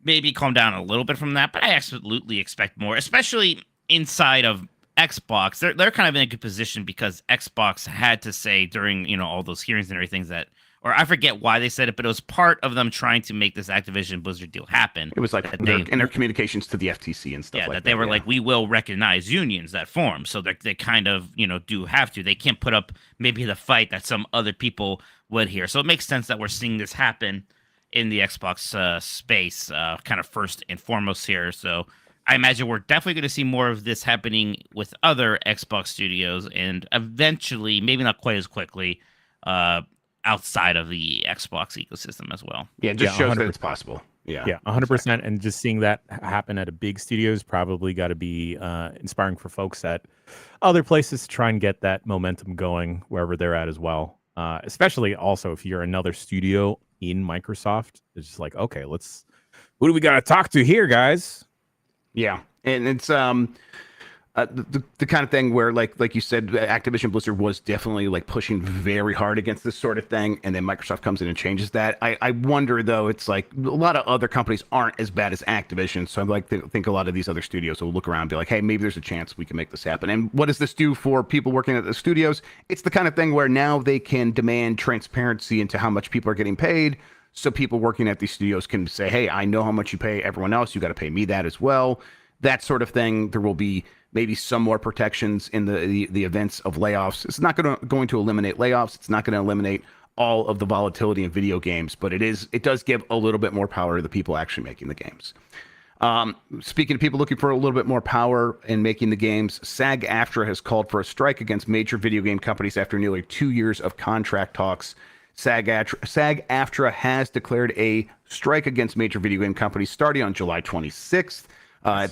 maybe calm down a little bit from that. But I absolutely expect more, especially inside of Xbox. They're kind of in a good position because Xbox had to say during, all those hearings and everything that, or I forget why they said it, but it was part of them trying to make this Activision Blizzard deal happen. It was like in their communications to the FTC and stuff like that. Yeah, that they were like, we will recognize unions that form. So they kind of, do have to. They can't put up maybe the fight that some other people would here. So it makes sense that we're seeing this happen in the Xbox space, kind of first and foremost here. So I imagine we're definitely going to see more of this happening with other Xbox studios, and eventually, maybe not quite as quickly, outside of the Xbox ecosystem as well. Yeah, it just shows that it's possible. Yeah, 100%. And just seeing that happen at a big studio is probably got to be inspiring for folks at other places to try and get that momentum going wherever they're at as well. Especially also if you're another studio in Microsoft, it's just like, okay, who do we got to talk to here, guys? Yeah, and it's The kind of thing where like you said, Activision Blizzard was definitely like pushing very hard against this sort of thing, and then Microsoft comes in and changes that. I wonder though, it's like a lot of other companies aren't as bad as Activision, so I'd like to think a lot of these other studios will look around and be like, hey, maybe there's a chance we can make this happen. And what does this do for people working at the studios? It's the kind of thing where now they can demand transparency into how much people are getting paid. So people working at these studios can say, hey, I know how much you pay everyone else. You got to pay me that as well. That sort of thing. There will be maybe some more protections in the events of layoffs. It's not going to eliminate layoffs. It's not going to eliminate all of the volatility in video games, but it does give a little bit more power to the people actually making the games. Speaking of people looking for a little bit more power in making the games, SAG-AFTRA has called for a strike against major video game companies after nearly 2 years of contract talks. SAG-AFTRA has declared a strike against major video game companies starting on July 26th.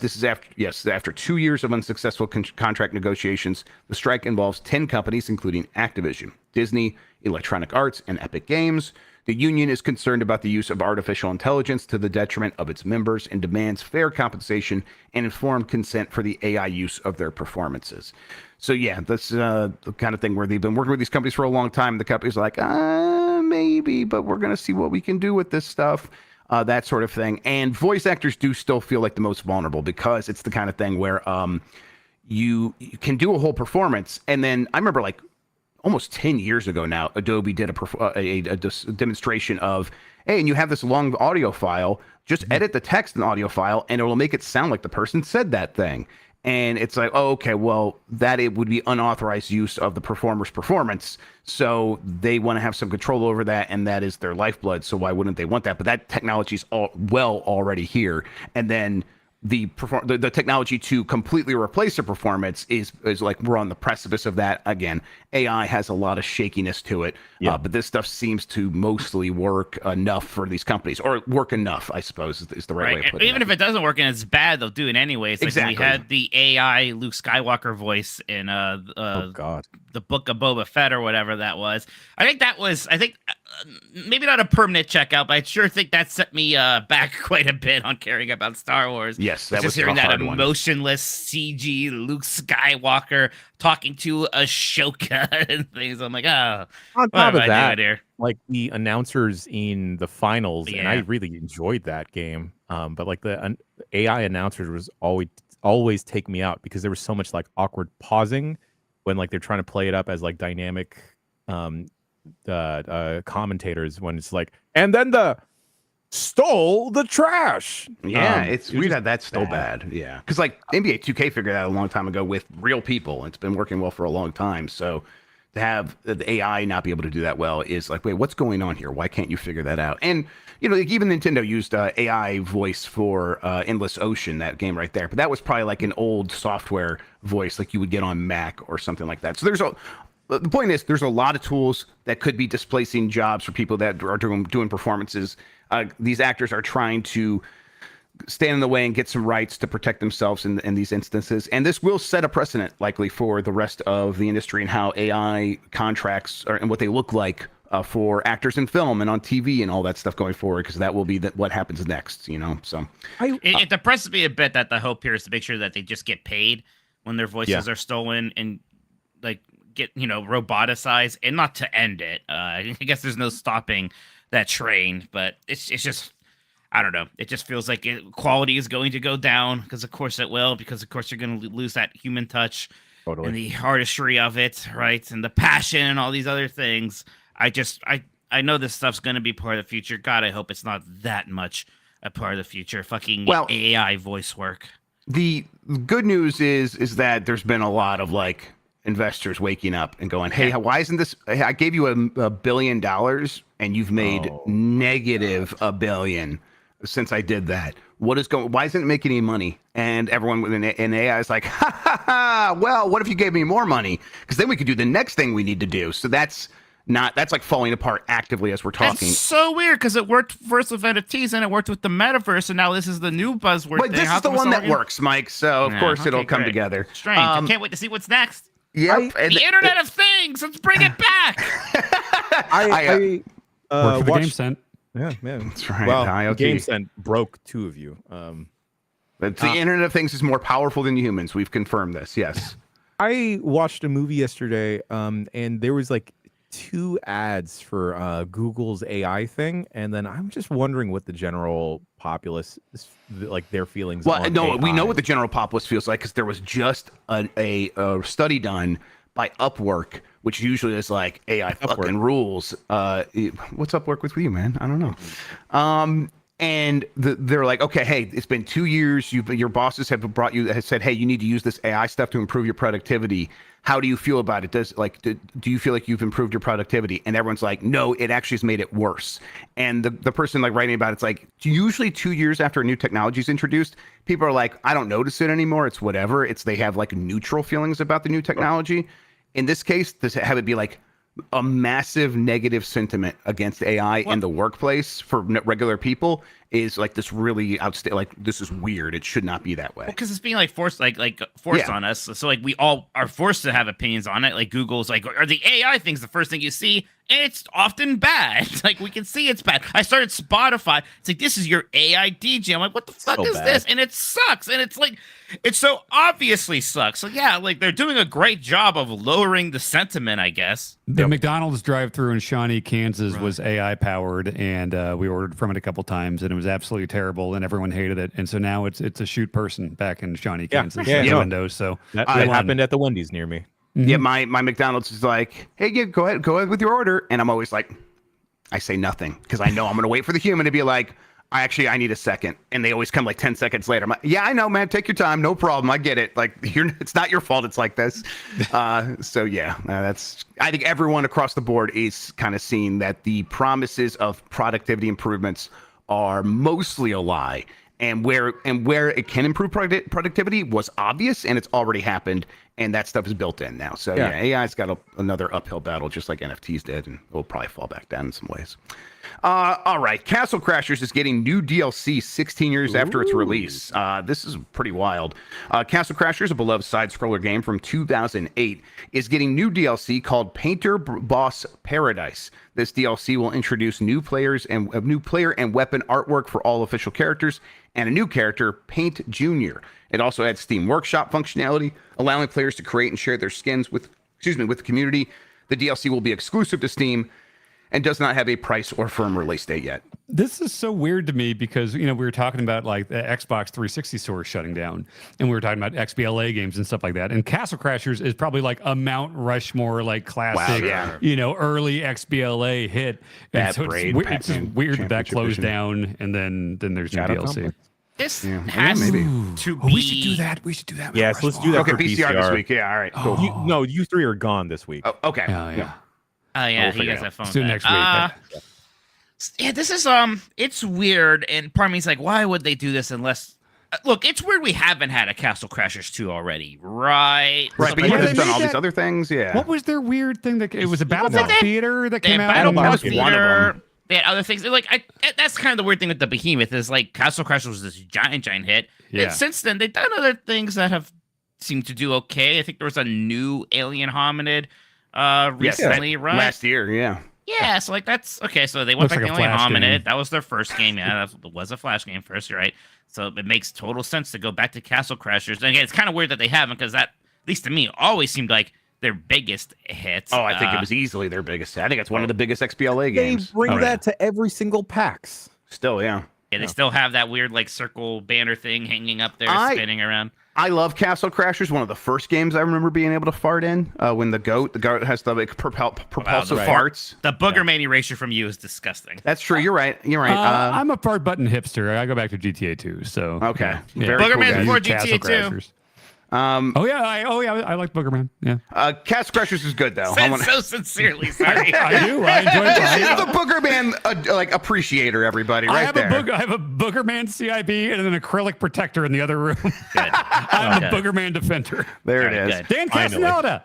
This is after 2 years of unsuccessful contract negotiations. The strike involves 10 companies, including Activision, Disney, Electronic Arts, and Epic Games. The union is concerned about the use of artificial intelligence to the detriment of its members and demands fair compensation and informed consent for the AI use of their performances. So yeah, that's the kind of thing where they've been working with these companies for a long time. The company's like, maybe, but we're going to see what we can do with this stuff. That sort of thing. And voice actors do still feel like the most vulnerable because it's the kind of thing where you can do a whole performance. And then I remember like almost 10 years ago now, Adobe did a demonstration of, hey, and you have this long audio file, just edit the text in the audio file and it will make it sound like the person said that thing. And it's like, oh, okay, well, it would be unauthorized use of the performer's performance. So they want to have some control over that, and that is their lifeblood. So why wouldn't they want that? But that technology is already here. And then the technology to completely replace the performance is like we're on the precipice of that. Again, AI has a lot of shakiness to it, but this stuff seems to mostly work enough for these companies, or work enough, I suppose, is the right way of putting it. Even if it doesn't work and it's bad, they'll do it anyways. Like exactly. We had the AI Luke Skywalker voice in the Book of Boba Fett or whatever that was. I think maybe not a permanent checkout, but I sure think that set me back quite a bit on caring about Star Wars. Yes, that was just hearing that emotionless CG Luke Skywalker talking to Ashoka and things. I'm like, oh, on top of that, like the announcers in the finals, and I really enjoyed that game. But like the AI announcers was always take me out because there was so much like awkward pausing when like they're trying to play it up as like dynamic commentators when it's like, and then the stole the trash. Yeah, it's weird that that's still bad. Yeah, because like NBA 2K figured out a long time ago with real people. It's been working well for a long time. So to have the AI not be able to do that well is like, wait, what's going on here? Why can't you figure that out? And you know, like even Nintendo used AI voice for Endless Ocean, that game right there. But that was probably like an old software voice, like you would get on Mac or something like that. So the point is, there's a lot of tools that could be displacing jobs for people that are doing performances. These actors are trying to stand in the way and get some rights to protect themselves in these instances. And this will set a precedent, likely, for the rest of the industry and how AI contracts are and what they look like for actors in film and on TV and all that stuff going forward, because that will be what happens next, you know? So it depresses me a bit that the hope here is to make sure that they just get paid when their voices are stolen and like get, you know, roboticized, and not to end it. I guess there's no stopping that train, but it's just, I don't know. It just feels like quality is going to go down, because of course it will, because of course you're going to lose that human touch and the artistry of it, right? And the passion and all these other things. I know this stuff's going to be part of the future. God, I hope it's not that much a part of the future. Fucking AI voice work. The good news is that there's been a lot of like investors waking up and going, hey, why isn't this? I gave you $1 billion and you've made negative $1 billion since I did that. Why isn't it making any money? And everyone with an AI is like, well, what if you gave me more money? Because then we could do the next thing we need to do. So that's like falling apart actively as we're talking. That's so weird, because it worked first with NFTs and it worked with the metaverse, and now this is the new buzzword. But this is the one that works, Mike. So of course it'll come together. Strange. I can't wait to see what's next. Yep. The Internet of Things. Let's bring it back. I work for the Game Cent. Yeah, man. That's right. Well, Game Cent broke two of you. But the Internet of Things is more powerful than humans. We've confirmed this. Yes. I watched a movie yesterday, and there was like 2 ads for Google's AI thing, and then I'm just wondering what the general populace is, like their feelings. Well, on no, AI. we know what the general populace feels like because there was just a study done by Upwork, which usually is like AI fucking rules. What's Upwork with you, man? I don't know. And they're like, okay, hey, it's been 2 years. Your bosses have said, hey, you need to use this AI stuff to improve your productivity. How do you feel about it? Do you feel like you've improved your productivity? And everyone's like, no, it actually has made it worse. And the person like writing about it's like, usually 2 years after a new technology is introduced, people are like, I don't notice it anymore. It's whatever. They have like neutral feelings about the new technology. In this case, have it be like a massive negative sentiment against AI in the workplace for regular people is like this really like this is weird. It should not be that way. Because it's being like forced on us. So like we all are forced to have opinions on it. Like Google's like, are the AI things the first thing you see? And it's often bad. Like we can see it's bad. I started Spotify. It's like, this is your AI DJ. I'm like, what the fuck is this? And it sucks. And it's like, it so obviously sucks. So yeah, like they're doing a great job of lowering the sentiment, I guess. The McDonald's drive-thru in Shawnee, Kansas was AI powered, and we ordered from it a couple times, and it was absolutely terrible, and everyone hated it. And so now it's a shoot person back in Shawnee, Kansas. Windows. So that happened at the Wendy's near me. Mm-hmm. Yeah, my McDonald's is like, hey, yeah, go ahead with your order, and I'm always like, I say nothing because I know I'm gonna wait for the human to be like, I need a second, and they always come like 10 seconds later. I'm like, yeah, I know, man, take your time, no problem, I get it. Like, it's not your fault, it's like this. So yeah, I think everyone across the board is kind of seeing that the promises of productivity improvements are mostly a lie. And where it can improve productivity was obvious, and it's already happened, and that stuff is built in now. So yeah, AI's got another uphill battle, just like NFTs did, and it'll probably fall back down in some ways. All right, Castle Crashers is getting new DLC 16 years after its release. This is pretty wild. Castle Crashers, a beloved side-scroller game from 2008, is getting new DLC called Painter Boss Paradise. This DLC will introduce new player and weapon artwork for all official characters, and a new character, Paint Jr. It also adds Steam Workshop functionality, allowing players to create and share their skins with the community. The DLC will be exclusive to Steam and does not have a price or firm release date yet. This is so weird to me because, we were talking about like the Xbox 360 store shutting down, and we were talking about XBLA games and stuff like that. And Castle Crashers is probably like a Mount Rushmore, like classic, early XBLA hit. And so it's just weird that closed down, and then there's new DLC. This has to be. We should do that. Yes, let's do that. Okay, PCR this week. Yeah, all right, cool. You 3 are gone this week. Oh, okay. Oh yeah, he has that phone. Let's do next week. Yeah, this is it's weird, and part of me is like, why would they do this unless? Look, it's weird we haven't had a Castle Crashers 2 already, right? Right, but you've done all these other things, yeah. What was their weird thing that it was a Battlebot Theater that came out? Battlebot Theater. They had other things. Like that's kind of the weird thing with the Behemoth is like Castle Crashers was this giant hit. Yeah. And since then, they've done other things that have seemed to do okay. I think there was a new Alien Hominid recently, right? Last year, yeah. Yeah, so like that's okay. So they went back to Alien Hominid. That was their first game. Yeah, that was a Flash game first, right? So it makes total sense to go back to Castle Crashers. And again, it's kind of weird that they haven't, because that, at least to me, always seemed like their biggest hits. Oh, I think it was easily their biggest hit. I think it's one of the biggest XBLA games. They bring that to every single PAX. Still, yeah. Yeah, they still have that weird like circle banner thing hanging up there, spinning around. I love Castle Crashers. One of the first games I remember being able to fart in. When the goat has the like, propulsive farts. The Booger Man erasure from you is disgusting. That's true. You're right. I'm a fart button hipster. I go back to GTA 2. So okay, Booger Man before GTA 2. I like Booger Man. Yeah. Castle Crashers is good though. So sincerely, sorry. I do. I enjoy it. This is the Booger Man appreciator. Everybody, right there. I have a Booger Man CIB and an acrylic protector in the other room. I'm a Booger Man defender. There it is. Dan Castaneda.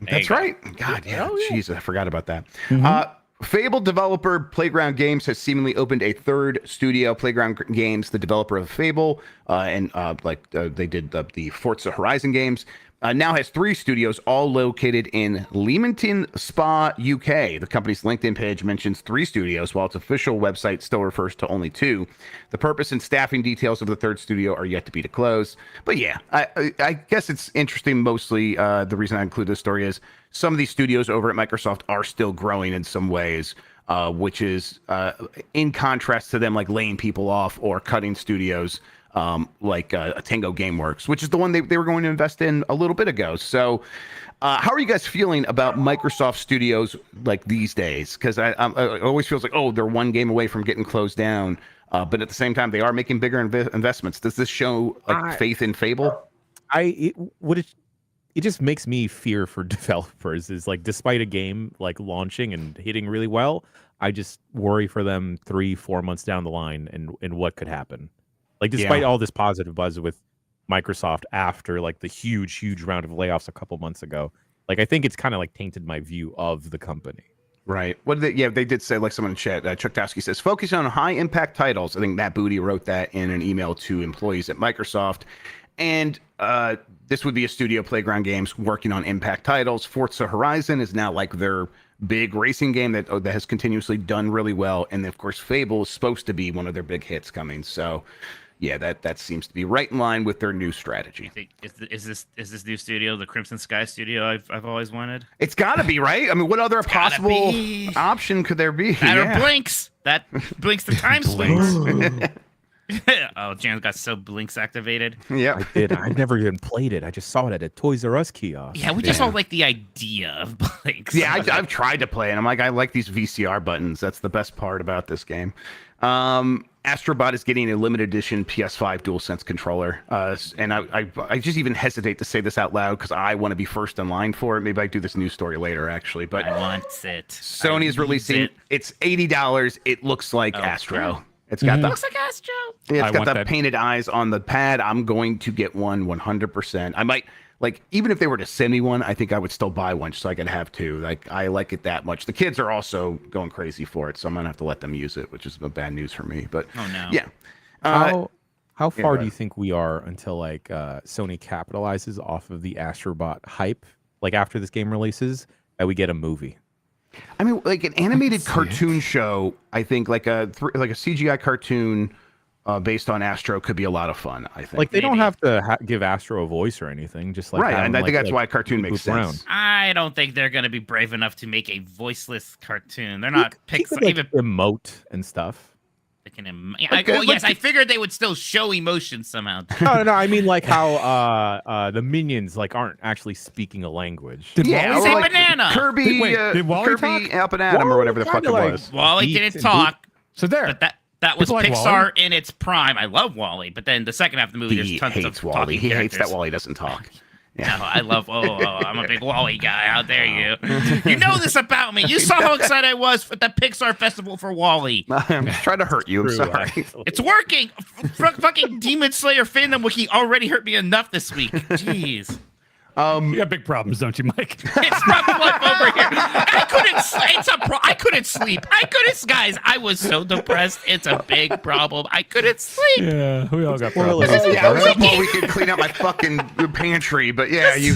That's right. God, yeah. Jeez, I forgot about that. Fable developer Playground Games has seemingly opened a third studio, Playground Games, the developer of Fable, they did the Forza Horizon games. Now has 3 studios, all located in Leamington Spa, UK. The company's LinkedIn page mentions 3 studios, while its official website still refers to only 2. The purpose and staffing details of the 3rd studio are yet to be disclosed. But yeah, I guess it's interesting. Mostly, the reason I include this story is some of these studios over at Microsoft are still growing in some ways, which is in contrast to them like laying people off or cutting studios. Like Tango Gameworks, which is the one they were going to invest in a little bit ago. So how are you guys feeling about Microsoft Studios like these days? Because I always feels like, oh, they're one game away from getting closed down. But at the same time, they are making bigger investments. Does this show like faith in Fable? It just makes me fear for developers is like, despite a game like launching and hitting really well, I just worry for them 3-4 months down the line and what could happen. Like, despite all this positive buzz with Microsoft after like the huge round of layoffs a couple months ago, like I think it's kind of like tainted my view of the company. Right. What did they did say, like someone in chat, Chuck Towski says, focus on high impact titles. I think Matt Booty wrote that in an email to employees at Microsoft. And this would be a studio, Playground Games, working on impact titles. Forza Horizon is now like their big racing game that has continuously done really well. And of course, Fable is supposed to be one of their big hits coming. So yeah, that seems to be right in line with their new strategy. Is this new studio the Crimson Sky studio I've always wanted? It's got to be, right? I mean, what other possible option could there be? That or Blinks. That Blinks the time swings. Oh, Jan's got so Blinks activated. Yeah, I did. I've never even played it. I just saw it at a Toys R Us kiosk. Yeah, we just all like the idea of Blinks. Yeah, I've tried to play it. I'm like, I like these VCR buttons. That's the best part about this game. Astro Bot is getting a limited edition PS5 DualSense controller. And I just even hesitate to say this out loud because I want to be first in line for it. Maybe I do this news story later, actually. But I want it. Sony is releasing it's $80. It looks like Astro. It's got looks like Astro. Yeah, it's got the painted eyes on the pad. I'm going to get one 100%. I might, like, even if they were to send me one, I think I would still buy one so I could have 2. Like, I like it that much. The kids are also going crazy for it, so I'm gonna have to let them use it, which is bad news for me. But oh no, yeah. How far do you think we are until like Sony capitalizes off of the Astro Bot hype? Like after this game releases, that we get a movie. I mean, like an animated cartoon show. I think like a CGI cartoon based on Astro could be a lot of fun. I think like they don't have to give Astro a voice or anything. Just like right, and I think that's why a cartoon makes sense. Around. I don't think they're going to be brave enough to make a voiceless cartoon. They're not Pixar. Could, like, even emote and stuff. They can yes, I figured they would still show emotion somehow. No. I mean, like how the minions like aren't actually speaking a language. Did Wally say like banana? Kirby, did Wally Kirby up and Adam or whatever the fuck it was. Wally didn't talk. So there. But that was like Pixar Wally? In its prime. I love Wally, but then the second half of the movie, there's tons of Wally. talking He characters. hates that Wally doesn't talk. Yeah. No, I love. I'm a big Wally guy. How dare you? You know this about me. You saw how excited I was at the Pixar Festival for Wally. I'm just trying to hurt you. I'm sorry. It's working. Fucking Demon Slayer fandom wiki already hurt me enough this week. Jeez. You got big problems, don't you, Mike? It's rough life over here. I couldn't sleep. Guys, I was so depressed. It's a big problem. I couldn't sleep. Yeah, we all got problems. Yeah, I was up all weekend clean out my fucking pantry, but yeah, you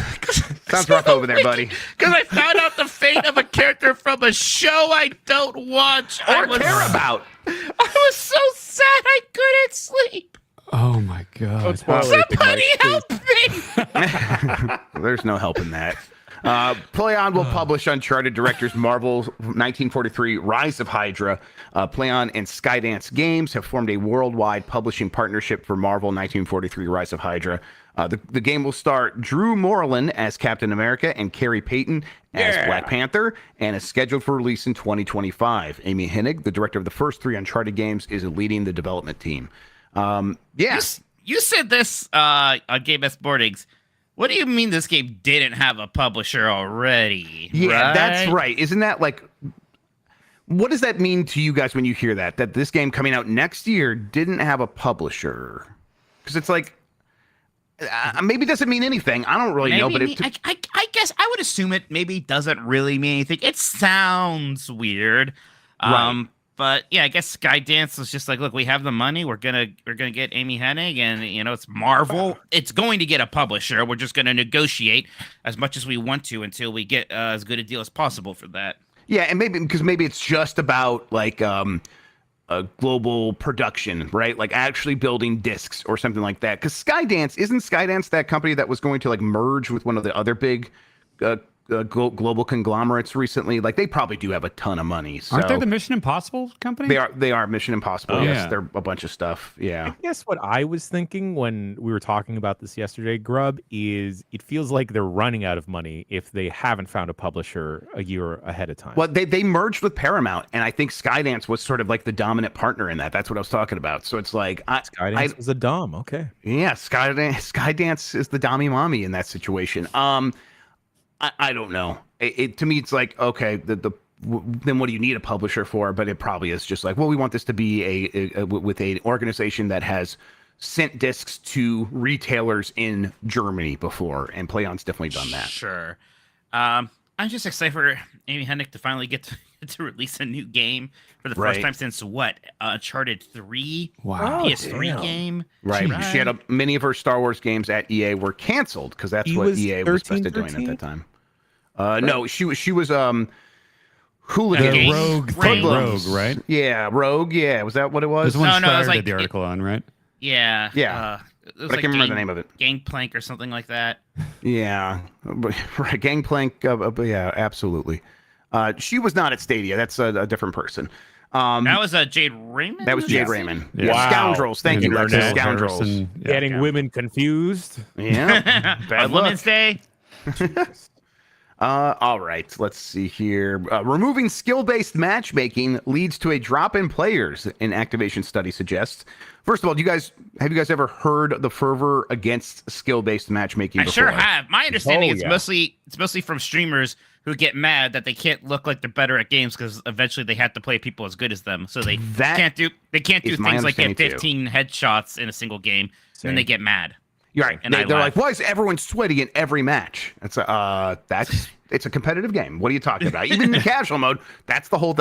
sounds rough over there, buddy. Because I found out the fate of a character from a show I don't watch or care about. I was so sad I couldn't sleep. Oh my God! Somebody help me! There's no help in that. PlayOn will publish Uncharted director's Marvel 1943 Rise of Hydra. PlayOn and Skydance Games have formed a worldwide publishing partnership for Marvel 1943 Rise of Hydra. The game will star Drew Moreland as Captain America and Carrie Payton as Black Panther, and is scheduled for release in 2025. Amy Hennig, the director of the first 3 Uncharted games, is leading the development team. You said this on Game Best Boardings. What do you mean this game didn't have a publisher already? Yeah, right? That's right. Isn't that like, what does that mean to you guys when you hear that? That this game coming out next year didn't have a publisher? Because it's like, maybe it doesn't mean anything. I don't really know. But I guess I would assume it maybe doesn't really mean anything. It sounds weird. Right. But yeah, I guess Skydance was just like, look, we have the money. We're gonna get Amy Hennig, and it's Marvel. It's going to get a publisher. We're just gonna negotiate as much as we want to until we get as good a deal as possible for that. Yeah, and maybe it's just about like a global production, right? Like actually building discs or something like that. Because isn't Skydance that company that was going to like merge with one of the other big global conglomerates recently? Like they probably do have a ton of money. So. Aren't they the Mission Impossible company? They are Mission Impossible. Oh, yes, yeah. they're a bunch of stuff. Yeah. I guess what I was thinking when we were talking about this yesterday, Grub, is it feels like they're running out of money if they haven't found a publisher a year ahead of time. Well, they merged with Paramount, and I think Skydance was sort of like the dominant partner in that. That's what I was talking about. So it's like Skydance was a dom. Okay. Yeah, Skydance is the dommy mommy in that situation. I don't know. To me, it's like, okay, then what do you need a publisher for? But it probably is just like, well, we want this to be with an organization that has sent discs to retailers in Germany before, and PlayOn's definitely done that. Sure. I'm just excited for Amy Hennig to finally get to release a new game for the first time since Uncharted 3 PS3 game. Right. She had many of her Star Wars games at EA were canceled because that's what EA was supposed to doing at that time. No, she was hooligan. Rogue, right? Yeah, Rogue. Yeah, was that what it was? This one No, it was like did the article on, right? Yeah. Yeah. It was I can't remember the name of it. Gangplank or something like that. Yeah, right. Gangplank. Yeah, absolutely. She was not at Stadia. That's a different person. That was Jade Raymond. That was Jade Raymond. Yeah. Wow. Scoundrels. Thank you, Lexus. Scoundrels. Getting women confused. Yeah. Bad On luck. Women's Day. All right, let's see here. Removing skill-based matchmaking leads to a drop in players, an Activation study suggests. First of all, have you guys ever heard the fervor against skill-based matchmaking before? I sure have. My understanding is yeah. mostly from streamers who get mad that they can't look like they're better at games because eventually they have to play people as good as them. So they can't do things like get 15 headshots in a single game, and they get mad. You're right. And They're like, why is everyone sweaty in every match? It's a competitive game. What are you talking about? Even in the casual mode, that's the whole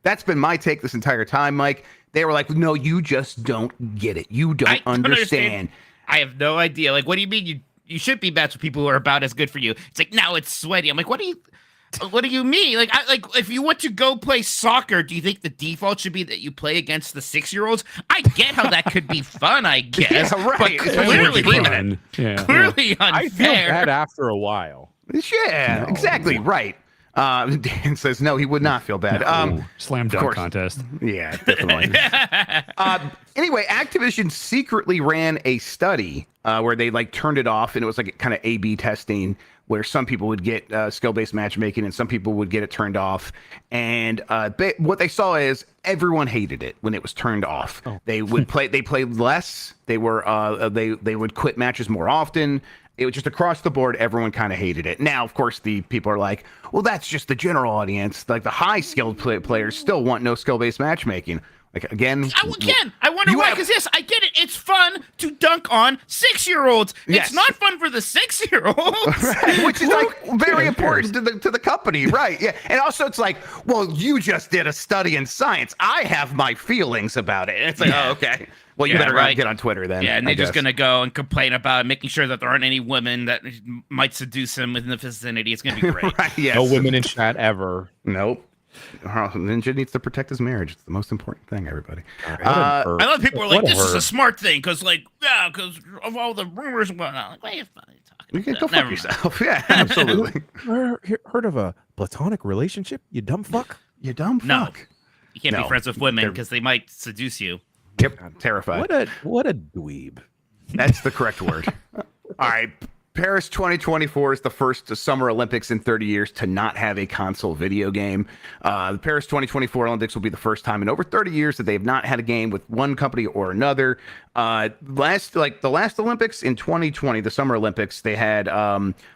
that's been my take this entire time, Mike. They were like, no, you just don't get it. You don't understand. I have no idea. Like, what do you mean you should be matched with people who are about as good for you? It's like, now it's sweaty. I'm like, what do you mean? Like, if you want to go play soccer, do you think the default should be that you play against the 6-year-olds? I get how that could be fun, I guess. Yeah, right. But clearly I feel unfair. bad after a while. Yeah, exactly. Right. Dan says no, he would not feel bad. Slam dunk contest. Yeah, definitely. Anyway, Activision secretly ran a study where they like turned it off, and it was like kind of A/B testing, where some people would get skill-based matchmaking and some people would get it turned off. And what they saw is everyone hated it when it was turned off. Oh. They played less. They would quit matches more often. It was just across the board. Everyone kind of hated it. Now, of course, the people are like, well, that's just the general audience. Like the high-skilled players still want no skill-based matchmaking. Like again, I wonder why. Because yes, I get it. It's fun to dunk on 6-year-olds. Yes. It's not fun for the 6-year-olds, right, which is like very important to the company, right? Yeah, and also it's like, well, you just did a study in science. I have my feelings about it. And it's like, oh, okay. Well, you better get on Twitter then. Yeah, and they're just gonna go and complain about making sure that there aren't any women that might seduce him within the vicinity. It's gonna be great. Right, yes. No women in chat ever. Nope. Ninja needs to protect his marriage. It's the most important thing, everybody. I love people are like, this is a smart thing because of all the rumors and whatnot. Like, what are you talking You can about? go fuck yourself. Yeah, absolutely. Heard of a platonic relationship? You dumb fuck. You dumb fuck. No. You can't be friends with women because they might seduce you. Yep, I'm terrified. What a dweeb. That's the correct word. All right. Paris 2024 is the first Summer Olympics in 30 years to not have a console video game. The Paris 2024 Olympics will be the first time in over 30 years that they have not had a game with one company or another. The last Olympics in 2020, the Summer Olympics, they had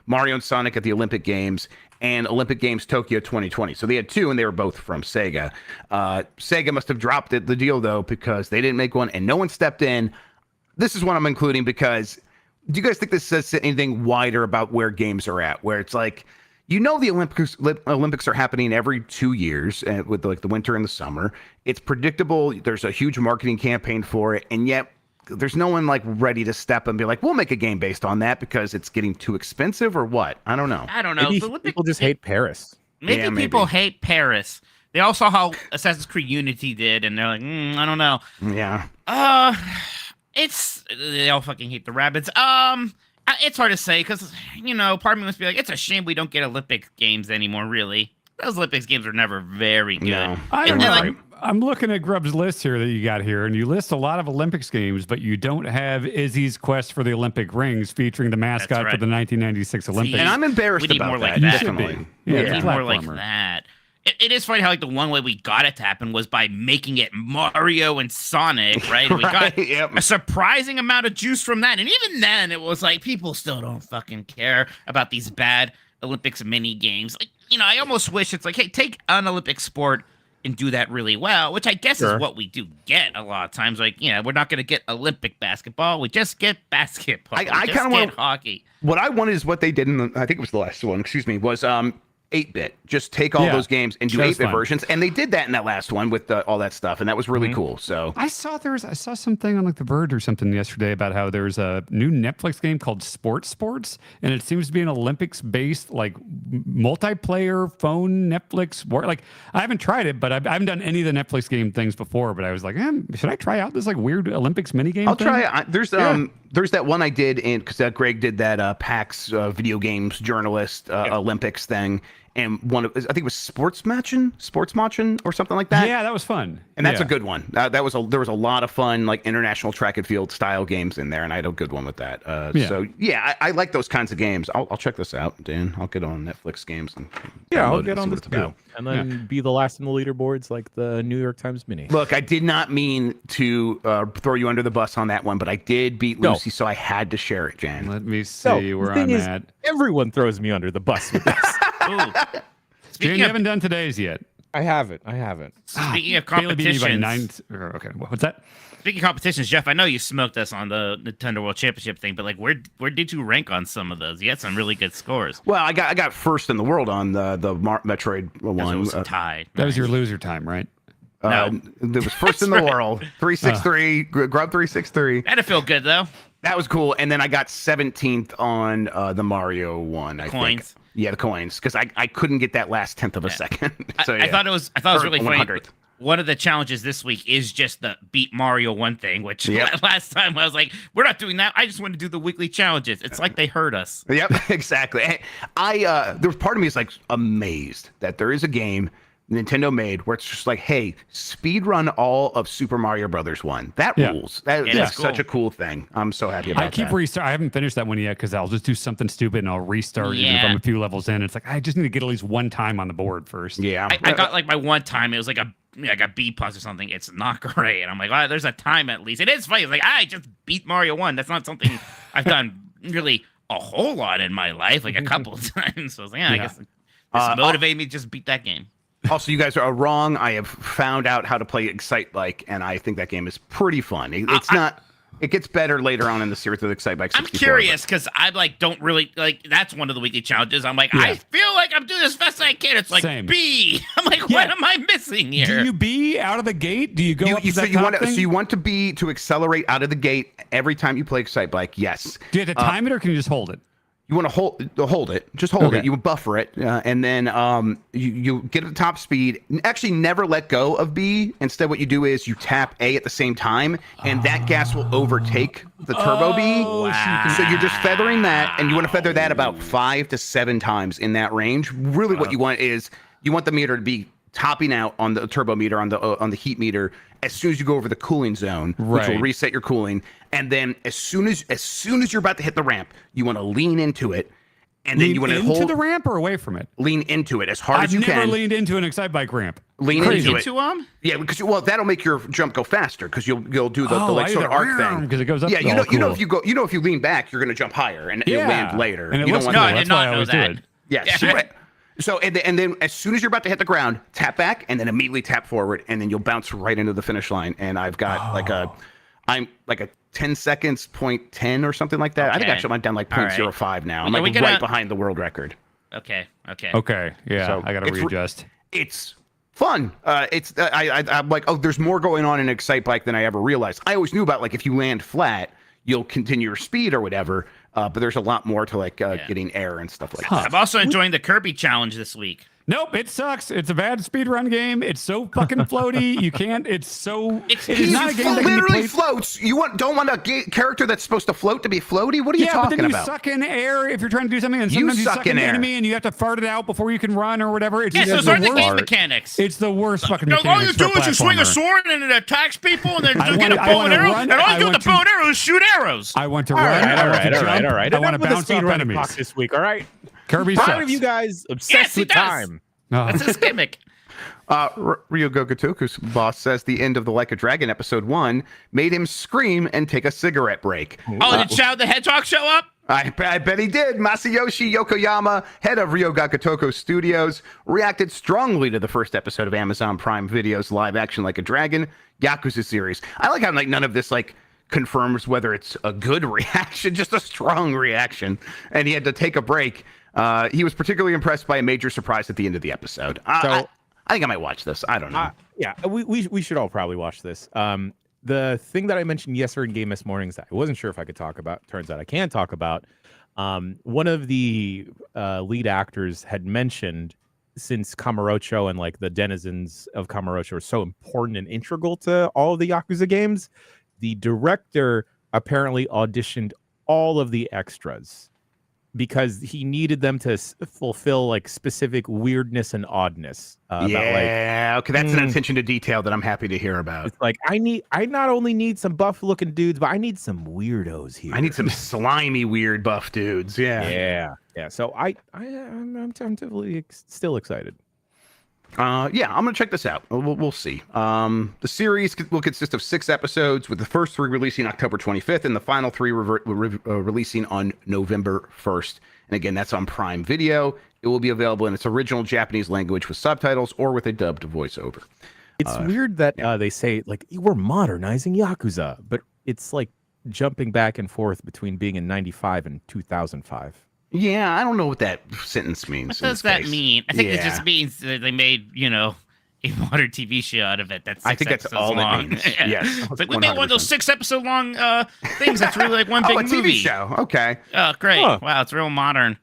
Mario and Sonic at the Olympic Games and Olympic Games Tokyo 2020. So they had two, and they were both from Sega. Sega must have dropped the deal, though, because they didn't make one, and no one stepped in. This is what I'm including because do you guys think this says anything wider about where games are at? Where it's like, You know the Olympics are happening every 2 years with like the winter and the summer. It's predictable. There's a huge marketing campaign for it, and yet there's no one like ready to step and be like, we'll make a game based on that because it's getting too expensive or what? I don't know. Maybe people just hate Paris. Maybe people hate Paris. They all saw how Assassin's Creed Unity did, and they're like, I don't know. Yeah. They all fucking hate the rabbits. It's hard to say because, part of me must be like, it's a shame we don't get Olympic games anymore, really. Those Olympics games are never very good. No. I don't know. I'm looking at Grubb's list here that you got here, and you list a lot of Olympics games, but you don't have Izzy's Quest for the Olympic Rings featuring the mascot for the 1996 Olympics. And I'm embarrassed about more that. Like that. Definitely. We need more like that. It is funny how like the one way we got it to happen was by making it Mario and Sonic, right? And we got a surprising amount of juice from that. And even then, it was like people still don't fucking care about these bad Olympics mini games. Like, I almost wish it's like, hey, take an Olympic sport and do that really well, which I guess is what we do get a lot of times. Like, we're not going to get Olympic basketball. We just get basketball. I kind of want hockey. What I wanted is what they did I think it was the last one, was 8-bit. Just take all those games and do 8-bit versions. And they did that in that last one with all that stuff. And that was really cool. So I saw something on like The Verge or something yesterday about how there's a new Netflix game called Sports. And it seems to be an Olympics based like multiplayer phone Netflix sport. Like I haven't tried it, but I haven't done any of the Netflix game things before, but I was like, should I try out this like weird Olympics mini game? I'll try it. There's that one I did because Greg did that PAX video games journalist Olympics thing. And I think it was Sports Matchin or something like that. Yeah, that was fun. And that's a good one. There was a lot of fun, like international track and field style games in there, and I had a good one with that. So I like those kinds of games. I'll check this out, Dan. I'll get on Netflix games and I'll get on this too, and then be the last in the leaderboards, like the New York Times Mini. Look, I did not mean to throw you under the bus on that one, but I did beat Lucy, so I had to share it, Jan. Let me see where I'm at. Everyone throws me under the bus with this. Jan, you haven't done today's yet. I haven't. Speaking of competitions, okay, what's that? Speaking of competitions, Jeff, I know you smoked us on the Nintendo World Championship thing, but like, where did you rank on some of those? You had some really good scores. Well, I got first in the world on the Metroid one. It was tied. That was your loser time, right? No, it was first in the world. 363, Grub 363. That'd feel good though. That was cool. And then I got 17th on the Mario one. I coins. Think. Yeah, the coins, because I couldn't get that last 10th of a second. So I thought it was really funny. One of the challenges this week is just the beat Mario 1 thing, which last time I was like, we're not doing that. I just want to do the weekly challenges. It's like they heard us. Yep, exactly. There was part of me is like amazed that there is a game Nintendo made where it's just like, hey, speed run all of Super Mario Brothers 1. That rules. That's such a cool thing. I'm so happy about that. I haven't finished that one yet because I'll just do something stupid and I'll restart even if I'm a few levels in. It's like I just need to get at least one time on the board first. Yeah, I got like my one time. It was like a B+ or something. It's not great. And I'm like, well, there's a time at least. It is funny. It's like I just beat Mario 1. That's not something I've done really a whole lot in my life, like a couple of times. So I was like, I guess this motivated me to just beat that game. Also, you guys are wrong. I have found out how to play Excite Bike, and I think that game is pretty fun. It's not. It gets better later on in the series with Excite Bike 64. I'm curious because I don't really like. That's one of the weekly challenges. I'm like, I feel like I'm doing as fast as I can. It's like B. I'm like, what am I missing here? Do you B out of the gate? Do you go up to that top thing? So you want to B to accelerate out of the gate every time you play Excite Bike? Yes. Do you have to time it, or can you just hold it? You want to hold it. Just hold it. You buffer it, and then you get at the top speed. Actually, never let go of B. Instead, what you do is you tap A at the same time, and that gas will overtake the turbo B. Wow. So you're just feathering that, and you want to feather that about 5 to 7 times in that range. Really, what you want is you want the meter to be topping out on the turbo meter, on the heat meter, as soon as you go over the cooling zone, which will reset your cooling. And then as soon as you're about to hit the ramp, you want to lean into it, and then you want to hold into the ramp or away from it. Lean into it as hard as you can. I've never leaned into an Excite Bike ramp. Lean into it. Yeah, because that'll make your jump go faster because you'll do the like sort of arc thing because it goes up. Yeah, if you lean back, you're going to jump higher and you'll land later. And it looks cool. That's why I always do it. Yeah. So and then as soon as you're about to hit the ground, tap back and then immediately tap forward, and then you'll bounce right into the finish line. And I've got I'm like a 10 seconds, 0.10 or something like that. I think actually I'm down like 0.05 now. I'm like right behind the world record. Okay. Okay, yeah, So I got to it's readjust. It's fun. I'm like, oh, there's more going on in Excite Bike than I ever realized. I always knew about like if you land flat, you'll continue your speed or whatever. But there's a lot more to like getting air and stuff like that. I'm also enjoying the Kirby challenge this week. Nope, it sucks. It's a bad speedrun game. It's so fucking floaty. You can't. It is not a game that can be literally played. floats. Don't want a character that's supposed to float to be floaty? What are you Yeah, talking but then you about? suck in air if you're trying to do something, and sometimes you suck in air. enemy, and you have to fart it out before you can run or whatever. It's Yeah, just those the are the worst. game mechanics. It's the worst fucking No, mechanics. all you do for is you swing a platformer. sword and it attacks people, and then I you get wanna- a I bow wanna and arrow, run- and all I you do with want the bow to- and arrow is shoot arrows. I want to All run. right, I all want right, to all right, jump. all right. I want to Enough with bounce the off speedrunning enemies. talk this week, all right? Kirby Proud sucks. of you guys obsessed Yes, he with does. time. Oh. That's his gimmick. Ryogo Gotoku's boss says the end of the Like a Dragon episode 1 made him scream and take a cigarette break. Oh, did Shadow the Hedgehog show up? I bet he did. Masayoshi Yokoyama, head of Ryoga Gotoku Studios, reacted strongly to the first episode of Amazon Prime Video's live action Like a Dragon Yakuza series. I like how like none of this like confirms whether it's a good reaction, just a strong reaction. And he had to take a break. He was particularly impressed by a major surprise at the end of the episode. I think I might watch this. I don't know. Yeah, we should all probably watch this. The thing that I mentioned yesterday in Game This Morning is that I wasn't sure if I could talk about. Turns out I can talk about. One of the lead actors had mentioned since Kamurocho and like the denizens of Kamurocho are so important and integral to all of the Yakuza games, the director apparently auditioned all of the extras because he needed them to fulfill like specific weirdness and oddness. Okay, that's an attention to detail that I'm happy to hear about. It's like I not only need some buff looking dudes, but I need some weirdos here. I need some slimy, weird buff dudes. Yeah. So I'm tentatively still excited. I'm gonna check this out. We'll see. The series will consist of 6 episodes, with the first 3 releasing October 25th and the final 3 releasing on November 1st. And again, that's on Prime Video. It will be available in its original Japanese language with subtitles or with a dubbed voiceover. It's weird that they say like we're modernizing Yakuza, but it's like jumping back and forth between being in 95 and 2005. Yeah, I don't know what that sentence means. What does that mean? I think it just means that they made, a modern TV show out of it. I think that's all long. it means. Yes. It's like we made one of those 6-episode long things that's really like one big a TV movie. show. Okay. Oh, great. Huh. Wow, it's real modern.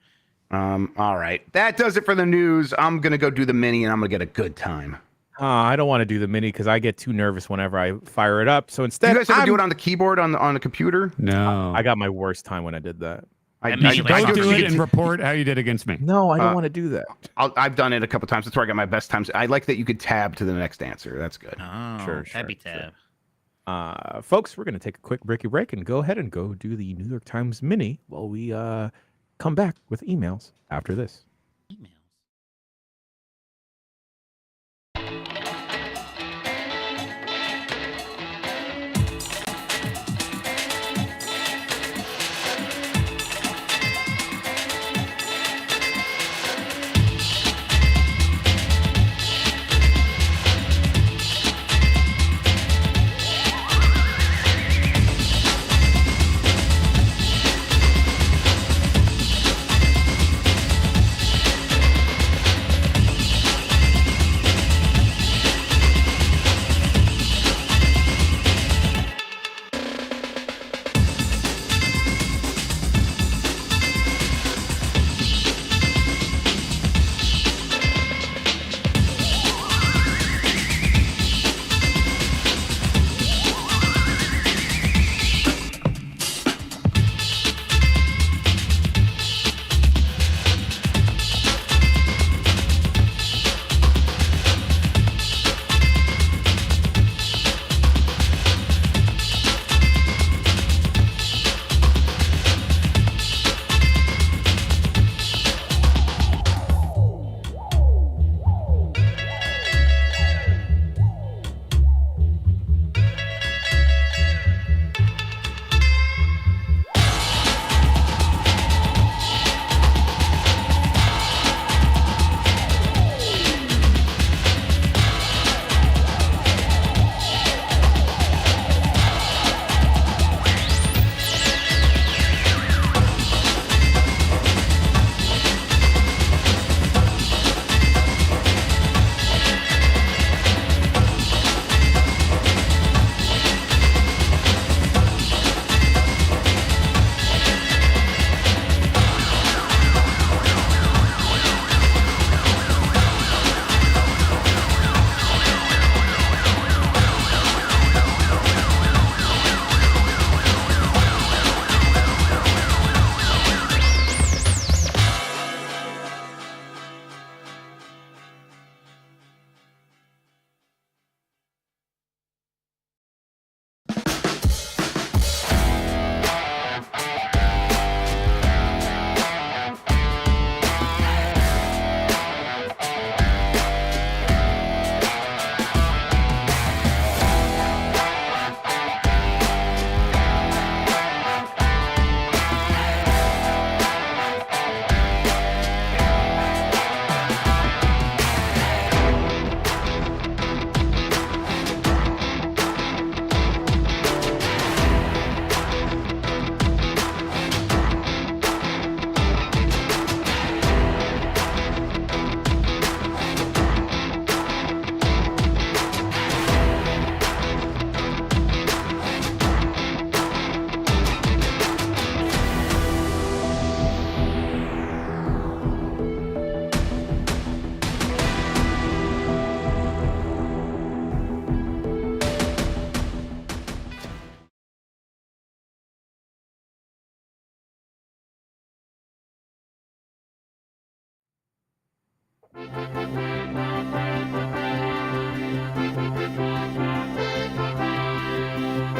All right. That does it for the news. I'm going to go do the mini and I'm going to get a good time. I don't want to do the mini because I get too nervous whenever I fire it up. So instead, You guys ever do it on the keyboard on the computer? No. I got my worst time when I did that. I Don't Don't do it it. and report how you did against me. No, I don't want to do that. I've done it a couple times. That's where I got my best times. I like that you could tab to the next answer. That's good. Oh, Sure, Tabby tab. Folks, we're going to take a quick break and go ahead and go do the New York Times mini while we come back with emails after this. Emails.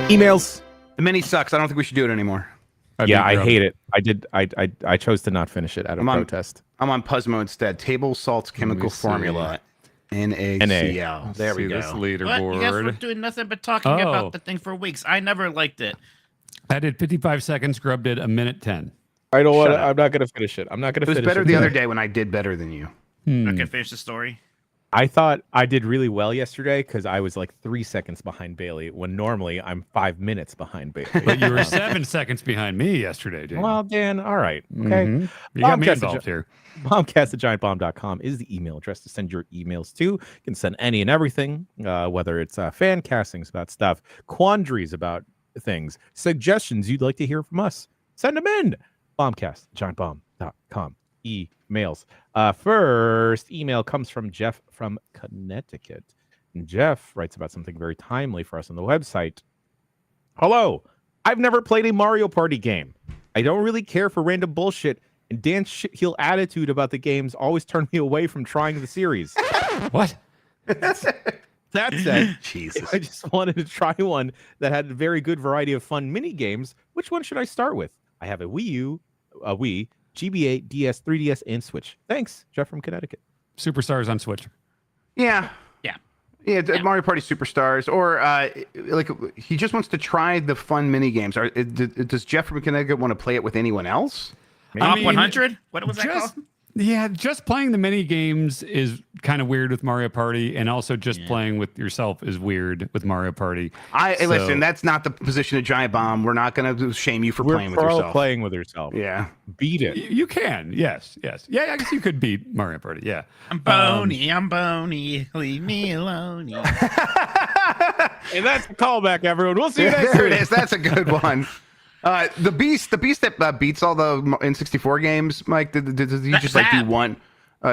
Emails. The mini sucks. I don't think we should do it anymore. Yeah, I hate it. I chose to not finish it out of protest. I'm on Puzzmo instead. Table salts chemical formula. NaCl. There we go. This What? You guys were leaderboard. doing nothing but talking about the thing for weeks. I never liked it. I did 55 seconds. Grub did 1:10. I don't want. Shut up. I'm not going to finish it. I'm not going to It was finish better it the other today. day when I did better than you. Okay, finish the story. I thought I did really well yesterday because I was like 3 seconds behind Bailey when normally I'm 5 minutes behind Bailey. But you were 7 seconds behind me yesterday, Dan. Well, Dan, all right. Okay. Mhm. You got me Bombcast involved here. Bombcast@giantbomb.com is the email address to send your emails to. You can send any and everything, whether it's fan castings about stuff, quandaries about things, suggestions you'd like to hear from us. Send them in. Bombcast@giantbomb.com. Emails. First email comes from Jeff from Connecticut. And Jeff writes about something very timely for us on the website. Hello. I've never played a Mario Party game. I don't really care for random bullshit, and Dan's shit-heel attitude about the games always turned me away from trying the series. What? That said, Jesus. I just wanted to try one that had a very good variety of fun mini games. Which one should I start with? I have a Wii U, a Wii, GBA, DS, 3DS, and Switch. Thanks, Jeff from Connecticut. Superstars on Switch. Yeah. Yeah. Mario Party Superstars, or like he just wants to try the fun mini games. Does Jeff from Connecticut want to play it with anyone else? Top mean, 100? What was that just, called? Yeah, just playing the mini games is kind of weird with Mario Party, and also just playing with yourself is weird with Mario Party. Listen, that's not the position of Giant Bomb. We're not going to shame you for We're playing with pro yourself. playing with yourself. Yeah. Beat it. You can, yes. Yeah, I guess you could beat Mario Party, yeah. I'm bony. Leave me alone. And that's a callback, everyone. We'll see you next There it week. is. That's a good one. The beast that beats all the N64 games, Mike. Does he just like do one?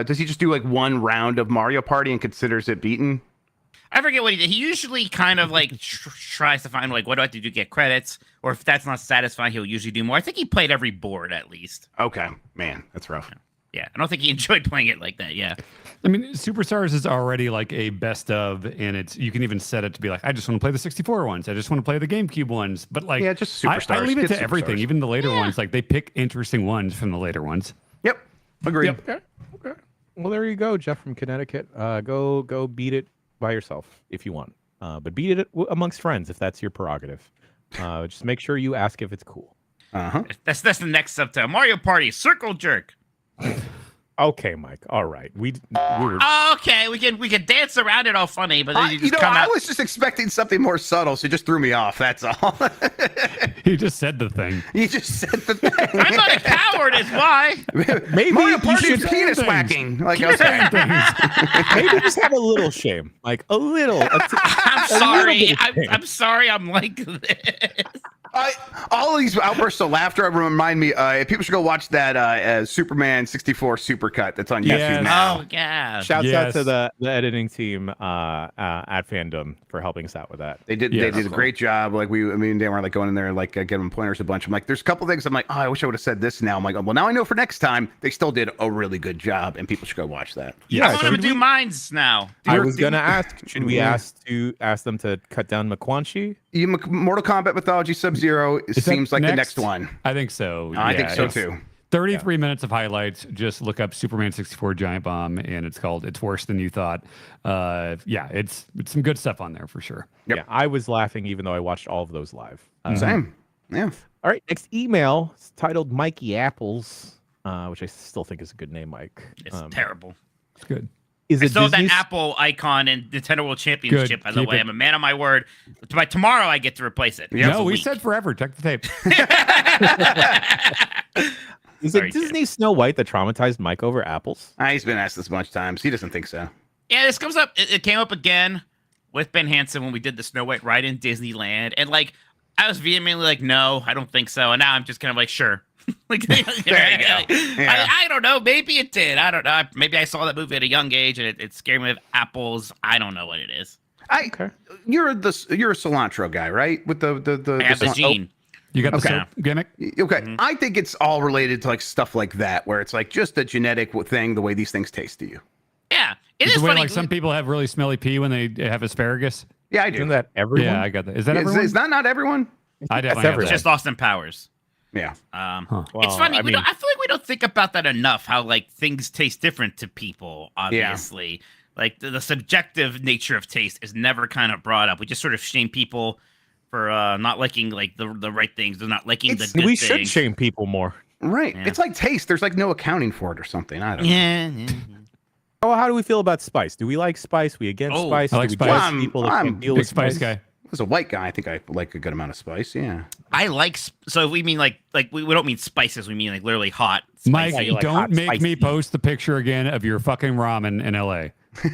Does he just do like one round of Mario Party and considers it beaten? I forget what he did. He usually kind of like tries to find like what do I have to do to get credits, or if that's not satisfying, he'll usually do more. I think he played every board at least. Okay, man, that's rough. Yeah, I don't think he enjoyed playing it like that. Yeah. I mean, Superstars is already like a best of, and you can even set it to be like, I just want to play the 64 ones. I just want to play the GameCube ones. But like, Yeah, just I Superstars. leave it Get to everything, Superstars. even the later ones. Like they pick interesting ones from the later ones. Yep, agreed. Okay. Well, there you go, Jeff from Connecticut. Go beat it by yourself if you want, but beat it amongst friends if that's your prerogative. Just make sure you ask if it's cool. That's the next subtitle. Mario Party Circle Jerk. Okay, Mike. All right. We're Okay, we can dance around it all funny, but then you just You know, come I out. was just expecting something more subtle, so it just threw me off. That's all. You just said the thing. You just said the thing. I'm not a coward, is why. maybe Mario you Party should is penis things. whacking. Like, okay. maybe just have a little shame, like a little. I'm sorry. I'm sorry. I'm like this. All of these outbursts of laughter remind me. People should go watch that Superman 64 supercut that's on YouTube Yes. now. Oh yeah. Shouts out Yes. to the editing team at Fandom for helping us out with that. They did a great job. Like me and Dan were like going in there and like giving pointers a bunch. I'm like, there's a couple things I'm like, oh, I wish I would have said this now. I'm like, well, now I know for next time. They still did a really good job, and people should go watch that. Yeah, I'm gonna do mines now. I was gonna ask, should we ask them to cut down McQuanchy? Mortal Kombat Mythology Sub-Zero seems like the next one. I think so. I think so it's too. 33 minutes of highlights. Just look up Superman 64 Giant Bomb, and it's called It's Worse Than You Thought. It's some good stuff on there for sure. Yep. Yeah, I was laughing even though I watched all of those live. Same. Yeah. All right, next email is titled Mikey Apples, which I still think is a good name, Mike. It's terrible. It's good. Is I it saw Disney? that Apple icon in Nintendo World Championship, by the Keep way. it. I'm a man of my word. By tomorrow, I get to replace it. No, Once a we week. said forever. Check the tape. Is Sorry, it Disney Snow White that traumatized Mike over apples? He's been asked this a bunch of times. He doesn't think so. Yeah, this comes up. It came up again with Ben Hansen when we did the Snow White ride in Disneyland, and like I was vehemently like, no, I don't think so, and now I'm just kind of like, sure. Like, There you go. Yeah. I don't know. Maybe it did. I don't know. Maybe I saw that movie at a young age, and it scared me with apples. I don't know what it is. You're a cilantro guy, right? With the I have the gene. You got the Okay. soap gimmick? Okay, I think it's all related to like stuff like that, where it's like just a genetic thing, the way these things taste to you. It is the way funny. like some people have really smelly pee when they have asparagus. Yeah, I do. Isn't that everyone? Yeah, I got that. Is that everyone? Is that not everyone? I definitely have everyone. It's that. just Austin Powers. Yeah. It's Well, funny. I I mean- feel like we don't think about that enough. How like things taste different to people. Obviously, like the subjective nature of taste is never kind of brought up. We just sort of shame people for not liking like the right things. They're not liking the good We things. should shame people more. Right. Yeah. It's like taste. There's like no accounting for it or something. I don't know. Yeah. Oh, how do we feel about spice? Do we like spice? We against Oh, spice? I like Do we spice. judge people that I'm can't deal Big with spice guy. As a white guy, I think I like a good amount of spice. Yeah. I like so we mean like we don't mean spices. We mean like literally hot. Mike, Spicy. You like don't hot, make me spicy. post the picture again of your fucking ramen in LA. Okay,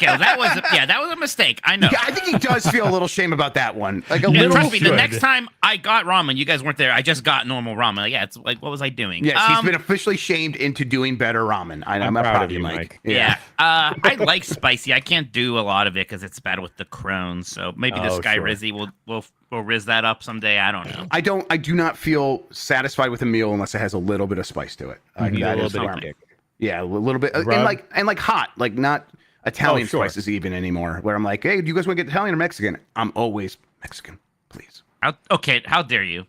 well, that was a mistake. I know. Yeah, I think he does feel a little shame about that one. Like a Yeah, little. trust me, the should. next time I got ramen, you guys weren't there. I just got normal ramen. Like, yeah, it's like, what was I doing? Yes, he's been officially shamed into doing better ramen. I'm proud of you, Mike. Yeah. I like spicy. I can't do a lot of it because it's bad with the Crohn's. So maybe this Oh, guy sure. Rizzy will riz that up someday. I don't know. I do not feel satisfied with a meal unless it has a little bit of spice to it. You need a that little is bit of where- kick. Yeah, a little bit, and Rub. like hot, like not Italian Oh, sure. spices even anymore. Where I'm like, hey, do you guys want to get Italian or Mexican? I'm always Mexican, please. Okay, how dare you?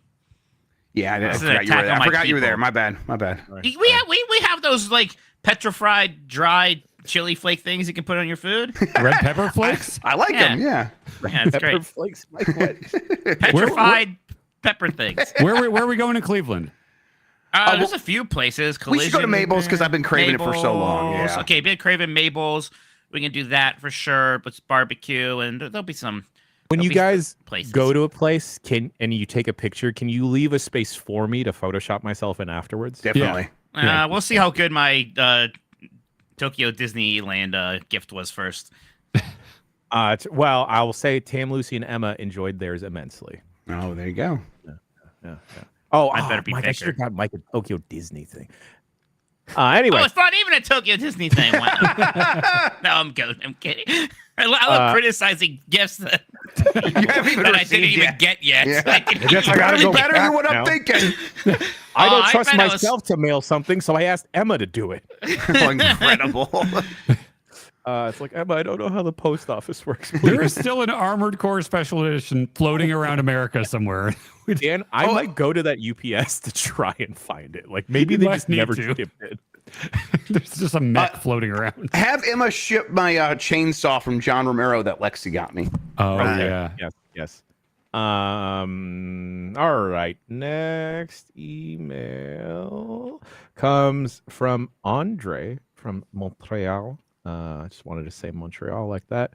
Yeah, I This is an forgot you were attack there. on I my forgot you were there. people. My bad. My bad. We have those like petrified, dry chili flake things you can put on your food. Red pepper flakes? I like them. Yeah. Yeah, it's Pepper great. flakes. Like what? Petrified pepper things. Where are we going in Cleveland? There's a few places. We should go to Collision, Mabel's 'cause I've been craving it for so long, Mabel's. yeah. Okay, been craving Mabel's. We can do that for sure. But it's barbecue, and there'll be some. When there'll you be guys places. go to a place, and you take a picture, can you leave a space for me to Photoshop myself in afterwards? Definitely. Yeah. We'll see how good my Tokyo Disneyland gift was first. Well, I will say Tam, Lucy, and Emma enjoyed theirs immensely. Oh, there you go. Yeah. Oh, I better be Mike, I should have thicker. got Mike a Tokyo Disney thing. Anyway, Oh, it's not even a Tokyo Disney thing. Wow. No, I'm kidding. I love criticizing gifts that, You haven't even that I received didn't even yet. get yet. Yeah. I didn't guess I even- gotta Probably go better back than what now. I'm thinking. I don't I trust bet I was- myself to mail something, so I asked Emma to do it. Oh, incredible. It's like, Emma, I don't know how the post office works. There is still an Armored Core Special Edition floating around America somewhere. Dan, I might go to that UPS to try and find it. Like maybe You they might just need never to. shipped it. There's just a mech floating around. Have Emma ship my chainsaw from John Romero that Lexi got me. Oh, Right. yeah. Yes. All right. Next email comes from Andre from Montreal. I just wanted to say Montreal like that.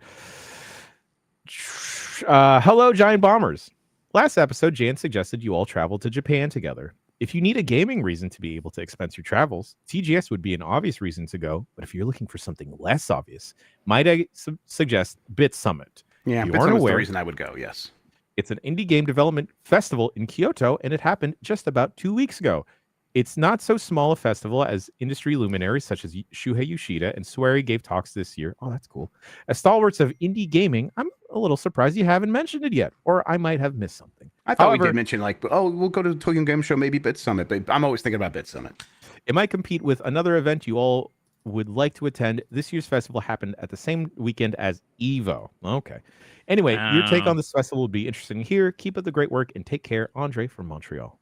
Hello, Giant Bombers. Last episode, Jan suggested you all travel to Japan together. If you need a gaming reason to be able to expense your travels, TGS would be an obvious reason to go. But if you're looking for something less obvious, might I suggest Bit Summit? Yeah, You but aren't that's the aware. reason I would go. Yes. It's an indie game development festival in Kyoto, and it happened just about 2 weeks ago. It's not so small a festival as industry luminaries such as Shuhei Yoshida and Swery gave talks this year. Oh, that's cool. As stalwarts of indie gaming, I'm a little surprised you haven't mentioned it yet, or I might have missed something. I thought we However, did mention like, oh, we'll go to the Tokyo Game Show, maybe Bit Summit, but I'm always thinking about Bit Summit. It might compete with another event you all would like to attend. This year's festival happened at the same weekend as EVO. Okay. Anyway, your take Oh. on this festival would be interesting to hear. Keep up the great work and take care. Andre from Montreal.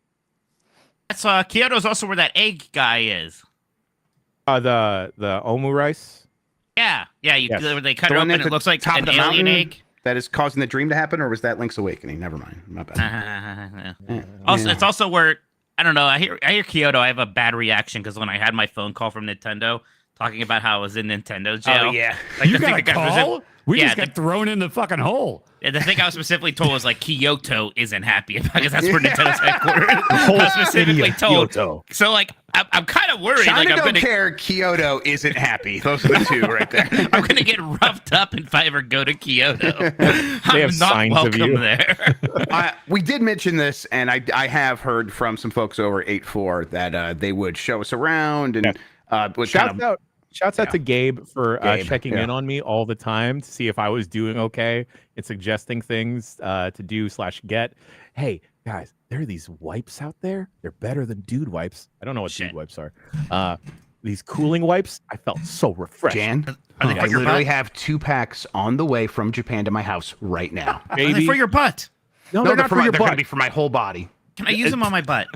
That's Kyoto's also where that egg guy is. The Omu rice. Yeah. You Yes. they cut The it one open. at It the looks like top an of the alien mountain? egg. That is causing the dream to happen, or was that Link's Awakening? Never mind. My bad. Also, Yeah. it's also where I don't know. I hear Kyoto. I have a bad reaction because when I had my phone call from Nintendo talking about how I was in Nintendo jail. Oh, yeah. Like You the thing got a that got call? We yeah, just got thrown in the fucking hole. the thing I was specifically told was like Kyoto isn't happy about because that's where Nintendo's headquartered. I was specifically told. Kyoto. So like I'm kind of worried. China Like I'm don't gonna care. Kyoto isn't happy. Those are the two right there. I'm gonna get roughed up if I ever go to Kyoto. They I'm have not signs of welcome you. there. We did mention this, and I have heard from some folks over at 8-4 that they would show us around and would kind of. Shouts out to Gabe for Gabe, checking yeah. in on me all the time to see if I was doing okay and suggesting things to do / get. Hey guys, there are these wipes out there. They're better than dude wipes. I don't know what Shit. dude wipes are. these cooling wipes, I felt so refreshed. Jan, Are they I for your literally butt? have 2 packs on the way from Japan to my house right now. Are they Baby. for your butt? No, No, they're not for your they're going to butt. be for my whole body. Can I use them on my butt?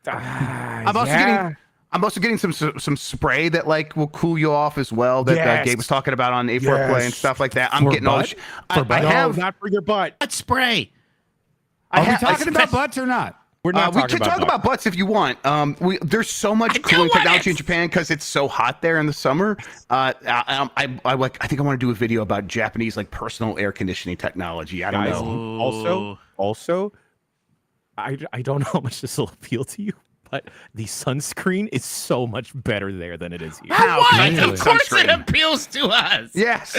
I'm also getting some spray that like will cool you off as well. That Yes. Gabe was talking about on A4 Play and stuff like that. I'm For getting all. butt? This, For I butt? No, have. not for your butt. Butt spray. I Are we have. talking about butts or not? We're not We talking can talk about butts if you want. There's so much I don't cooling want technology it. in Japan because it's so hot there in the summer. I think I want to do a video about Japanese like personal air conditioning technology. I don't Guys, know. Also, I don't know how much this will appeal to you, but the sunscreen is so much better there than it is here. How What? can you Of course it sunscreen? appeals to us. Yes.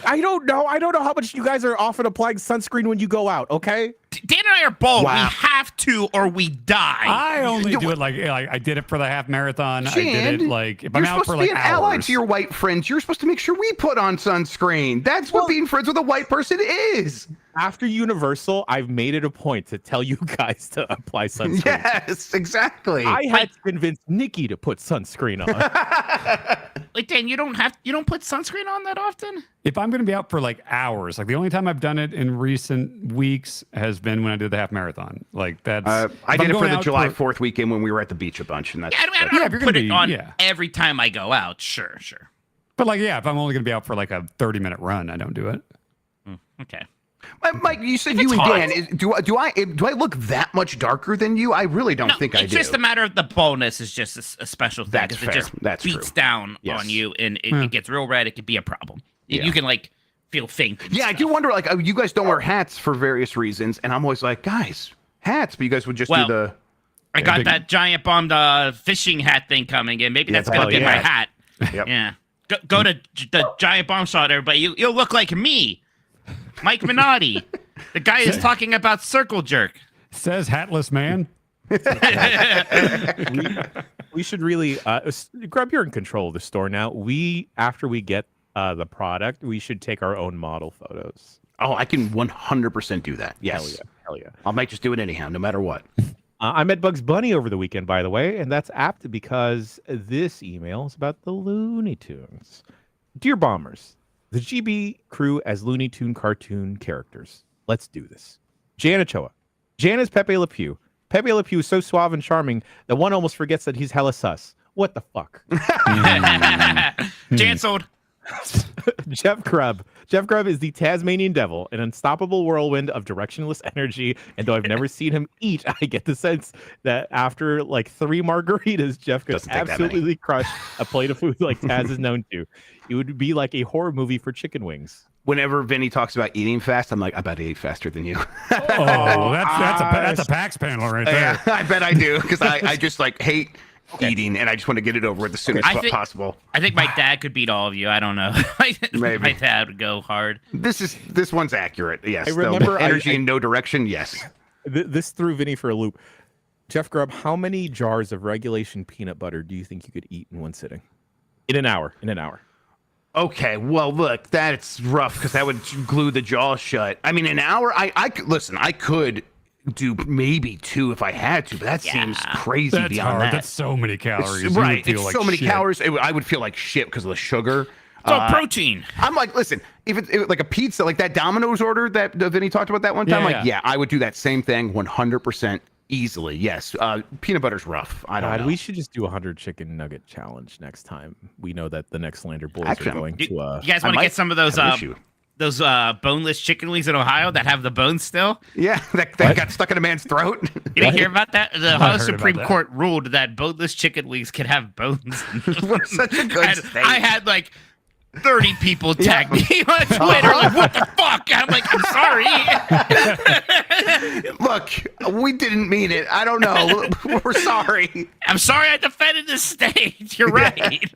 I don't know how much you guys are often applying sunscreen when you go out, okay? Dan and I are bald. Wow. We have to, or we die. I only do it like I did it for the half marathon. I Jan, did it like if you're I'm out supposed for to like be an ally hours. to your white friends. You're supposed to make sure we put on sunscreen. That's what being friends with a white person is. After Universal, I've made it a point to tell you guys to apply sunscreen. Yes, exactly. I had to convince Nikki to put sunscreen on. Wait, Dan, you don't put sunscreen on that often? If I'm going to be out for like hours, like the only time I've done it in recent weeks has been when I did the half marathon. Like that's I if I'm did it for going the out July 4th weekend when we were at the beach a bunch, and that's. Yeah, I Yeah, if don't you're put gonna it be- on yeah. every time I go out. Sure. But like yeah, if I'm only going to be out for like a 30-minute run, I don't do it. Okay. Mike, you said you It's and hot. Dan. Do I look that much darker than you? I really don't think I it's do. just a matter of the baldness is just a special thing. That's 'cause fair. It just That's beats true. down Yes. on you, and it gets real red. It could be a problem. Yeah. You can like feel faint. and Yeah, I stuff. do wonder. Like, you guys don't wear hats for various reasons, and I'm always like, guys, hats, but you guys would just Well, do the. I got big- that giant bomb fishing hat thing coming in. Maybe that's Yeah, gonna be my yeah. hat. Yep. Yeah. Go to the giant bomb shot, everybody. You'll look like me, Mike Minotti, the guy who's talking about circle jerk. Says hatless man. We should really grab you're in control of the store now. After we get the product, we should take our own model photos. Oh, I can 100% do that. Yes. Hell yeah. I might just do it anyhow, no matter what. I met Bugs Bunny over the weekend, by the way, and that's apt because this email is about the Looney Tunes. Dear Bombers, the GB crew as Looney Tune cartoon characters. Let's do this. Jan Ochoa. Jan is Pepe Le Pew. Pepe Le Pew is so suave and charming that one almost forgets that he's hella sus. What the fuck? Canceled. Jeff Grubb. Jeff Grubb is the Tasmanian devil, an unstoppable whirlwind of directionless energy. And though I've never seen him eat, I get the sense that after like 3 margaritas, Jeff could Doesn't take that many. absolutely crush a plate of food like Taz is known to. It would be like a horror movie for chicken wings. Whenever Vinny talks about eating fast, I'm like, I bet I ate faster than you. Oh, that's a PAX panel right there. Yeah, I bet I do, because I just like hate eating, and I just want to get it over with as soon as possible. I think my dad could beat all of you. I don't know. Maybe. My dad would go hard. This one's accurate. Yes. I remember the energy in no direction. Yes. This threw Vinny for a loop. Jeff Grubb, how many jars of regulation peanut butter do you think you could eat in one sitting? In an hour. Okay, well, look, that's rough because that would glue the jaw shut. I mean, an hour. I could listen. I could do maybe 2 if I had to, but that seems crazy That's beyond hard. that. That's so many calories. It's, You would right? feel It's like so many shit. calories. I would feel like shit because of the sugar. It's all protein. I'm like, listen, if it's like a pizza, like that Domino's order that Vinny talked about that one time, I would do that same thing 100% easily. Yes. Peanut butter's rough. I don't know. We should just do 100 chicken nugget challenge next time. We know that the next Lander boys Actually, are going You, to. you guys want to get some of those have an issue. those boneless chicken wings in Ohio that have the bones still? Yeah, that got stuck in a man's throat. You didn't hear about that? The Ohio heard Supreme about that. Court ruled that boneless chicken wings can have bones. We're such a good And state. I had like 30 people tag me on Twitter, like, what the fuck? And I'm like, I'm sorry. Look, we didn't mean it. I don't know. We're sorry. I'm sorry I defended this state. You're right.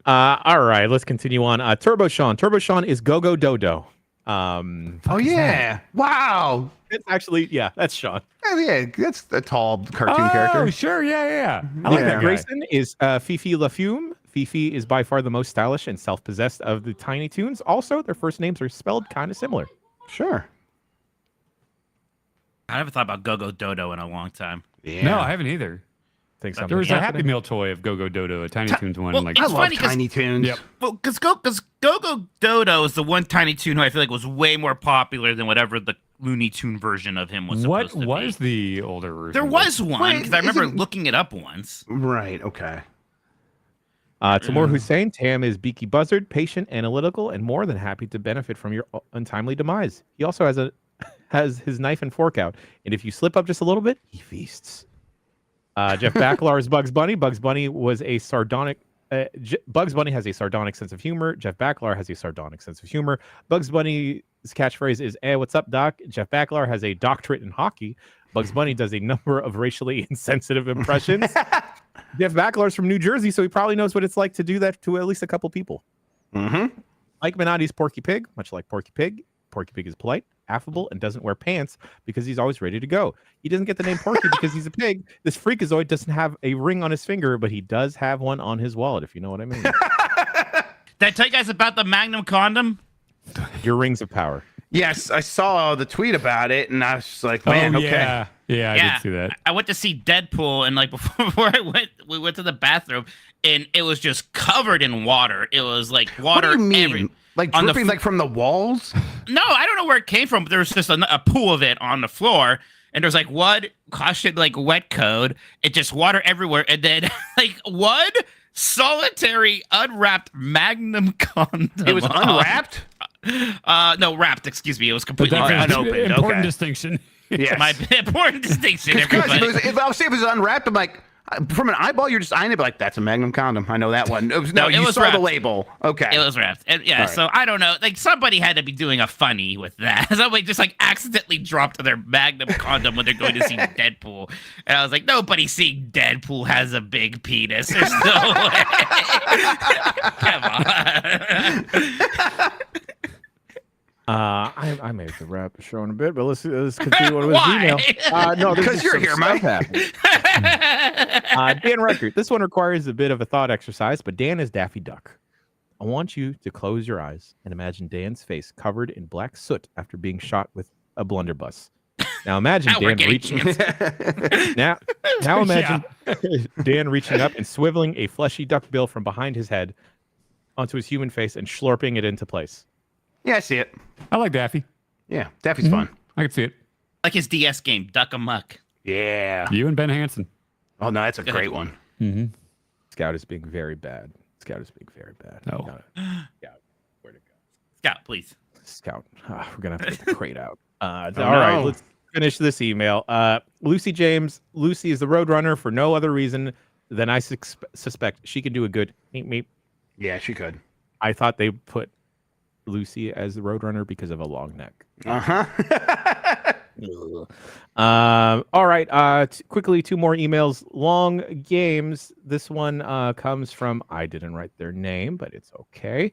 all right, let's continue on. Turbo Sean. Turbo Sean is Go-Go Dodo. Oh yeah! Wow. It's actually, that's Sean. Yeah, that's a tall cartoon Oh, character. sure. Yeah. I like Yeah. that guy. Grayson is Fifi Lafume. Fifi is by far the most stylish and self-possessed of the Tiny Toons. Also, their first names are spelled kind of similar. Sure. I haven't thought about Go-Go Dodo in a long time. Yeah. No, I haven't either. think something. There was a Happy happening. Meal toy of Go-Go Dodo, a Tiny Toons one. well, like I It's love funny 'cause- Tiny Toons. Yep. Well, because Go-Go Dodo is the one Tiny Toon who I feel like was way more popular than whatever the Looney Tune version of him was What supposed to was be. the older version? There was one, Wait, because I remember isn't- looking it up once. Right. Okay. Timur Hussein, Tam is beaky buzzard, patient, analytical, and more than happy to benefit from your untimely demise. He also has his knife and fork out, and if you slip up just a little bit, he feasts. Jeff Baclar is Bugs Bunny. Bugs Bunny was a sardonic. Bugs Bunny has a sardonic sense of humor. Jeff Baclar has a sardonic sense of humor. Bugs Bunny's catchphrase is "Hey, what's up, Doc?" Jeff Baclar has a doctorate in hockey. Bugs Bunny does a number of racially insensitive impressions. Jeff Baclar's from New Jersey, so he probably knows what it's like to do that to at least a couple people. Mm-hmm. Mike Minotti's Porky Pig, much like Porky Pig. Porky Pig is polite, affable, and doesn't wear pants because he's always ready to go. He doesn't get the name Porky because he's a pig. This freakazoid doesn't have a ring on his finger, but he does have one on his wallet, if you know what I mean. Did I tell you guys about the Magnum condom? Your rings of power. Yes, I saw the tweet about it, and I was just like, man, oh, okay. Yeah, I did see that. I went to see Deadpool, and like before we went to the bathroom, and it was just covered in water. It was like water. What do you mean? Like on the dripping like from the walls? No, I don't know where it came from, but there was just a pool of it on the floor, and there's like one caution, like wet code. It just water everywhere, and then like one solitary unwrapped Magnum condom. It was unwrapped? No, wrapped. Excuse me. It was completely But that's an unopened, important okay. distinction. Yes. My important distinction, Because everybody. if I was saying it was unwrapped, I'm like, from an eyeball, you're just eyeing it, like, that's a Magnum condom. I know that one. It No, it you was saw wrapped. the label. Okay. It was wrapped. And yeah, All right. so I don't know. Like somebody had to be doing a funny with that. Somebody just like accidentally dropped their Magnum condom when they're going to see Deadpool. And I was like, nobody seeing Deadpool has a big penis. There's no way. Come on. I may have to wrap the show in a bit, but let's continue with his Why? email. No, there's Because just you're some here, stuff Mike. happening. Dan Record. This one requires a bit of a thought exercise, but Dan is Daffy Duck. I want you to close your eyes and imagine Dan's face covered in black soot after being shot with a blunderbuss. Now imagine Now we're Dan getting reaching now imagine Dan reaching up and swiveling a fleshy duck bill from behind his head onto his human face and slurping it into place. Yeah, I see it. I like Daffy. Yeah, Daffy's fun. I can see it. Like his DS game, Duck Amuck. Yeah. You and Ben Hansen. Oh, no, that's a great one. Mm-hmm. Scout is being very bad. Scout is being very bad. No. Scout, where'd it go? Scout, please. Scout. We're gonna have to get the crate out. All no. right, let's finish this email. Lucy James. Lucy is the Roadrunner for no other reason than I suspect she can do a good meep meep. Yeah, she could. I thought they put Lucy as the Roadrunner because of a long neck. Uh-huh. All right. Quickly, two more emails. Long games. This one comes from, I didn't write their name, but it's okay.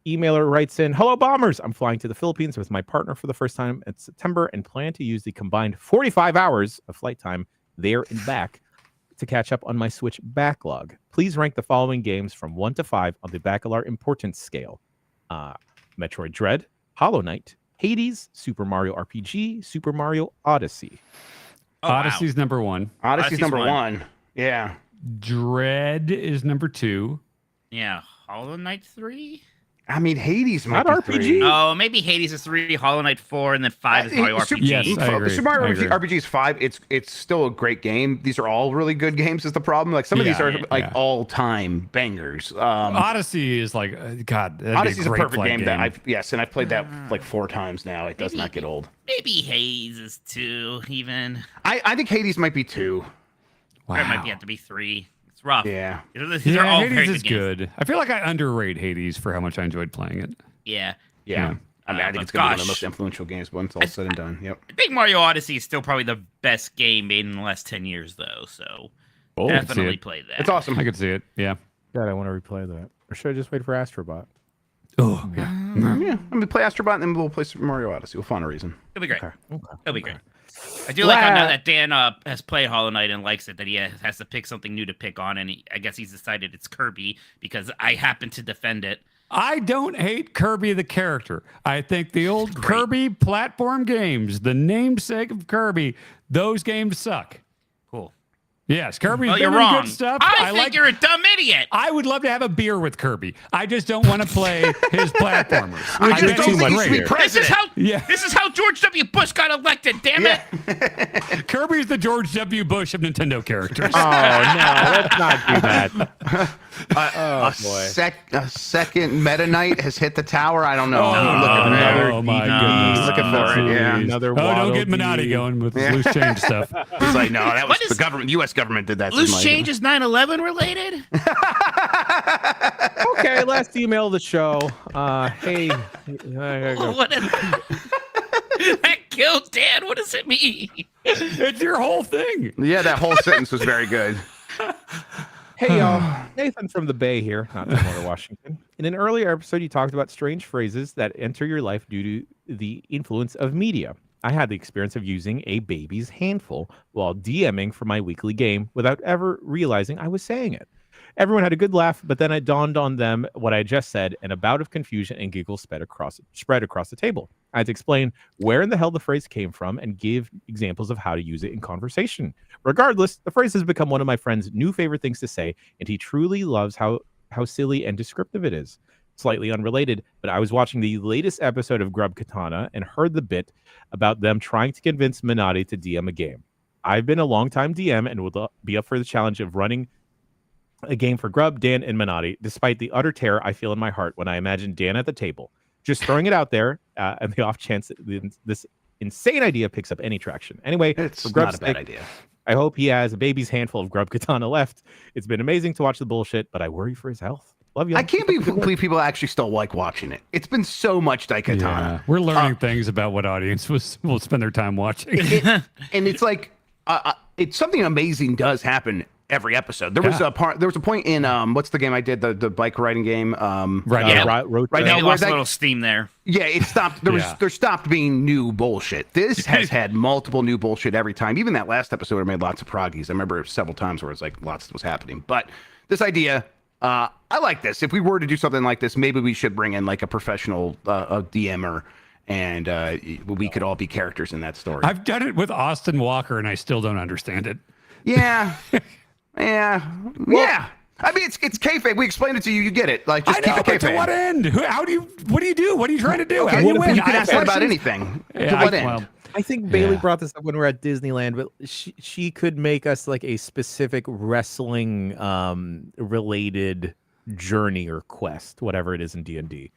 Emailer writes in, hello, bombers. I'm flying to the Philippines with my partner for the first time in September and plan to use the combined 45 hours of flight time there and back to catch up on my Switch backlog. Please rank the following games from 1 to 5 on the Bacalar importance scale. Metroid Dread, Hollow Knight, Hades, Super Mario RPG, Super Mario Odyssey. Oh, wow. Odyssey's number 1. Odyssey's number one. one. Yeah. Dread is number 2. Yeah, Hollow Knight 3? I mean, Hades might Not be RPG. 3. Oh, maybe Hades is 3, Hollow Knight 4, and then 5 is Mario RPG. Yes, I agree. Super Mario I agree. RPG is 5. It's still a great game. These are all really good games. Is the problem? Like some of these Yeah, are like yeah. all time bangers. Odyssey is like, God, that'd Odyssey's be a great perfect flight game that I've played that like 4 times now. It does not get old. Maybe Hades is 2, even. I think Hades might be 2. Wow. Or it might have to be 3. It's rough. Yeah. These are all very Hades good is games. good. I feel like I underrate Hades for how much I enjoyed playing it. Yeah. Yeah. I mean, I think but it's gonna be one of the gosh. most influential games once it's all said and done. Yep. I think Mario Odyssey is still probably the best game made in the last 10 years, though. So Oh, definitely play that. It's awesome. I could see it. Yeah. God, I want to replay that. Or should I just wait for Astro Bot? Oh, yeah. Yeah. Let me play Astro Bot and then we'll play Super Mario Odyssey. We'll find a reason. It'll be great. Okay. It'll be great. I do like how now that Dan has played Hollow Knight and likes it, that he has to pick something new to pick on, and I guess he's decided it's Kirby because I happen to defend it. I don't hate Kirby the character. I think the old Great. Kirby platform games, the namesake of Kirby, those games suck. Cool. Yes, Kirby's Well, been you're in wrong. good stuff. I think you're a dumb idiot. I would love to have a beer with Kirby. I just don't want to play his platformers. I just bet don't he's think he great. should be This president. is how. Yeah. This is how George W. Bush got elected. Damn it. Kirby's the George W. Bush of Nintendo characters. Oh no, let's not do that. A second Meta Knight has hit the tower. I don't know. Oh, my goodness. Looking for it. Yeah. Another don't get Waddle Minotti Dee. going with his loose change stuff. It's like, no, that was What is- the government. The U.S. government did that. to Loose Mike. change is 9/11 related. Okay, last email of the show. Hey, What is that killed Dan? What does it mean? It's your whole thing. Yeah, that whole sentence was very good. hey, y'all. Nathan from the Bay here, not from Water, Washington. In an earlier episode, you talked about strange phrases that enter your life due to the influence of media. I had the experience of using a baby's handful while DMing for my weekly game without ever realizing I was saying it. Everyone had a good laugh, but then it dawned on them what I just said, and a bout of confusion and giggles spread across the table. I had to explain where in the hell the phrase came from and give examples of how to use it in conversation. Regardless, the phrase has become one of my friend's new favorite things to say, and he truly loves how silly and descriptive it is. Slightly unrelated, but I was watching the latest episode of Grub Katana and heard the bit about them trying to convince Minotti to DM a game. I've been a long-time DM and would be up for the challenge of running a game for Grub, Dan, and Minotti, despite the utter terror I feel in my heart when I imagine Dan at the table. Just throwing it out there, and the off chance that this insane idea picks up any traction. Anyway, It's for not Grub's a bad sake, idea. I hope he has a baby's handful of Grub Katana left. It's been amazing to watch the bullshit, but I worry for his health. Love you. I can't believe people actually still like watching it. It's been so much Daikatana. Yeah, we're learning things about what audience will spend their time watching. And it's like it's something amazing does happen every episode. There was a point in what's the game I did, the bike riding game? Right. Yeah. Right Right Now now, lost where a little steam there. Yeah, it stopped. There stopped being new bullshit. This has had multiple new bullshit every time. Even that last episode, I made lots of proggies. I remember several times where it's like lots was happening. But this idea, I like this. If we were to do something like this, maybe we should bring in like a professional DMer, and we could all be characters in that story. I've done it with Austin Walker, and I still don't understand it. Yeah, yeah. I mean, it's kayfabe. We explained it to you. You get it. Like, just I know, keep but it to kayfabe. what end? What do you do? What are you trying to do? Okay, How do you well, win? you can ask that about questions- anything. Yeah, To what end? well, I think Bailey Yeah. brought this up when we were at Disneyland, but she could make us like a specific wrestling related journey or quest, whatever it is in D&D.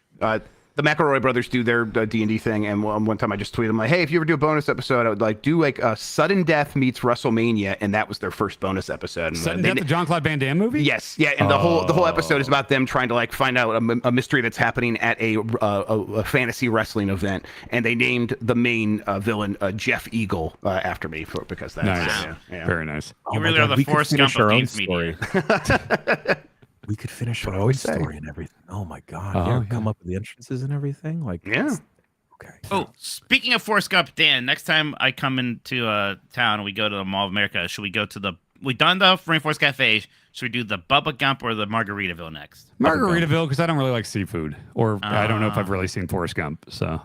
The McElroy brothers do their D&D thing, and one time I just tweeted them like, hey, if you ever do a bonus episode, I would like do like a Sudden Death meets WrestleMania, and that was their first bonus episode. And Sudden they- Death, the Jean-Claude Van Damme movie? Yes, yeah, and the whole episode is about them trying to like find out a mystery that's happening at a fantasy wrestling event, and they named the main villain Jeff Eagle after me because that's Nice. yeah. Very nice. You my really God, are the we could Forrest finish Gump of our own games media. story. We could finish our own story and everything. Oh my God! Oh, Yeah, yeah. come up with the entrances and everything. Like, Yeah. it's- okay. Oh, speaking of Forrest Gump, Dan, next time I come into town and we go to the Mall of America, should we go to we've done the Rainforest Cafe. Should we do the Bubba Gump or the Margaritaville next? Margaritaville, because I don't really like seafood, or I don't know if I've really seen Forrest Gump. So,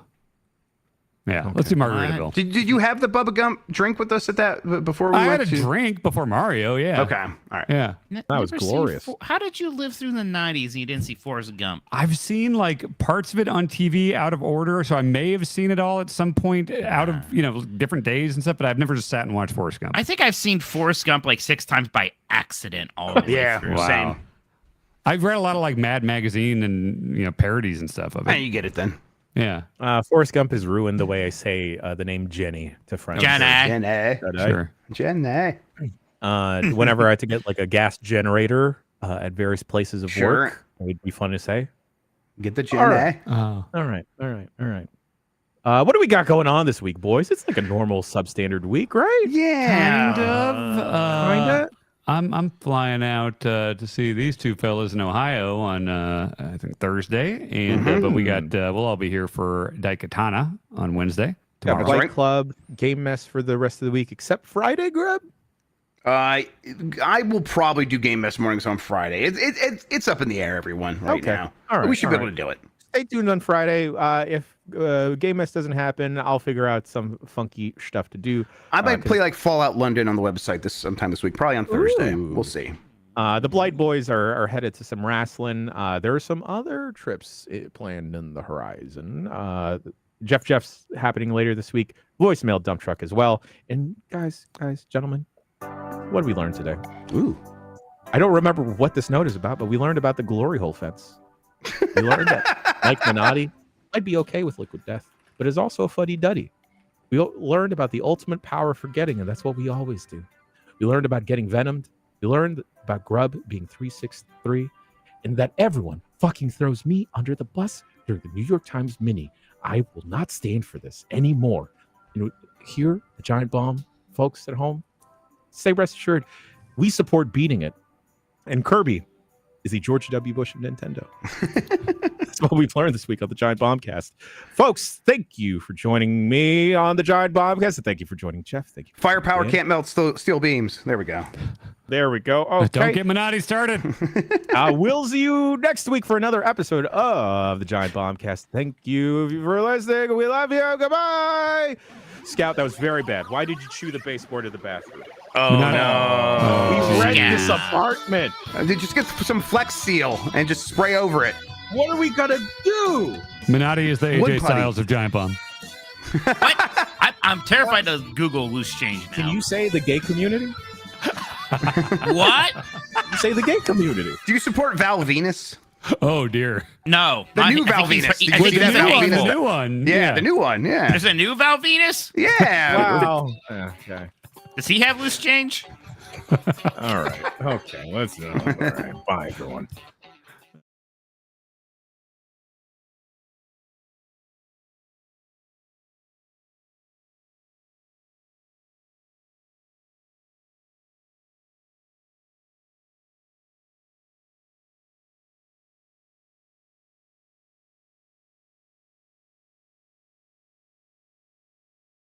yeah, let's do Margaritaville. Did you have the Bubba Gump drink with us at that before we I went had a to? drink before Mario. Yeah. Okay, all right. Yeah. That was Never seen glorious. How did you live through the 90s and you didn't see Forrest Gump? I've seen like parts of it on TV out of order, so I may have seen it all at some point out of different days and stuff. But I've never just sat and watched Forrest Gump. I think I've seen Forrest Gump like 6 times by accident all the way Yeah, through. Wow. same. I've read a lot of like Mad Magazine and parodies and stuff of Hey, it. you get it then. Yeah, Forrest Gump has ruined the way I say the name Jenny to friends. Jenny. Jenny. sure. Jenny. Whenever I had to get like a gas generator at various places of Sure. work, it would be fun to say. Get the Jenny. All right. Oh. All right. What do we got going on this week, boys? It's like a normal substandard week, right? Yeah. Kind of. Kinda. I'm flying out to see these two fellas in Ohio on I think Thursday, and but we got we'll all be here for Daikatana on Wednesday. Got Tomorrow. Flight right. Club, Game Mess for the rest of the week, except Friday, Grub. I will probably do Game Mess mornings on Friday. It's up in the air, everyone, right Okay. now. All right, We should be all able to do it. stay tuned on Friday. If Game Mess doesn't happen, I'll figure out some funky stuff to do. I might play like Fallout London on the website sometime this week, probably on Thursday. Ooh. We'll see. The Blight Boys are headed to some wrestling. There are some other trips planned in the horizon. Jeff's happening later this week. Voicemail dump truck as well. And guys, gentlemen, what did we learn today? Ooh. I don't remember what this note is about, but we learned about the glory hole fence. We learned that Mike Minotti might be okay with liquid death, but is also a fuddy-duddy. We learned about the ultimate power of forgetting, and that's what we always do. We learned about getting venomed. We learned about Grub being 363, and that everyone fucking throws me under the bus during the New York Times Mini. I will not stand for this anymore. You know, here, the Giant Bomb, folks at home, say rest assured, we support beating it. And Kirby is the George W. Bush of Nintendo. That's what we've learned this week on the Giant Bombcast. Folks, thank you for joining me on the Giant Bombcast. And thank you for joining Jeff. Thank you. Firepower can't melt steel beams. There we go. There we go. Okay. Don't get Minotti started. We'll see you next week for another episode of the Giant Bombcast. Thank you for listening. We love you. Goodbye. Scout, that was very bad. Why did you chew the baseboard of the bathroom? Oh, no. We rent this apartment. Just get some Flex Seal and just spray over it. What are we going to do? Minotti is the AJ Wood putty. Styles of Giant Bomb. What? I'm terrified to Google loose change now. Can you say the gay community? What? You say the gay community. Do you support Val Venus? Oh, dear. No. The new I think Val he's- Venus. Did I you think see he's that Val a Venus? The hateful. new one. Yeah, the new one. Yeah. There's a new Val Venus? Yeah. Wow. Okay. Does he have loose change? All right. Okay. Let's. All right. Bye, everyone.